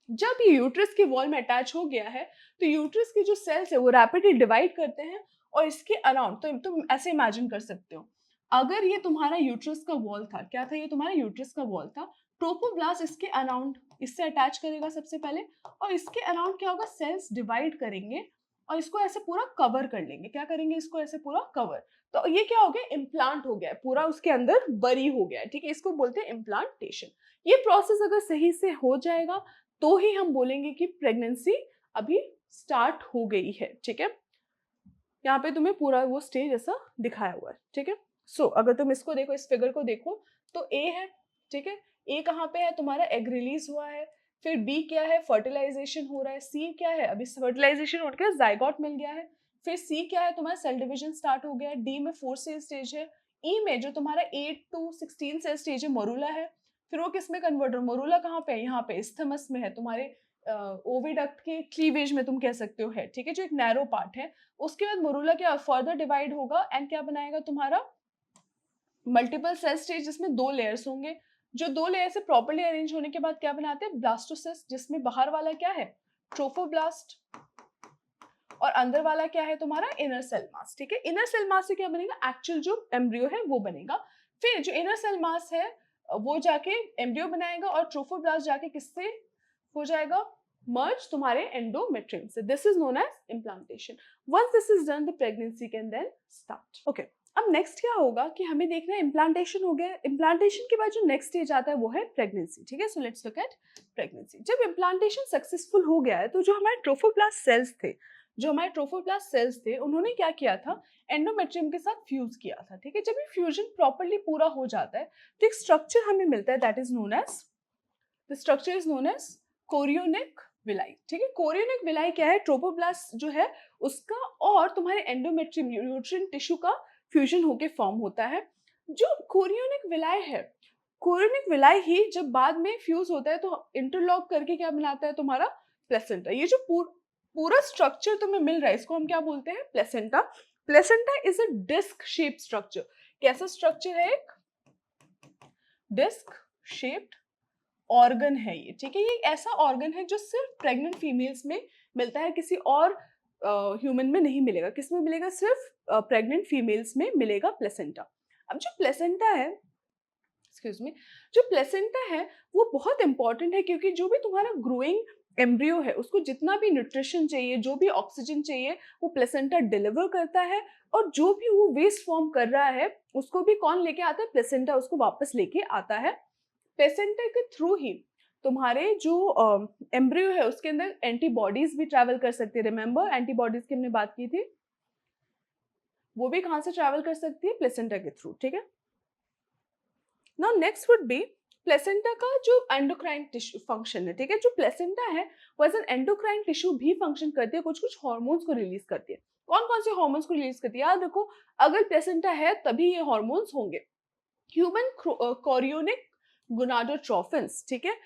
जब ये यूट्रस के वॉल में अटैच हो गया है तो यूट्रस के जो सेल्स है वो रैपिडली डिवाइड करते हैं और इसके अराउंड, तो तुम ऐसे इमेजिन कर सकते हो, अगर ये तुम्हारा यूट्रस का वॉल था, क्या था, ये तुम्हारा यूट्रस का वॉल था, ट्रोपोब्लास्ट इसके अराउंड इससे अटैच करेगा सबसे पहले, और इसके अराउंड क्या होगा, सेल्स डिवाइड करेंगे और इसको ऐसे पूरा कवर कर लेंगे। क्या करेंगे, इसको ऐसे पूरा कवर। तो ये क्या हो गया, इम्प्लांट हो गया है, पूरा उसके अंदर बरी हो गया है, ठीक है। इसको बोलते हैं इम्प्लांटेशन। ये प्रोसेस अगर सही से हो जाएगा तो ही हम बोलेंगे कि प्रेगनेंसी अभी स्टार्ट हो गई है, ठीक है। यहाँ पे तुम्हें पूरा वो स्टेज ऐसा दिखाया हुआ है, ठीक है। सो अगर तुम इसको देखो, इस फिगर को देखो, तो ए है, ठीक है। ए कहाँ पे है, तुम्हारा एग रिलीज हुआ है। फिर बी क्या है, फर्टिलाइजेशन हो रहा है। सी क्या है, अभी फर्टिलाइजेशन हो गया, जाइगोट मिल गया है। फिर सी क्या है, तुम्हारा सेल डिविजन स्टार्ट हो गया है। डी में 4 सेल स्टेज है। ई में जो तुम्हारा 8 to 16 सेल स्टेज है, मोरूला है। फिर वो किस में कन्वर्ट हो, मोरूला कहाँ पे है, यहाँ पे इस्थमस में है, तुम्हारे ओविडक्ट के क्लीवेज में तुम कह सकते हो है, ठीक है, जो एक नैरो पार्ट है। उसके बाद मोरूला क्या फर्दर डिवाइड होगा एंड क्या बनाएगा, तुम्हारा मल्टीपल सेल स्टेज जिसमें दो लेयर्स होंगे। जो दो लेयर से प्रॉपर्ली अरेंज होने के बाद क्या बनाते हैं, ब्लास्टोसिस्ट, जिसमें बाहर वाला क्या है, ट्रोफोब्लास्ट, और अंदर वाला क्या है तुम्हारा, इनर सेल मास, ठीक है। इनर सेल मास से क्या बनेगा, एक्चुअल जो एम्ब्रियो है वो बनेगा। फिर जो इनर सेल मास है वो जाके एम्ब्रियो बनाएगा और ट्रोफोब्लास्ट जाके किससे हो जाएगा, मर्ज तुम्हारे एंडोमेट्रियम से। This is known as implantation. Once this is done the pregnancy can then start. Okay, अब नेक्स्ट क्या होगा कि हमें देखना है, इम्प्लांटेशन हो गया। इम्प्लांटेशन के बाद जो नेक्स्ट स्टेज आता है वो है प्रेगनेंसी, ठीक है। So let's look at pregnancy. जब इम्प्लांटेशन सक्सेसफुल हो गया है तो जो हमारे ट्रोफोब्लास्ट सेल्स थे उन्होंने क्या किया था, एंडोमेट्रियम के साथ फ्यूज किया था, ठीक है। जब ये फ्यूजन प्रॉपर्ली पूरा हो जाता है तो एक स्ट्रक्चर हमें मिलता है, that is known as, the structure is known as chorionic villi, ठीक है। कोरियोनिक विलाई क्या है, ट्रोपोब्लास्ट जो है उसका और तुम्हारे एंडोमेट्रियम यूट्रिन टिश्यू का फ्यूजन होके फॉर्म होता है। जो कोरियोनिक विलाई है, कोरियोनिक विलाई ही जब बाद में फ्यूज होता है तो इंटरलॉक करके क्या बनाता है, तुम्हारा प्लेसेंटा। ये जो पूरा स्ट्रक्चर तुम्हें मिल रहा है इसको हम क्या बोलते हैं, placenta. Placenta is a disc shape structure. कैसा स्ट्रक्चर है? एक डिस्क शेप्ड ऑर्गन है ये, ठीक है। ये ऐसा ऑर्गन है जो सिर्फ प्रेग्नेंट फीमेल्स में मिलता है, किसी और ह्यूमन में नहीं मिलेगा। किस में मिलेगा? सिर्फ प्रेग्नेंट फीमेल्स में मिलेगा प्लेसेंटा। अब जो प्लेसेंटा है, एक्सक्यूज मी, जो प्लेसेंटा है वो बहुत इंपॉर्टेंट है, क्योंकि जो भी तुम्हारा ग्रोइंग एम्ब्रियो है उसको जितना भी न्यूट्रिशन चाहिए, जो भी ऑक्सीजन चाहिए, वो प्लेसेंटा डिलीवर करता है। और जो भी वो वेस्ट फॉर्म कर रहा है उसको भी कौन लेके आता है? प्लेसेंटा उसको वापस लेके आता है। प्लेसेंटा के थ्रू ही तुम्हारे जो एम्ब्रियो है उसके अंदर एंटीबॉडीज भी ट्रैवल कर सकती है। रिमेंबर एंटीबॉडीज की हमने बात की थी, वो भी कहाँ से ट्रैवल कर सकती है? प्लेसेंटा के थ्रू, ठीक है। Now next would be placenta का जो एंडोक्राइन टिश्यू फंक्शन है, ठीक है। जो प्लेसेंटा है वो एज एन एंडोक्राइन टिश्यू भी फंक्शन करती है, कुछ कुछ हॉर्मोन्स को रिलीज करती है। कौन कौन से हॉर्मोन्स को रिलीज करती है? याद रखो, अगर प्लेसेंटा है तभी ये हॉर्मोन्स होंगे। ह्यूमन कोरियोनिक गोनाडोट्रोफिन्स, ठीक है।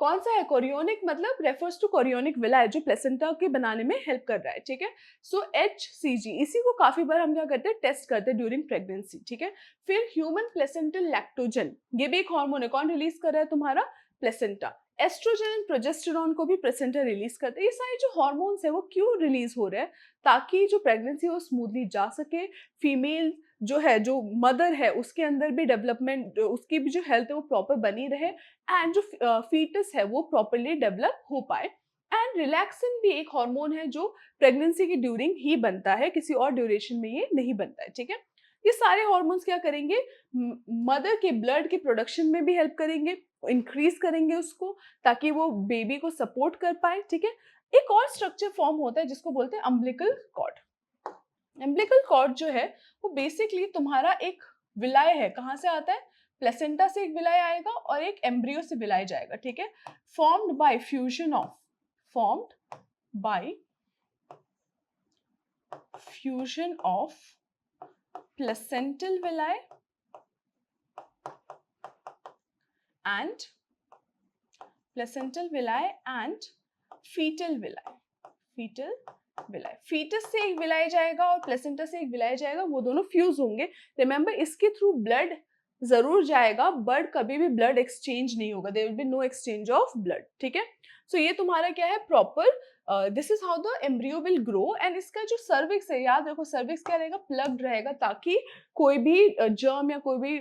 कौन सा है? कोरियोनिक मतलब रेफर्स टू कोरियोनिक विलाय, जो प्लेसेंटा के बनाने में हेल्प कर रहा है, ठीक है। सो HCG, इसी को काफी बार हम क्या करते हैं? टेस्ट करते हैं ड्यूरिंग प्रेगनेंसी, ठीक है। फिर ह्यूमन प्लेसेंटल लैक्टोजन, ये भी एक हार्मोन है। कौन रिलीज कर रहा है? तुम्हारा प्लेसेंटा। एस्ट्रोजन एंड प्रोजेस्टेरॉन को भी प्लेसेंटा रिलीज करते हैं। ये सारे जो हार्मोन्स है वो क्यों रिलीज हो रहे हैं? ताकि जो प्रेगनेंसी है वो स्मूथली जा सके, फीमेल जो है, जो मदर है, उसके अंदर भी डेवलपमेंट, उसकी भी जो हेल्थ है वो प्रॉपर बनी रहे, एंड जो फीटस है वो प्रॉपरली डेवलप हो पाए। एंड रिलैक्सिन भी एक हार्मोन है जो प्रेगनेंसी की ड्यूरिंग ही बनता है, किसी और ड्यूरेशन में ये नहीं बनता है, ठीक है। ये सारे हार्मोन्स क्या करेंगे? मदर के ब्लड के प्रोडक्शन में भी हेल्प करेंगे, इंक्रीज करेंगे उसको, ताकि वो बेबी को सपोर्ट कर पाए, ठीक है। एक और स्ट्रक्चर फॉर्म होता है जिसको बोलते हैं अम्बिलिकल कॉर्ड। अम्बिलिकल कॉर्ड जो है वो बेसिकली तुम्हारा एक विलाय है। कहाँ से आता है? प्लेसेंटा से एक विलाय आएगा और एक एम्ब्रियो से विलाय जाएगा, ठीक है। Formed by fusion of placental villi and fetal villi. Fetus से एक विलाय जाएगा और प्लेसेंटा से एक विलाय जाएगा, वो दोनों फ्यूज होंगे। रिमेंबर, इसके थ्रू ब्लड जरूर जाएगा बट कभी भी ब्लड एक्सचेंज नहीं होगा। There will be no exchange of blood, ठीक है। सो ये तुम्हारा क्या है? Proper this is how the embryo will grow. And इसका जो सर्विक्स है, याद रखो, सर्विक्स क्या रहेगा? प्लग्ड रहेगा, ताकि कोई भी जर्म या कोई भी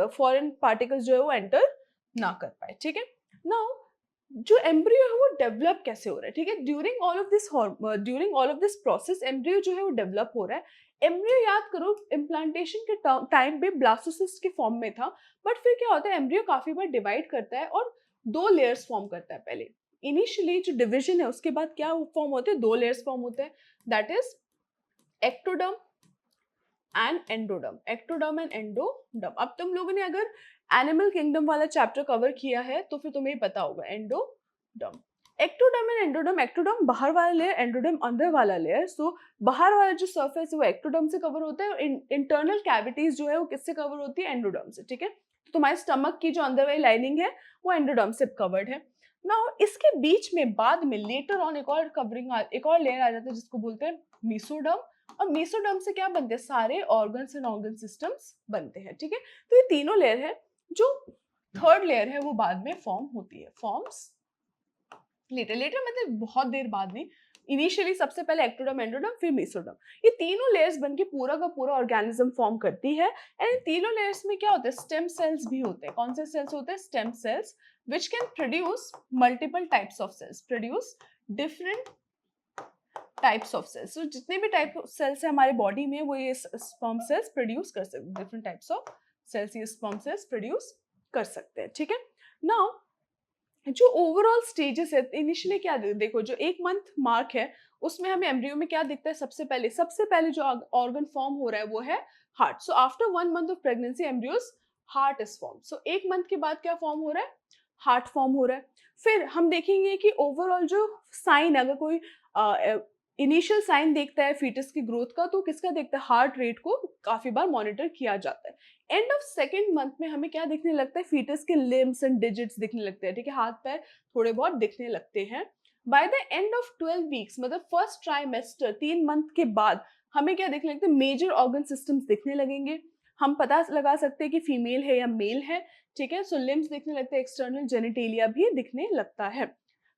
फॉरेन पार्टिकल्स जो है वो एंटर ना कर पाए, ठीक है। नाउ जो एम्ब्रियो है वो डेवलप कैसे हो रहा है, ठीक है। During all of this process embryo जो है वो डेवलप हो रहा है। एम्ब्रियो, याद करो, इम्प्लांटेशन के टाइम पे ब्लास्टोसिस्ट के फॉर्म में था, बट फिर क्या होता है? एम्ब्रियो काफी बार डिवाइड करता है और 2 लेयर्स फॉर्म करता है। पहले इनिशियली जो डिवीजन है उसके बाद क्या फॉर्म होते हैं? 2 लेयर्स फॉर्म होते हैं, that is ectoderm and endoderm. Ectoderm and endoderm. अब तुम लोगों ने अगर एनिमल किंगडम वाला चैप्टर कवर किया है तो फिर तुम्हें पता होगा endoderm. Ectoderm and endoderm, ectoderm बाहर वाला लेयर, एंडोडर्म अंदर वाला लेयर। सो बाहर वाला जो सरफेस है वो एक्टोडर्म से कवर होता है और इंटरनल कैविटीज जो है वो किससे कवर होती है? एंडोडर्म से, ठीक है। तो तुम्हारे स्टमक की जो अंदर वाली लाइनिंग है वो एंडोडर्म से कवर्ड है। नाउ इसके बीच में बाद में लेटर ऑन एक और लेयर आ जाता है जिसको बोलते हैं मेसोडर्म। और मेसोडर्म से क्या बनते हैं? सारे ऑर्गन्स एंड ऑर्गन सिस्टम्स बनते हैं, ठीक है। तो ये तीनों लेयर है। जो थर्ड लेयर है वो बाद में फॉर्म होती है, फॉर्म्स लेटर मतलब बहुत देर बाद में। इनिशियली सबसे पहले एक्टोडर्म, एंडोडर्म, फिर मेसोडर्म। ये तीनों लेयर्स बनके पूरा का पूरा ऑर्गेनिज्म फॉर्म करती है। एंड इन तीनों लेयर्स में क्या होता है? स्टेम सेल्स भी होते हैं। कौन से सेल्स होते हैं? Stem cells, which can produce multiple types of cells, produce different types of cells. तो जितने भी टाइप ऑफ सेल्स है हमारे बॉडी में वो ये स्पर्म सेल्स प्रोड्यूस कर सकते हैं। डिफरेंट टाइप्स ऑफ सेल्स ये स्पर्म सेल्स प्रोड्यूस कर सकते हैं, ठीक है। नाउ जो ओवरऑल स्टेजेस है, इनिशियली क्या देखो, जो 1 मंथ मार्क है उसमें हमें एम्ब्रियो में क्या दिखता है? सबसे पहले जो ऑर्गन फॉर्म हो रहा है वो है heart. So after 1 month of pregnancy embryos heart is form. So 1 month के बाद क्या फॉर्म हो रहा है? हार्ट फॉर्म हो रहा है। फिर हम देखेंगे कि ओवरऑल जो साइन, अगर कोई इनिशियल साइन देखता है फीटस की ग्रोथ का, तो किसका देखता है? हार्ट रेट को काफी बार मॉनिटर किया जाता है। एंड ऑफ 2nd मंथ में हमें क्या दिखने लगता है? फीटस के लिम्स एंड डिजिट्स दिखने लगते हैं, ठीक है। हाथ पैर थोड़े बहुत दिखने लगते हैं। By the end of 12 weeks, मतलब फर्स्ट ट्राइमेस्टर 3 मंथ के बाद हमें क्या दिखने लगता है? मेजर ऑर्गन सिस्टम्स दिखने लगेंगे। हम पता लगा सकते हैं कि फीमेल है या मेल है, ठीक है। सो लिम्स दिखने लगते हैं, एक्सटर्नल जेनिटेलिया भी दिखने लगता है।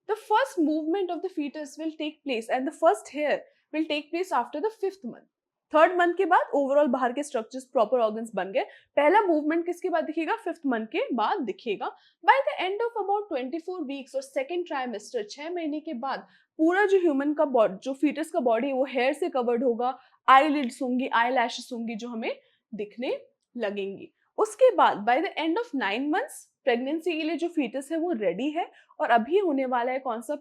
The first movement of the fetus will take place and the first hair will take place after the 5th month. 3rd month के बाद ओवरऑल बाहर के स्ट्रक्चर्स, प्रॉपर ऑर्गन्स बन गए। पहला मूवमेंट किसके बाद दिखेगा? 5th मंथ के बाद दिखेगा। By the end of about 24 weeks और सेकेंड ट्राइमेस्टर, 6 महीने के बाद पूरा जो ह्यूमन का बॉडी, जो फीटस का बॉडी, वो हेयर से कवर्ड होगा, आईलिड्स होंगी, आई लैशेस होंगी जो हमें दिखने लगेंगी। उसके बाद by the end of 9 months pregnancy के लिए जो फीटस है वो रेडी है, और अभी होने वाला है कौन सा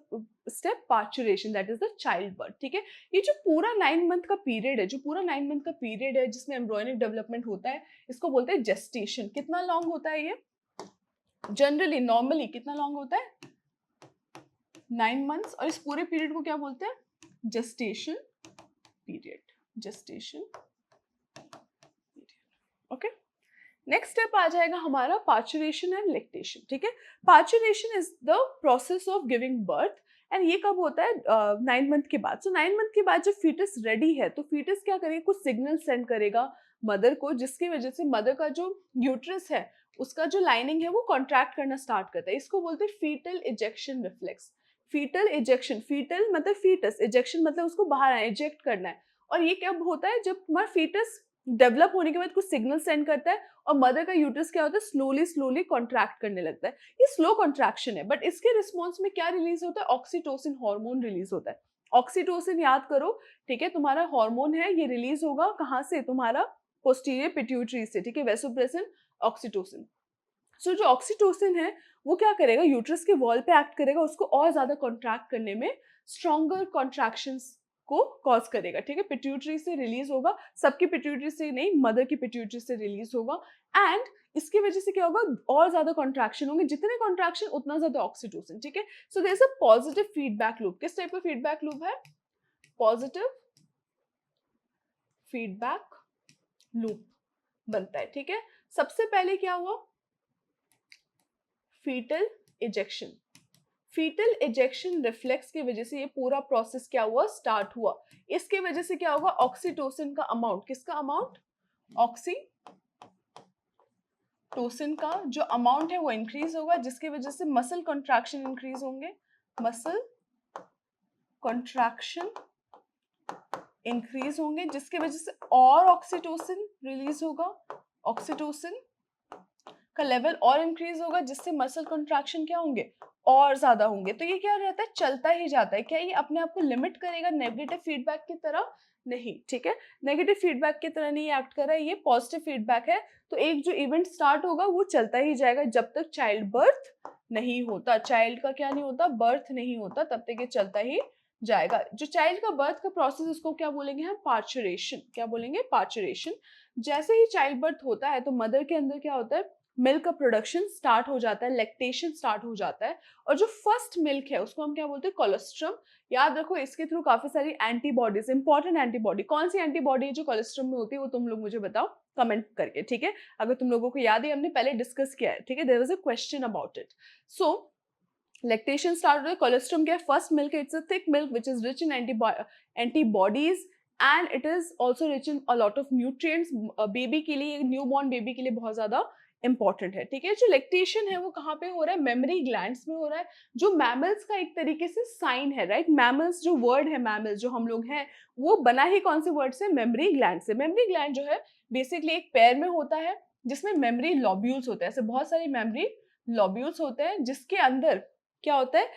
step? Parturition, that is the child birth, ठीक है। ये जो पूरा 9 मंथ का पीरियड है, जो पूरा 9 मंथ का पीरियड है जिसमें एम्ब्रियोनिक डेवलपमेंट होता है, इसको बोलते हैं जेस्टेशन। कितना लॉन्ग होता है ये? जनरली नॉर्मली कितना लॉन्ग होता है? 9 मंथ्स। और इस पूरे पीरियड को क्या बोलते हैं? Gestation period, gestation period, okay. Next step आ जाएगा हमारा पार्चुरेशन एंड लैक्टेशन, ठीक है। Parturition is the process of giving birth, and ये कब होता है? 9 मंथ के बाद। सो 9 मंथ के बाद जब फीटस रेडी है तो फीटस क्या करेगा? कुछ सिग्नल सेंड करेगा मदर को, जिसकी वजह से मदर का जो यूट्रस है उसका जो लाइनिंग है वो कॉन्ट्रैक्ट करना स्टार्ट करता है। इसको बोलते हैं fetal ejection reflex. Fetal ejection, fetal मतलब फीटस, इजेक्शन मतलब उसको बाहर आना, इजेक्ट करना है। और ये कब होता है? जब तुम्हारा फीटस डेवलप होने के बाद कुछ सिग्नल सेंड करता है और मदर का यूट्रस क्या होता है? स्लोली स्लोली कॉन्ट्रैक्ट करने लगता है। ये स्लो कॉन्ट्रैक्शन है, बट इसके रिस्पॉन्स में क्या रिलीज होता है? ऑक्सीटोसिन हार्मोन रिलीज होता है। ऑक्सीटोसिन याद करो, ठीक है, तुम्हारा हार्मोन है, ये रिलीज होगा कहाँ से? तुम्हारा पोस्टीरियर पिट्यूटरी से, ठीक है, वेसोप्रेसिन ऑक्सीटोसिन। सो जो ऑक्सीटोसिन है वो क्या करेगा? यूट्रस के वॉल पे एक्ट करेगा, उसको और ज्यादा कॉन्ट्रैक्ट करने में, स्ट्रॉन्गर कॉन्ट्रैक्शंस को कॉज करेगा, ठीक है। पिट्यूटरी से रिलीज होगा, सबकी पिट्यूटरी से नहीं, मदर की पिट्यूटरी से रिलीज होगा, एंड इसकी वजह से क्या होगा? और ज्यादा कॉन्ट्रैक्शन होंगे, जितने कॉन्ट्रैक्शन उतना ज्यादा ऑक्सीटोसिन, ठीक है। So there is a positive feedback loop. किस टाइप का फीडबैक लूप है? पॉजिटिव फीडबैक लूप बनता है, ठीक है। सबसे पहले क्या हुआ? Fetal ejection. Fetal ejection reflex की वजह से ये पूरा प्रोसेस क्या हुआ? स्टार्ट हुआ। इसके वजह से क्या होगा? ऑक्सीटोसिन का अमाउंट, किसका अमाउंट? ऑक्सीटोसिन का जो अमाउंट है वो इंक्रीज होगा, जिसकी वजह से मसल कॉन्ट्रैक्शन इंक्रीज होंगे, मसल कॉन्ट्रैक्शन इंक्रीज होंगे, जिसकी वजह से और ऑक्सीटोसिन रिलीज होगा, ऑक्सीटोसिन का लेवल और इंक्रीज होगा, जिससे मसल कॉन्ट्रैक्शन क्या होंगे? और ज्यादा होंगे। तो ये क्या रहता है? चलता ही जाता है। क्या ये अपने आप को लिमिट करेगा नेगेटिव फीडबैक की तरह? नहीं, ठीक है, नेगेटिव फीडबैक की तरह नहीं एक्ट कर रहा है, ये पॉजिटिव फीडबैक है। तो एक जो इवेंट स्टार्ट होगा वो चलता ही जाएगा जब तक चाइल्ड बर्थ नहीं होता। चाइल्ड का क्या नहीं होता? बर्थ नहीं होता, तब तक ये चलता ही जाएगा। जो चाइल्ड का बर्थ का प्रोसेस, उसको क्या बोलेंगे हम? पार्चुरेशन। क्या बोलेंगे? पार्चुरेशन। जैसे ही चाइल्ड बर्थ होता है तो मदर के अंदर क्या होता है? मिल्क का प्रोडक्शन स्टार्ट हो जाता है, लैक्टेशन स्टार्ट हो जाता है, और जो फर्स्ट मिल्क है उसको हम क्या बोलते हैं? कोलेस्ट्रम। याद रखो, इसके थ्रू काफी सारी एंटीबॉडीज, इंपॉर्टेंट एंटीबॉडी, कौन सी एंटीबॉडी है जो कोलेस्ट्रम में होती है, वो तुम लोग मुझे बताओ कमेंट करके, ठीक है। अगर तुम लोगों को याद है, हमने पहले डिस्कस किया है, ठीक है, there was a question about it. So lactation start हो, कोलेस्ट्रम क्या है? First milk, it's a thick milk which is rich in antibodies and it is also rich in a lot of nutrients. Baby के लिए, new born baby के लिए बहुत ज्यादा important है, ठीक है। जो लैक्टेशन है वो कहाँ पे हो रहा है? मेमरी ग्लैंड्स में हो रहा है, जो मैमल्स का एक तरीके से साइन है, राइट। मैमल्स जो वर्ड है, मैमल्स जो हम लोग हैं, वो बना ही कौन से वर्ड से? मेमरी ग्लैंड से। मेमरी ग्लैंड जो है बेसिकली एक पैर में होता है, जिसमें मेमरी लॉब्यूल्स होते हैं, ऐसे बहुत सारे मेमरी लॉब्यूल्स होते हैं, जिसके अंदर क्या होता है?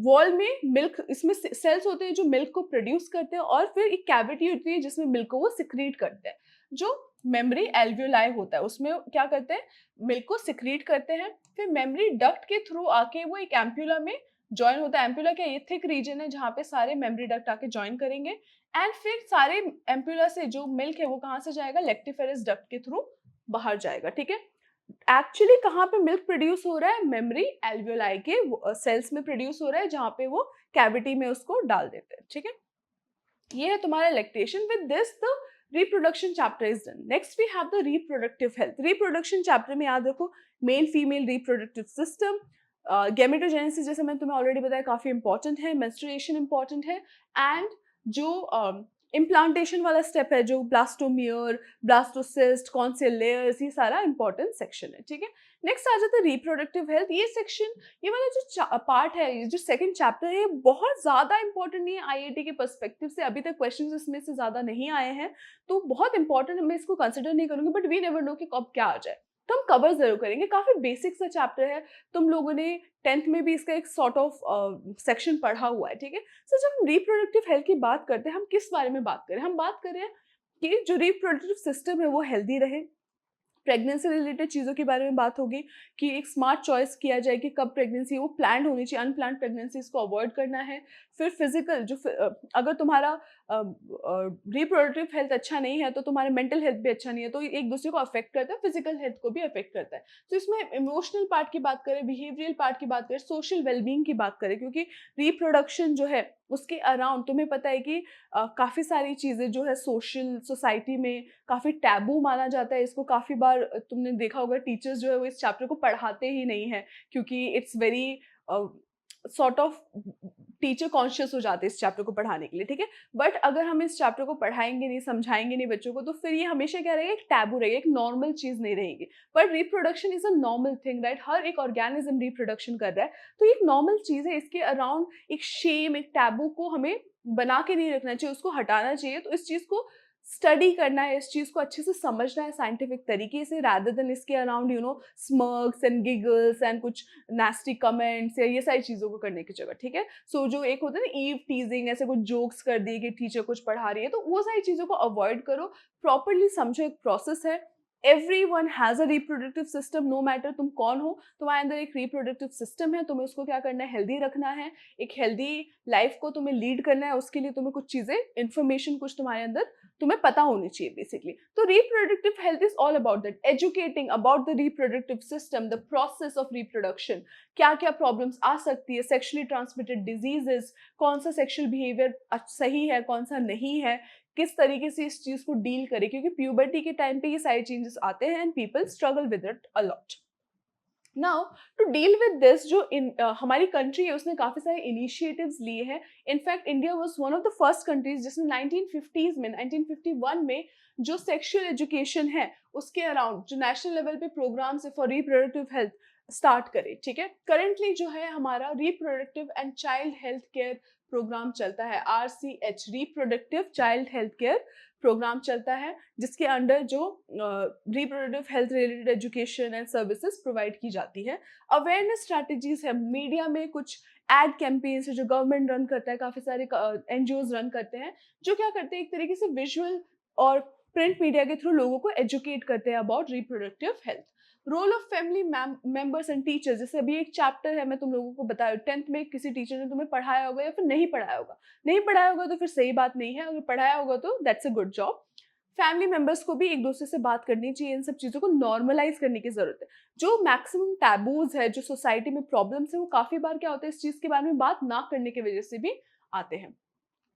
वॉल में मिल्क, इसमें सेल्स होते हैं जो मिल्क को प्रोड्यूस करते हैं, और फिर एक कैविटी होती है जिसमें मिल्क को वो सिक्रीट करते हैं। जो मेमरी एल्वियोलाई होता है उसमें क्या करते हैं? मिल्क को सिक्रीट करते हैं। फिर मेमरी डक्ट के थ्रू आके वो एक एम्प्यूला में ज्वाइन होता है। एम्प्यूला क्या? ये थिक रीजन है जहाँ पे सारे मेमरी डक्ट आके ज्वाइन करेंगे, एंड फिर सारे एम्प्यूला से जो मिल्क है वो कहाँ से जाएगा? लेक्टिफेरस डक्ट के थ्रू बाहर जाएगा, ठीक है। एक्चुअली कहाँ पे मिल्क प्रोड्यूस हो रहा है? मेमरी एल्वियोलाई के सेल्स में प्रोड्यूस हो रहा है, जहाँ पे वो कैविटी में उसको डाल देते हैं, ठीक है। ये है तुम्हारा lactation. With this the reproduction chapter is done. Next we have the reproductive health. Reproduction chapter में याद रखो male female reproductive system, gametogenesis जैसे मैंने तुम्हें ऑलरेडी बताया काफी इंपॉर्टेंट है, मेंस्ट्रुएशन इंपॉर्टेंट है, एंड जो इम्प्लांटेशन वाला स्टेप है जो ब्लास्टोमियर, ब्लास्टोसिस्ट, कौन से लेयर्स, ये सारा इंपॉर्टेंट सेक्शन है, ठीक है। नेक्स्ट आ जाता है रिप्रोडक्टिव हेल्थ। ये सेक्शन, ये वाला जो पार्ट है, ये जो सेकंड चैप्टर है, ये बहुत ज़्यादा इंपॉर्टेंट नहीं है आईआईटी के पर्सपेक्टिव से। अभी तक क्वेश्चंस इसमें से ज़्यादा नहीं आए हैं, तो बहुत इंपॉर्टेंट है, मैं इसको कंसिडर नहीं करूँगी, बट वी नेवर नो कि कब क्या आ जाए, तो हम कवर ज़रूर करेंगे। काफ़ी बेसिक सा चैप्टर है, तुम लोगों ने 10th में भी इसका एक सॉर्ट ऑफ सेक्शन पढ़ा हुआ है, ठीक है। सो जब हम रिप्रोडक्टिव हेल्थ की बात करते हैं, हम किस बारे में बात करें? हम बात कर रहे हैं कि जो रिप्रोडक्टिव सिस्टम है वो हेल्दी रहे। प्रेगनेंसी रिलेटेड चीज़ों के बारे में बात होगी कि एक स्मार्ट चॉइस किया जाए कि कब प्रेगनेंसी वो प्लान्ड होनी चाहिए, अनप्लान्ड प्रेगनेंसीज को अवॉइड करना है। फिर फिजिकल अगर तुम्हारा रिप्रोडक्टिव हेल्थ अच्छा नहीं है तो तुम्हारा मेंटल हेल्थ भी अच्छा नहीं है, तो एक दूसरे को अफेक्ट करता है, फिजिकल हेल्थ को भी अफेक्ट करता है। तो इसमें इमोशनल पार्ट की बात करें, बिहेवियरल पार्ट की बात करें, सोशल वेलबींग की बात करें, क्योंकि रिप्रोडक्शन जो है उसके अराउंड तुम्हें पता है कि काफ़ी सारी चीज़ें जो है सोशल सोसाइटी में काफ़ी टैबू माना जाता है। इसको काफ़ी बार तुमने देखा होगा, टीचर्स जो है वो इस चैप्टर को पढ़ाते ही नहीं है, क्योंकि it's very sort of teacher conscious हो जाते हैं इस चैप्टर को पढ़ाने के लिए, ठीक है। बट अगर हम इस चैप्टर को पढ़ाएंगे नहीं, समझाएंगे नहीं बच्चों को, तो फिर ये हमेशा क्या रहेगा, एक टैबू रहेगा, एक नॉर्मल चीज नहीं रहेगी। But reproduction is a normal thing, right? हर एक ऑर्गेनिज्म रिप्रोडक्शन कर रहा है, तो ये एक नॉर्मल चीज है। इसके अराउंड एक शेम, एक टैबू को हमें बना के नहीं रखना चाहिए, उसको हटाना चाहिए। तो इस चीज को स्टडी करना है, इस चीज को अच्छे से समझना है साइंटिफिक तरीके से, रादर देन इसके अराउंड स्मर्क्स एंड गिगल्स एंड कुछ नास्टी कमेंट्स या ये सारी चीज़ों को करने की जगह, ठीक है। सो जो एक होता है ना ईव टीजिंग, ऐसे कुछ जोक्स कर दिए कि टीचर कुछ पढ़ा रही है, तो वो सारी चीज़ों को अवॉइड करो। प्रॉपरली समझो, एक प्रोसेस है। Everyone has a reproductive system, no matter तुम कौन हो, तुम्हारे अंदर एक रिप्रोडक्टिव सिस्टम है। तुम्हें उसको क्या करना है, हेल्दी रखना है, एक हेल्दी लाइफ को तुम्हें लीड करना है। उसके लिए तुम्हें कुछ चीज़ें, इन्फॉर्मेशन कुछ तुम्हारे अंदर तुम्हें पता होनी चाहिए बेसिकली। तो reproductive health is all about that, educating about the reproductive system, the process of reproduction, क्या क्या प्रॉब्लम्स आ सकती है, सेक्शुअली ट्रांसमिटेड डिजीजेस, कौन सा सेक्शुअल बिहेवियर सही है, कौन सा नहीं है, किस तरीके से इस चीज को डील करें, क्योंकि प्यूबर्टी के टाइम पे ये सारे चेंजेस आते हैं and people struggle with it a lot. Now to deal with this, जो हमारी कंट्री है उसने काफी सारे इनिशिएटिव्स लिए हैं। In fact India was one of the first countries जिसने 1950s में, 1951 में जो सेक्सुअल एजुकेशन है उसके अराउंड जो नेशनल लेवल पे प्रोग्राम्स है फॉर रिप्रोडक्टिव हेल्थ स्टार्ट करे, ठीक है। करेंटली जो है हमारा reproductive and child health care program चलता है, RCH, reproductive child health care program चलता है, जिसके अंडर जो reproductive health related education and services provide की जाती है। अवेयरनेस स्ट्रैटेजीज है, मीडिया में कुछ एड कैंपेन्स है जो गवर्नमेंट रन करता है, काफ़ी सारे NGOs रन करते हैं, जो क्या करते हैं, एक तरीके से विजुअल और प्रिंट मीडिया के थ्रू लोगों को एजुकेट करते हैं about reproductive health. Role of family members and teachers, जैसे अभी एक चैप्टर है, मैं तुम लोगों को बताया 10th में किसी टीचर ने तुम्हें पढ़ाया होगा या फिर नहीं पढ़ाया होगा। नहीं पढ़ाया होगा तो फिर सही बात नहीं है, अगर पढ़ाया होगा तो that's a good job. Family members को भी एक दूसरे से बात करनी चाहिए, इन सब चीज़ों को नॉर्मलाइज करने की जरूरत है। जो मैक्सिमम टैबूज है, जो सोसाइटी में प्रॉब्लम्स है, वो काफी बार क्या होता है, इस चीज के बारे में बात ना करने की वजह से भी आते हैं।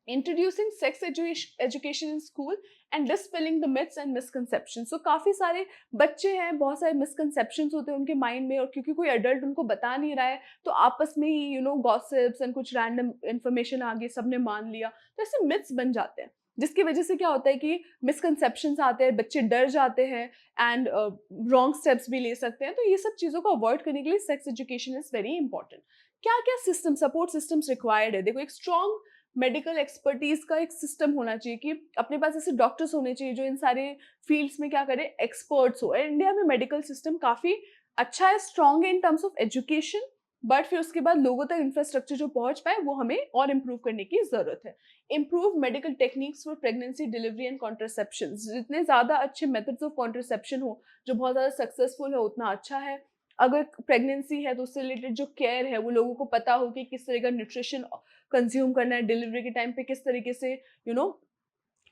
Introducing sex education in school and dispelling the myths and misconception. So काफ़ी सारे बच्चे हैं, बहुत सारे मिसकंसेप्शंस होते हैं उनके माइंड में, और क्योंकि कोई एडल्ट उनको बता नहीं रहा है, तो आपस में ही गॉसिप्स एंड कुछ रैंडम इन्फॉर्मेशन आ गई, सबने मान लिया, तो ऐसे मिथ्स बन जाते हैं, जिसकी वजह से क्या होता है कि मिसकंसेप्शंस आते हैं, बच्चे डर जाते हैं एंड रॉन्ग स्टेप्स भी ले सकते हैं। तो ये सब चीज़ों को अवॉइड करने के लिए sex education is very important. क्या क्या सिस्टम, सपोर्ट सिस्टम्स रिक्वायर्ड है? देखो, एक स्ट्रॉन्ग मेडिकल एक्सपर्टीज का एक सिस्टम होना चाहिए कि अपने पास ऐसे डॉक्टर्स होने चाहिए जो इन सारे फील्ड्स में क्या करें, एक्सपर्ट्स हो। इंडिया में मेडिकल सिस्टम काफ़ी अच्छा है, स्ट्रॉन्ग है इन टर्म्स ऑफ एजुकेशन, बट फिर उसके बाद लोगों तक इंफ्रास्ट्रक्चर जो पहुंच पाए वो हमें और इम्प्रूव करने की जरूरत है। Improve medical techniques for pregnancy, delivery and contraception. जितने ज़्यादा अच्छे मेथड्स ऑफ कॉन्ट्रासेप्शन हो, जो बहुत ज़्यादा सक्सेसफुल है, उतना अच्छा है। अगर प्रेगनेंसी है तो उससे रिलेटेड जो केयर है वो लोगों को पता हो कि किस तरह का न्यूट्रिशन कंज्यूम करना है, डिलीवरी के टाइम पे किस तरीके से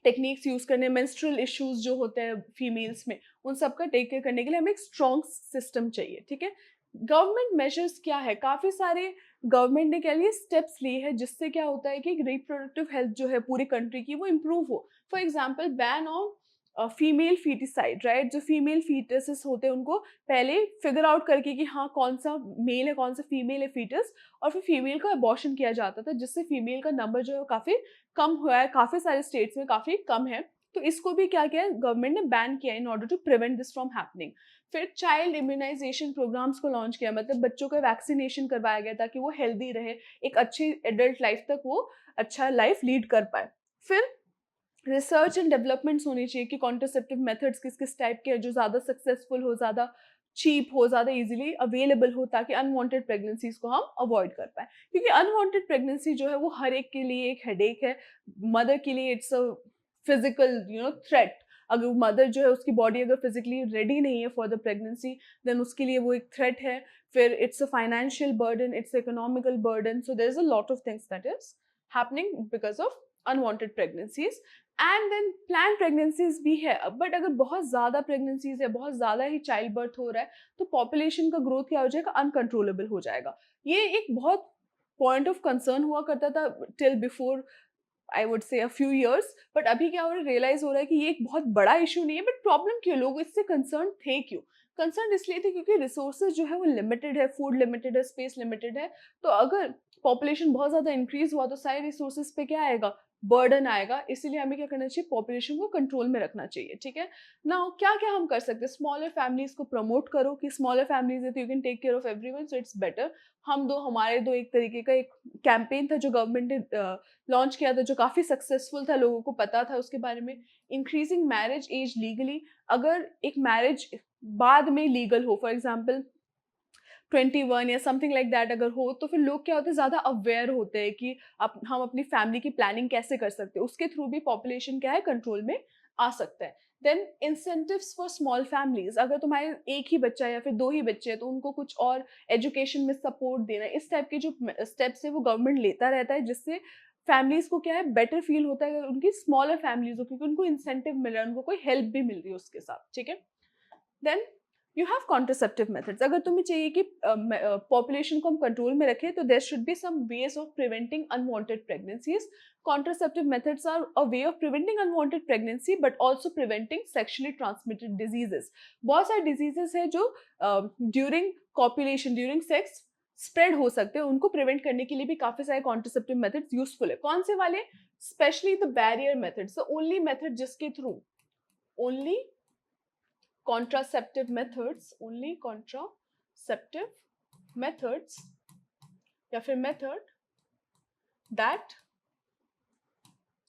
टेक्निक्स यूज करने, मेंस्ट्रुअल इश्यूज जो होते हैं फीमेल्स में, उन सब का टेक केयर करने के लिए हमें एक स्ट्रॉन्ग सिस्टम चाहिए, ठीक है। गवर्नमेंट मेजर्स क्या है, काफी सारे गवर्नमेंट ने क्या लिए, स्टेप्स लिए हैं, जिससे क्या होता है कि रिप्रोडक्टिव हेल्थ जो है पूरी कंट्री की वो इम्प्रूव हो। For example, ban on female foeticide, right, जो फीमेल फीटसेस होते हैं उनको पहले फिगर आउट करके कि हाँ कौन सा मेल है कौन सा फीमेल है फीटस, और फिर फीमेल का अबॉर्शन किया जाता था, जिससे फीमेल का नंबर जो है वो काफी कम हुआ है, काफी सारे स्टेट्स में काफी कम है। तो इसको भी क्या किया है, गवर्नमेंट ने बैन किया in order to prevent this from happening. फिर चाइल्ड इम्यूनाइजेशन प्रोग्राम्स को लॉन्च किया, मतलब बच्चों का वैक्सीनेशन करवाया गया ताकि वो हेल्दी रहे, एक अच्छी एडल्ट लाइफ तक वो अच्छा लाइफ लीड कर पाए। फिर रिसर्च एंड डेवलपमेंट्स होनी चाहिए कि कॉन्ट्रासेप्टिव मेथड्स किस किस टाइप के हैं जो ज़्यादा सक्सेसफुल हो, ज़्यादा चीप हो, ज़्यादा इजीली अवेलेबल हो, ताकि अनवांटेड प्रेगनेंसीज को हम अवॉइड कर पाए। क्योंकि अनवांटेड प्रेगनेंसी जो है वो हर एक के लिए एक हेडेक है। मदर के लिए इट्स अ फिजिकल थ्रेट। अगर मदर जो है उसकी बॉडी अगर फिजिकली रेडी नहीं है फॉर द प्रेगनेंसी, देन उसके लिए वो एक थ्रेट है। फिर it's a financial burden, it's economical burden, so there is a lot of things that is happening because of unwanted pregnancies. And then plan pregnancies भी है, बट अगर बहुत ज़्यादा प्रेगनेंसीज है, बहुत ज़्यादा ही चाइल्ड बर्थ हो रहा है, तो पॉपुलेशन का ग्रोथ क्या हो जाएगा, अनकंट्रोलेबल हो जाएगा। ये एक बहुत पॉइंट ऑफ कंसर्न हुआ करता था till before I would say a few years, but अभी क्या हो रहा है, रियलाइज हो रहा है कि ये एक बहुत बड़ा इशू नहीं है, बट प्रॉब्लम क्यों, लोग इससे कंसर्न थे क्यों? कंसर्न इसलिए थे क्योंकि रिसोर्सेज जो है वो लिमिटेड है, फूड लिमिटेड है, स्पेस लिमिटेड है। तो अगर पॉपुलेशन बहुत ज्यादा इंक्रीज हुआ तो सारे रिसोर्सेज पे क्या आएगा, बर्डन आएगा। इसीलिए हमें क्या करना चाहिए, पॉपुलेशन को कंट्रोल में रखना चाहिए, ठीक है। नाउ क्या क्या हम कर सकते हैं, स्मॉलर फैमिलीज को प्रमोट करो कि स्मॉलर फैमिलीज है तो you can take care of everyone, so it's better. हमारे दो एक तरीके का एक कैंपेन था जो गवर्नमेंट ने लॉन्च किया था, जो काफी सक्सेसफुल था, लोगों को पता था उसके बारे में। इंक्रीजिंग मैरिज एज लीगली, अगर एक मैरिज बाद में लीगल हो, फॉर एग्जाम्पल 21 या समथिंग लाइक दैट अगर हो, तो फिर लोग क्या होते हैं, ज्यादा अवेयर होते हैं कि हम अपनी फैमिली की प्लानिंग कैसे कर सकते हैं, उसके थ्रू भी पॉपुलेशन क्या है, कंट्रोल में आ सकता है। Then incentives for small families, अगर तुम्हारे एक ही बच्चा है या फिर दो ही बच्चे हैं तो उनको कुछ और एजुकेशन में सपोर्ट देना, इस टाइप के जो स्टेप्स है वो गवर्नमेंट लेता रहता है, जिससे फैमिलीज को क्या है, बेटर फील होता है अगर उनकी स्मॉलर फैमिलीज हो, क्योंकि उनको इंसेंटिव मिल रहा है, उनको कोई हेल्प भी मिल रही है उसके साथ, ठीक है। Then you have contraceptive methods, अगर तुम्हें चाहिए कि पॉपुलेशन को हम कंट्रोल में रखें, तो there should be some ways of preventing unwanted pregnancies. Contraceptive methods are a way of preventing unwanted pregnancy but also preventing sexually transmitted diseases. बहुत सारे डिजीजेस है जो during copulation, during sex spread हो सकते हैं, उनको प्रिवेंट करने के लिए भी काफी सारे कॉन्ट्रासेप्टिव मेथड्स यूजफुल है। कौन से वाले, specially the barrier methods, the only method जिसके through, only contraceptive methods, only contraceptive methods या फिर method that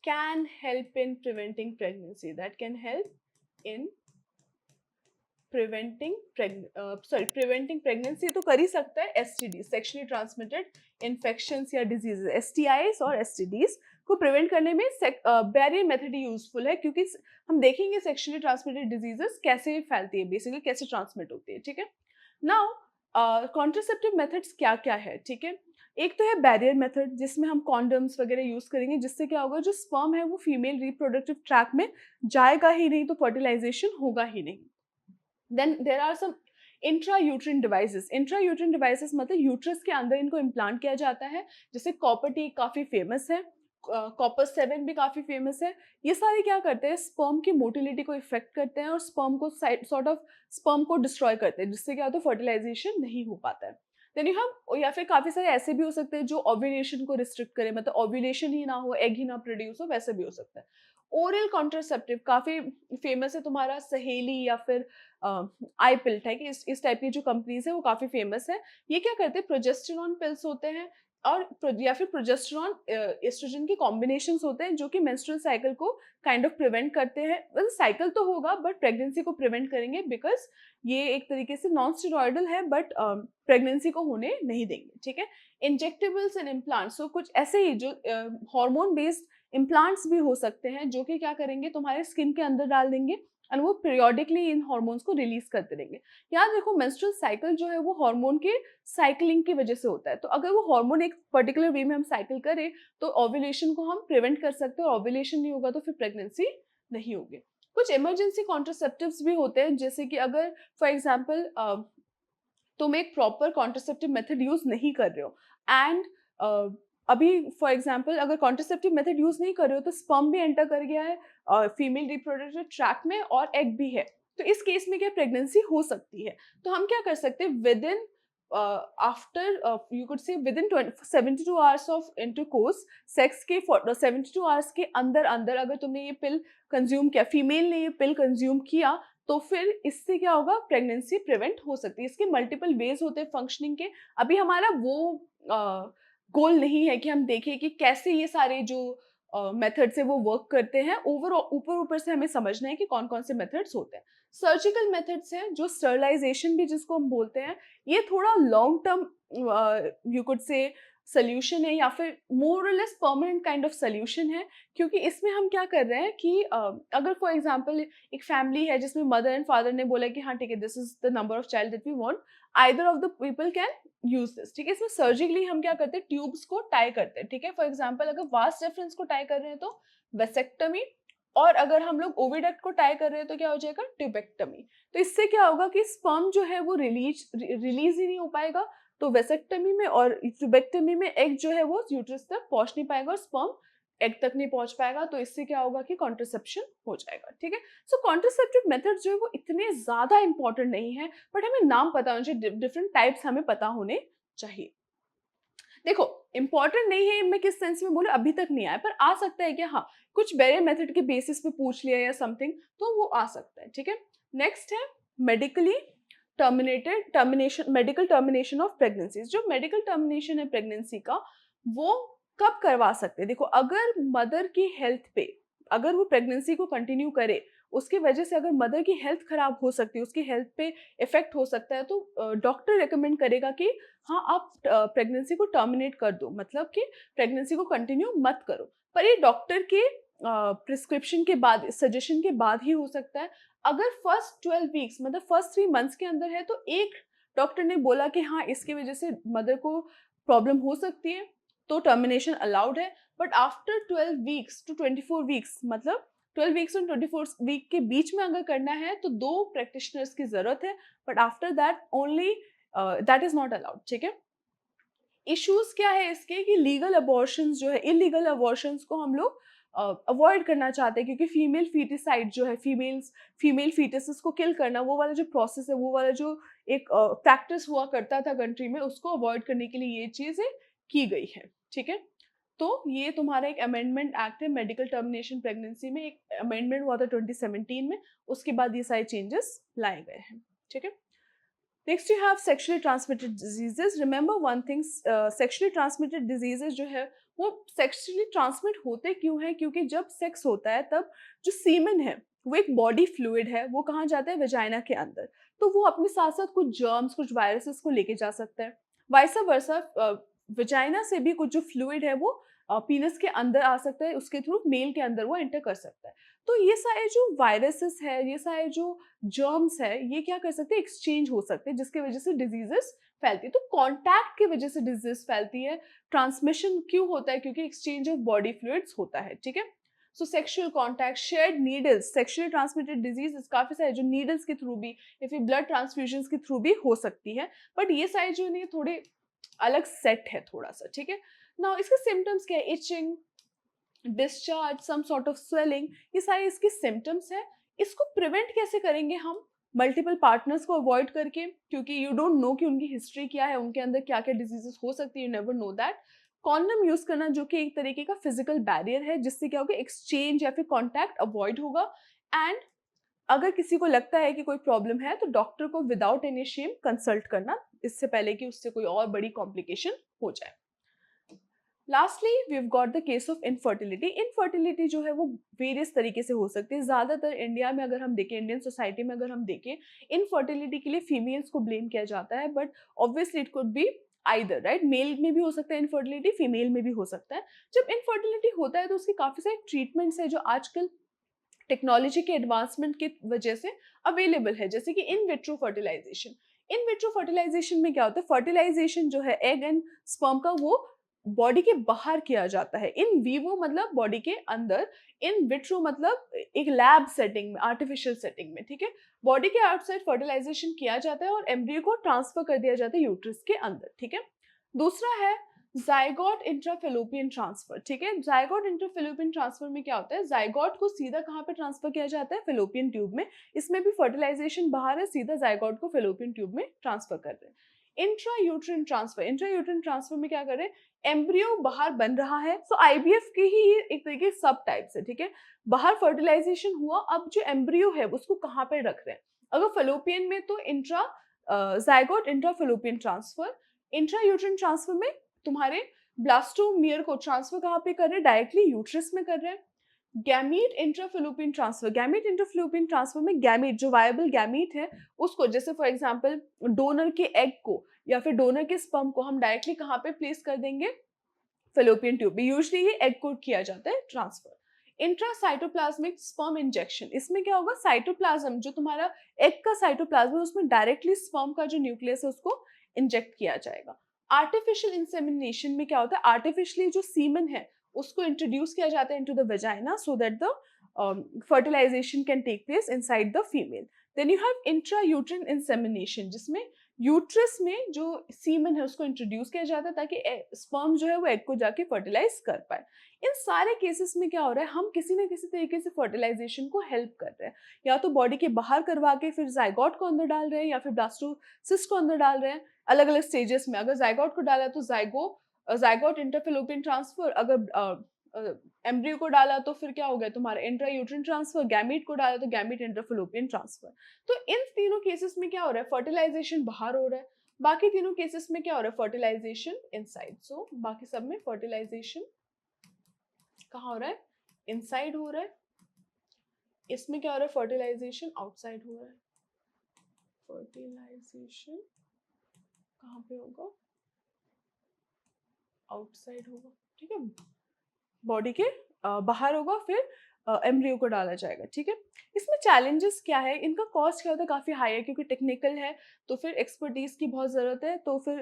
can help in preventing pregnancy, that can help in preventing pregnancy तो कर ही सकता है STD, sexually transmitted infections या diseases, STIs और STDs को प्रिवेंट करने में बैरियर मेथड ही यूजफुल है, क्योंकि हम देखेंगे सेक्सुअली ट्रांसमिटेड डिजीजेस कैसे फैलती है, बेसिकली कैसे ट्रांसमिट होती है, ठीक है। नाउ कॉन्ट्रासेप्टिव मेथड्स क्या क्या है, ठीक है। एक तो है बैरियर मेथड, जिसमें हम कॉन्डम्स वगैरह यूज करेंगे, जिससे क्या होगा, जो स्पर्म है वो फीमेल रिप्रोडक्टिव ट्रैक में जाएगा ही नहीं, तो फर्टिलाइजेशन होगा ही नहीं। Then there are some intrauterine devices, intrauterine devices मतलब यूट्रस के अंदर इनको इम्प्लांट किया जाता है, जैसे कॉपर टी काफी फेमस है, कॉपर 7 भी काफी फेमस है। ये सारे क्या करते हैं, स्पर्म की मोटिलिटी को इफेक्ट करते हैं और स्पर्म को सॉर्ट ऑफ स्पर्म को डिस्ट्रॉय करते हैं, जिससे क्या होता है, फर्टिलाइजेशन नहीं हो पाता है। देन यू हैव, या फिर काफी सारे ऐसे भी हो सकते हैं जो ओव्यूलेशन को रिस्ट्रिक्ट करे, मतलब ओव्यूलेशन ही ना हो, एग ही ना प्रोड्यूस हो, वैसे भी हो सकता है। ओरल कॉन्ट्रासेप्टिव काफी फेमस है, तुम्हारा सहेली या फिर आई पिल है कि इस टाइप की जो कंपनीज है वो काफी फेमस है। ये क्या करते हैं, प्रोजेस्टेरॉन पिल्स होते हैं और या फिर प्रोजेस्टेरॉन एस्ट्रोजन के कॉम्बिनेशंस होते हैं, जो कि मेंस्ट्रुअल साइकिल को काइंड ऑफ प्रिवेंट करते हैं। मतलब साइकिल तो होगा बट प्रेगनेंसी को प्रिवेंट करेंगे, बिकॉज ये एक तरीके से नॉन स्टेरॉइडल है, बट प्रेगनेंसी को होने नहीं देंगे, ठीक है। इंजेक्टेबल्स एंड इम्प्लांट्स, तो कुछ ऐसे ही जो हार्मोन बेस्ड इम्प्लांट्स भी हो सकते हैं, जो कि क्या करेंगे, तुम्हारे स्किन के अंदर डाल देंगे और वो पीरियोडिकली इन हार्मोन्स को रिलीज करते रहेंगे। याद देखो, मेंस्ट्रुअल साइकिल जो है वो हार्मोन के साइकिलिंग की वजह से होता है, तो अगर वो हार्मोन एक पर्टिकुलर वे में हम साइकिल करें तो ओव्यूलेशन को हम प्रिवेंट कर सकते हैं, और ओव्यूलेशन नहीं होगा तो फिर प्रेगनेंसी नहीं होगी। कुछ इमरजेंसी कॉन्ट्रासेप्टिव्स भी होते हैं, जैसे कि अगर फॉर एग्जाम्पल तुम एक प्रॉपर कॉन्ट्रासेप्टिव मेथड यूज नहीं कर रहे हो एंड अभी फॉर एग्जांपल अगर कॉन्ट्रासेप्टिव मेथड यूज नहीं कर रहे हो तो स्पर्म भी एंटर कर गया है फीमेल रिप्रोडक्टिव ट्रैक में और एग भी है, तो इस केस में क्या प्रेगनेंसी हो सकती है। तो हम क्या कर सकते हैं, with in after you could से with in 72 hours of intercourse, sex के 72 आवर्स के अंदर अंदर अगर तुमने ये पिल कंज्यूम किया, फीमेल ने ये पिल कंज्यूम किया, तो फिर इससे क्या होगा, प्रेगनेंसी प्रिवेंट हो सकती है। इसके मल्टीपल वेज होते हैं फंक्शनिंग के। अभी हमारा वो गोल नहीं है कि हम देखें कि कैसे ये सारे जो मेथड्स है वो वर्क करते हैं। ऊपर ऊपर से हमें समझना है कि कौन कौन से मेथड्स होते हैं। सर्जिकल मेथड्स हैं जो स्टरलाइजेशन भी जिसको हम बोलते हैं, ये थोड़ा लॉन्ग टर्म यू कुड से सोल्यूशन है या फिर मोर और less permanent kind of solution है। क्योंकि इसमें हम क्या कर रहे हैं कि अगर फॉर एग्जांपल एक फैमिली है जिसमें मदर एंड फादर ने बोला कि हाँ ठीक है, this is the number of child that we want, either of the people can use this. ठीक है, इसमें सर्जिकली हम क्या करते हैं, ट्यूब्स को टाई करते हैं। ठीक है, फॉर एग्जांपल अगर वास्ट डिफरेंस को टाई कर रहे हैं तो वेसेक्टमी, और अगर हम लोग ओविडक्ट को टाई कर रहे हैं तो क्या हो जाएगा, ट्यूबेक्टमी। तो इससे क्या होगा कि स्पर्म जो है वो रिलीज ही नहीं हो पाएगा, तो वेसेक्टमी में और ट्यूबेक्टमी में एग जो है वो यूट्रस तक पहुंच नहीं पाएगा और स्पर्म एग तक नहीं पहुंच पाएगा, तो इससे क्या होगा कि कॉन्ट्रासेप्शन हो जाएगा। ठीक है, सो कॉन्ट्रासेप्टिव मेथड जो है वो इतने ज्यादा इंपॉर्टेंट नहीं है, बट हमें नाम पता होना चाहिए, डिफरेंट टाइप्स हमें पता होने चाहिए। देखो, इंपॉर्टेंट नहीं है मैं किस सेंस में बोलूं, अभी तक नहीं आया, पर आ सकता है कि हाँ कुछ बैरियर मेथड के बेसिस पे पूछ लिया या समथिंग, तो वो आ सकता है। ठीक है, नेक्स्ट है medically medical termination of pregnancies. जो मेडिकल टर्मिनेशन है प्रेगनेंसी का, वो कब करवा सकते हैं। देखो, अगर मदर की हेल्थ पे, अगर वो प्रेगनेंसी को कंटिन्यू करे, उसकी वजह से अगर मदर की हेल्थ खराब हो सकती है, उसकी हेल्थ पे इफेक्ट हो सकता है, तो डॉक्टर रिकमेंड करेगा कि हाँ आप प्रेगनेंसी को टर्मिनेट कर दो, मतलब कि प्रेगनेंसी को कंटिन्यू मत करो। पर ये डॉक्टर के प्रिस्क्रिप्शन के बाद, सजेशन के बाद ही हो सकता है। अगर फर्स्ट 12 वीक्स मतलब फर्स्ट 3 मंथ्स के अंदर है, तो एक डॉक्टर ने बोला कि हाँ इसकी वजह से मदर को प्रॉब्लम हो सकती है, तो टर्मिनेशन अलाउड है। But after 12 weeks to 24 weeks, मतलब 12 वीक्स और 24 वीक के बीच में अगर करना है तो 2 प्रैक्टिशनर्स की जरूरत है, but after that only that is not allowed. ठीक है, इश्यूज क्या है इसके कि लीगल अबॉर्शंस जो है, इलीगल अबॉर्शंस को हम लोग अवॉइड करना चाहते हैं, क्योंकि फीमेल फीटिसाइड जो है, फीमेल फीटसेस को किल करना, वो वाला जो प्रोसेस है, वो वाला जो एक प्रैक्टिस हुआ करता था कंट्री में, उसको अवॉइड करने के लिए ये चीजें की गई है। ठीक है, तो ये तुम्हारा एक अमेंडमेंट एक्ट है मेडिकल टर्मिनेशन प्रेगनेंसी में, एक अमेंडमेंट हुआ था 2017 में, उसके बाद ये सारे चेंजेस लाए गए हैं। ठीक है, next you have sexually transmitted diseases. Remember one thing, sexually transmitted diseases जो है वो सेक्सुअली ट्रांसमिट होते क्यों है, क्योंकि जब सेक्स होता है तब जो सीमेन है वो एक बॉडी फ्लूइड है, वो कहाँ जाता है, वेजाइना के अंदर, तो वो अपने साथ साथ कुछ जर्म्स, कुछ वायरसेस को लेके जा सकता है। वाइसा वर्सा, वेजाइना से भी कुछ जो फ्लूइड है वो पीनस के अंदर आ सकता है, उसके थ्रू मेल के अंदर वो एंटर कर सकता है। तो ये सारे जो वायरसेस है, ये सारे जो जर्म्स है, ये क्या कर सकते हैं, एक्सचेंज हो सकते हैं, जिसकी वजह से डिजीजेस फैलती है। तो कांटेक्ट की वजह से डिजीज फैलती है। ट्रांसमिशन क्यों होता है, क्योंकि एक्सचेंज ऑफ बॉडी फ्लूइड्स होता है। ठीक है, सो sexual contact, shared needles, sexually transmitted disease काफी सारे जो नीडल्स के थ्रू भी या फिर ब्लड ट्रांसफ्यूजन के थ्रू भी हो सकती है, बट ये सारे जो नहीं थोड़े अलग सेट है थोड़ा सा। ठीक है, नाउ इसके सिम्टम्स क्या है, itching, discharge, some sort of swelling, ये सारे इसके सिम्टम्स हैं। इसको प्रिवेंट कैसे करेंगे हम, मल्टीपल पार्टनर्स को अवॉइड करके, क्योंकि यू डोंट नो कि उनकी हिस्ट्री क्या है, उनके अंदर क्या क्या डिजीजेस हो सकती है, you never know that. Condom use करना जो कि एक तरीके का फिजिकल बैरियर है, जिससे क्या होगा, एक्सचेंज या फिर कॉन्टैक्ट अवॉइड होगा। एंड अगर किसी को लगता है कि कोई प्रॉब्लम है तो डॉक्टर को विदाउट एनी शेम कंसल्ट करना, इससे पहले कि उससे कोई और बड़ी कॉम्प्लिकेशन हो जाए। Lastly we have got the case of infertility. Infertility जो है वो वेरियस तरीके से हो सकती है। ज़्यादातर इंडिया में अगर हम देखें, इंडियन सोसाइटी में अगर हम देखें, इनफर्टिलिटी के लिए फीमेल्स को ब्लेम किया जाता है, but obviously it could be either, right, male में भी हो सकता है इनफर्टिलिटी, फीमेल में भी हो सकता है। जब इनफर्टिलिटी होता है तो उसके काफ़ी सारे ट्रीटमेंट्स है जो आजकल टेक्नोलॉजी के एडवांसमेंट की वजह से अवेलेबल है, जैसे कि in vitro fertilization. In vitro fertilization में क्या होता है, फर्टिलाइजेशन जो है एग एंड स्पर्म का, वो बॉडी के बाहर किया जाता है। इन वीवो मतलब बॉडी के अंदर, इन विट्रो मतलब एक लैब सेटिंग में, आर्टिफिशियल सेटिंग में। ठीक है, बॉडी के आउटसाइड फर्टिलाइजेशन किया जाता है और एम्ब्रियो को ट्रांसफर कर दिया जाता है यूट्रस के अंदर। ठीक है, दूसरा है जाइगोट इंट्राफेलोपियन ट्रांसफर, ठीक है। जाइगोट इंट्राफेलोपियन ट्रांसफर में क्या होता है, जाइगोट को सीधा कहाँ पे ट्रांसफर किया जाता है, फेलोपियन ट्यूब में। इसमें भी फर्टिलाइजेशन बाहर है, सीधा जाइगोट को फेलोपियन ट्यूब में ट्रांसफर कर रहे हैं। Intra uterine transfer, intra uterine transfer में क्या कर रहे हैं, एम्ब्रियो बाहर बन रहा है। सो आईवीएफ के ही ये एक तरीके सब टाइप्स है, ठीक है। बाहर फर्टिलाइजेशन हुआ, अब जो एम्ब्रियो है उसको कहाँ पे रख रहे हैं, अगर फेलोपियन में तो intra zygote intrafallopian transfer. Intra uterine transfer में तुम्हारे ब्लास्टोमियर को ट्रांसफर कहाँ पे कर रहे हैं, डायरेक्टली यूट्रस में कर रहे हैं। Gamete intrafallopian transfer, gamete intrafallopian transfer में गैमीट जो वायबल गैमीट है उसको, जैसे फॉर एग्जांपल डोनर के एग को या फिर डोनर के स्पर्म को हम डायरेक्टली कहाँ पे प्लेस कर देंगे, फेलोपियन ट्यूब में। यूजुअली ये एग को किया जाता है ट्रांसफर। इंट्रासाइटोप्लाज्मिक स्पर्म इंजेक्शन, इसमें क्या होगा, साइटोप्लाज्म जो तुम्हारा एग का साइटोप्लाज्म है उसमें डायरेक्टली स्पर्म का जो न्यूक्लियस है उसको इंजेक्ट किया जाएगा। आर्टिफिशियल इंसेमिनेशन में क्या होता है, आर्टिफिशियली जो सीमन है उसको इंट्रोड्यूस किया जाता है into the vagina so that the fertilization can take place inside the female. Then you have intra-uterine insemination, जिसमें यूट्रस में जो सीमन है उसको इंट्रोड्यूस किया जाता है ताकि स्पर्म जो है वो एग को जाके फर्टिलाइज कर पाए। इन सारे केसेस में क्या हो रहा है, हम किसी न किसी तरीके से फर्टिलाइजेशन को हेल्प कर रहे हैं, या तो बॉडी के बाहर करवा के फिर जाइगोट को अंदर डाल रहे हैं या फिर ब्लास्टोसिस्ट को अंदर डाल रहे हैं अलग अलग स्टेजेस में। अगर जाइगोट को डाला तो जाइगोट इंटरफेलोपियन ट्रांसफर, अगर एम्ब्रियो को डाला तो फिर क्या हो गया तुम्हारा इंट्रा यूट्रिन ट्रांसफर, गैमीट को डाला तो गैमीट इंटरफेलोपियन ट्रांसफर। तो इन तीनों केसेस में क्या हो रहा है, फर्टिलाइजेशन बाहर हो रहा है। बाकी तीनों केसेस में क्या हो रहा है, फर्टिलाइजेशन इनसाइड। सो बाकी सब में फर्टिलाइजेशन कहाँ हो रहा है, इनसाइड हो रहा है। इसमें क्या हो रहा है, फर्टिलाइजेशन आउटसाइड हो रहा है। फर्टिलाइजेशन कहाँ पे होगा, आउटसाइड होगा, ठीक है, बॉडी के बाहर होगा, फिर एम्ब्रियो को डाला जाएगा, ठीक है। इसमें चैलेंजेस क्या है, इनका कॉस्ट क्या होता है, काफ़ी हाई है क्योंकि टेक्निकल है, तो फिर एक्सपर्टीज की बहुत ज़रूरत है। तो फिर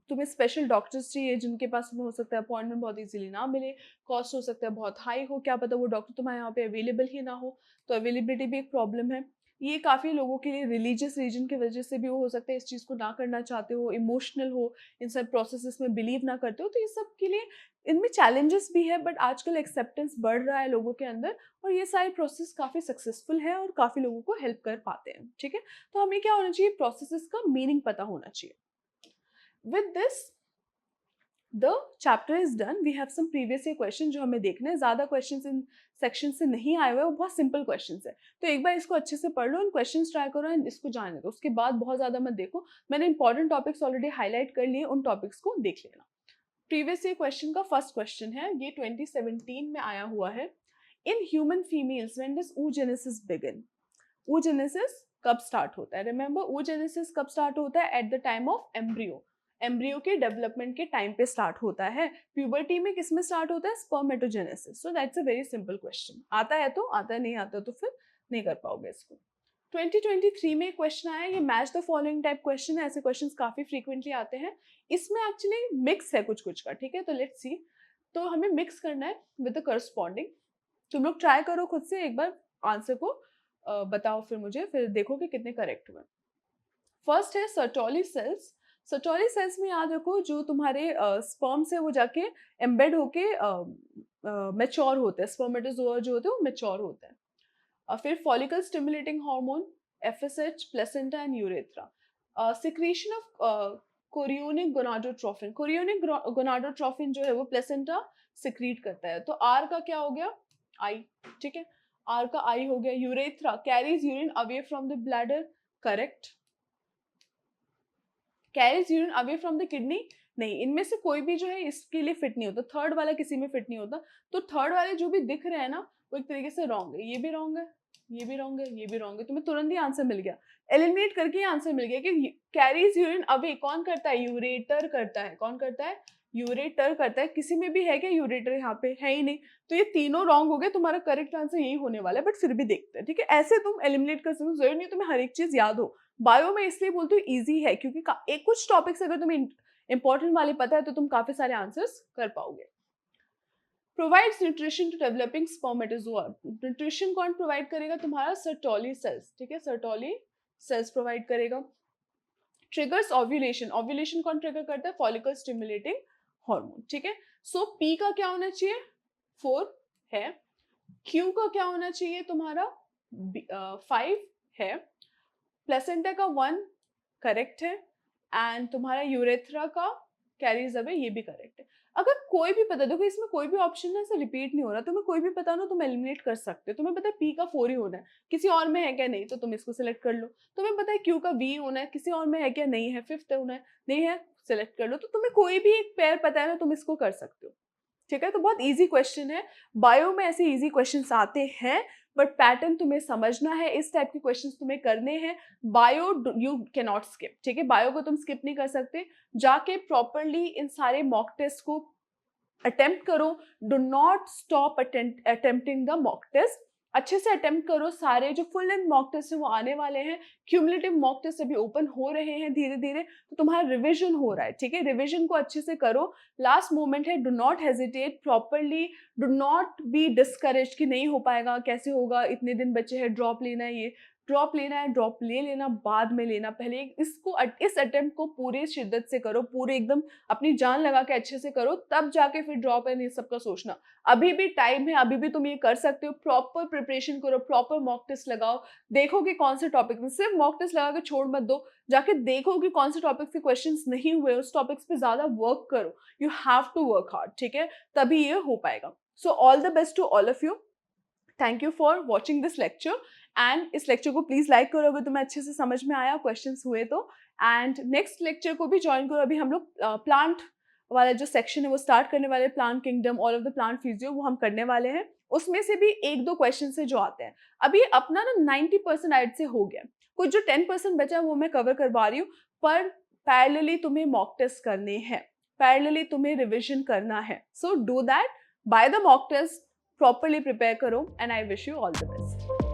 तुम्हें स्पेशल डॉक्टर्स चाहिए जिनके पास में हो सकता है अपॉइंटमेंट बहुत इजीली ना मिले, कॉस्ट हो सकता है बहुत हाई हो, क्या पता वो डॉक्टर तुम्हारे यहाँ पे अवेलेबल ही ना हो, तो अवेलेबिलिटी भी एक प्रॉब्लम है। ये काफ़ी लोगों के लिए रिलीजियस रीजन की वजह से भी हो सकता है इस चीज़ को ना करना चाहते हो, इमोशनल हो, इन सब प्रोसेसेस में बिलीव ना करते हो, तो ये सब के लिए इनमें चैलेंजेस भी है। बट आजकल एक्सेप्टेंस बढ़ रहा है लोगों के अंदर और ये सारे प्रोसेस काफ़ी सक्सेसफुल है और काफ़ी लोगों को हेल्प कर पाते हैं, ठीक है। तो हमें क्या होना चाहिए, प्रोसेसेस का मीनिंग पता होना चाहिए। With this the chapter is done. We have some previous year question जो हमें देखने हैं, ज़्यादा क्वेश्चंस इन सेक्शन से नहीं आए हुए, वो बहुत सिंपल क्वेश्चंस है, तो एक बार इसको अच्छे से पढ़ लो, इन क्वेश्चंस ट्राई करो एंड इसको जाने दो, उसके बाद बहुत ज़्यादा मत देखो। मैंने इंपॉर्टेंट टॉपिक्स ऑलरेडी हाईलाइट कर लिए, उन टॉपिक्स को देख लेना। प्रीवियस ईयर क्वेश्चन का फर्स्ट क्वेश्चन है, ये 2017 में आया हुआ है। In human females when does oogenesis begin, oogenesis कब स्टार्ट होता है, रिमेंबर oogenesis कब स्टार्ट होता है, at the time of embryo, embryo के डेवलपमेंट के टाइम पे स्टार्ट होता है। प्यूबर्टी में किस में स्टार्ट होता है, spermatogenesis. So that's a very simple question, आता है तो आता है, नहीं आता तो फिर नहीं कर पाओगे इसको। 2023 में क्वेश्चन आया, ये match the following type question है, ऐसे क्वेश्चंस काफी फ्रीक्वेंटली आते हैं। इसमें एक्चुअली मिक्स है कुछ कुछ का, ठीक है, तो लेट्स सी। तो हमें मिक्स करना है विद द करस्पॉन्डिंग। तुम लोग ट्राई करो खुद से एक बार, आंसर को बताओ फिर मुझे, फिर देखो कि कितने करेक्ट हुए। फर्स्ट है सर्टोली सेल्स। सर्टोली सेल्स में याद रखो जो तुम्हारे स्पर्म से वो जाके एम्बेड होके मैच्योर होते हैं, स्पर्मेटोजोआ जो होते हैं वो मैच्योर होते हैं। फिर follicle stimulating hormone, FSH, placenta and urethra. Secretion of chorionic gonadotrophin, chorionic gonadotrophin जो है वो प्लेसेंटा सिक्रीट करता है। तो आर का क्या हो गया, आई, ठीक है, आर का आई हो गया। Urethra carries urine away from the bladder, correct. Carries urine away from the kidney, नहीं, इनमें से कोई भी जो है इसके लिए फिट नहीं होता, थर्ड वाला किसी में फिट नहीं होता। तो थर्ड वाले जो भी दिख रहे हैं ना वो एक तरीके से रॉन्ग है, ये भी रॉन्ग है, ये भी रॉन्ग है, ये भी रॉन्ग है। तुम्हें तुरंत ही आंसर मिल गया, एलिमिनेट करके ही आंसर मिल गया कि कैरीज यूरिन अवे कौन करता है, यूरेटर करता है। कौन करता है, यूरेटर करता है। किसी में भी है क्या यूरेटर, यहाँ पे है ही नहीं, तो ये तीनों रॉन्ग हो गए, तुम्हारा करेक्ट आंसर यही होने वाला है। बट फिर भी देखते हैं, ठीक है, ऐसे तुम एलिमिनेट कर सकते हो, जरूरी नहीं तुम्हें हर एक चीज याद हो। बायो में इसलिए बोलती हूँ इजी है क्योंकि एक कुछ टॉपिक्स अगर तुम्हें इंपॉर्टेंट वाले पता है तो तुम काफी सारे आंसर्स कर पाओगे। Provides nutrition to developing spermatozoa, nutrition कौन प्रोवाइड करेगा, तुम्हारा सर्टोली सेल्स, ठीक है, सर्टोली सेल्स प्रोवाइड करेगा। ट्रिगर्स ओव्यूलेशन, ओव्यूलेशन कौन ट्रिगर करता है, फॉलिकल स्टिमुलेटिंग हार्मोन, ठीक है। सो पी का क्या होना चाहिए, 4 है। क्यू का क्या होना चाहिए तुम्हारा, 5 है। प्लेसेंटा का 1 करेक्ट है। एंड तुम्हारा यूरेथ्रा का कैरीज अवे, ये भी करेक्ट है। अगर कोई भी पता, देखो इसमें कोई भी ऑप्शन ना ऐसे रिपीट नहीं हो रहा, तुम्हें कोई भी पता ना तुम एलिमिनेट कर सकते हो। तुम्हें पता है पी का 4 ही होना है, किसी और में है क्या, नहीं, तो तुम इसको सिलेक्ट कर लो। तुम्हें पता है क्यू का बी होना है, किसी और में है क्या, नहीं है, 5th होना है, नहीं है, सिलेक्ट कर लो। तो तुम्हें कोई भी एक पेयर पता है ना, तुम इसको कर सकते हो, ठीक है। तो बहुत इजी क्वेश्चन है, बायो में ऐसे इजी क्वेश्चंस आते हैं, बट पैटर्न तुम्हें समझना है, इस टाइप के क्वेश्चंस तुम्हें करने हैं। Bio you can not skip, ठीक है, बायो को तुम स्किप नहीं कर सकते। जाके प्रॉपरली इन सारे मॉक टेस्ट को अटेम्प्ट करो, do not stop attempting the mock test. अच्छे से अटेम्प्ट करो, सारे जो फुल एंड मॉक टेस्ट है वो आने वाले हैं। क्यूमुलेटिव मॉक टेस्ट अभी ओपन हो रहे हैं धीरे धीरे, तो तुम्हारा रिविजन हो रहा है, ठीक है। रिविजन को अच्छे से करो, लास्ट मोमेंट है, do not hesitate, properly do not be discourage कि नहीं हो पाएगा, कैसे होगा, इतने दिन बचे हैं, ड्रॉप लेना है, ये ड्रॉप लेना है, ड्रॉप ले लेना, बाद में लेना, पहले इसको इस अटेम्प्ट को पूरे शिद्दत से करो, पूरे एकदम अपनी जान लगा के अच्छे से करो, तब जाके फिर ड्रॉप एंड ये सबका सोचना। अभी भी टाइम है, अभी भी तुम ये कर सकते हो, प्रॉपर प्रिपरेशन करो, प्रॉपर मॉक टेस्ट लगाओ, देखो कि कौन से टॉपिक में, सिर्फ मॉक टेस्ट लगा के छोड़ मत दो, जाके देखो कि कौन से टॉपिक से क्वेश्चंस नहीं हुए, उस टॉपिक्स पे ज्यादा वर्क करो। You have to work hard, ठीक है, तभी ये हो पाएगा। So all the best to all of you, thank you for watching this lecture. And इस लेक्चर को प्लीज लाइक करो अगर तुम्हें अच्छे से समझ में आया, क्वेश्चंस हुए तो। एंड नेक्स्ट लेक्चर को भी ज्वाइन करो, अभी हम लोग प्लांट वाला जो सेक्शन है वो स्टार्ट करने वाले, plant kingdom, all of the plant physio, वो हम करने वाले हैं। उसमें से भी 1-2 क्वेश्चन से जो आते हैं, अभी अपना ना 90% आइड से हो गया, कुछ जो 10% बचा है वो मैं कवर करवा रही हूँ, पर पैरेलली तुम्हें मॉक टेस्ट करने हैं, पैरेलली तुम्हें रिविजन करना है। So do that, by the mock test, properly prepare करो, and I wish you all the best.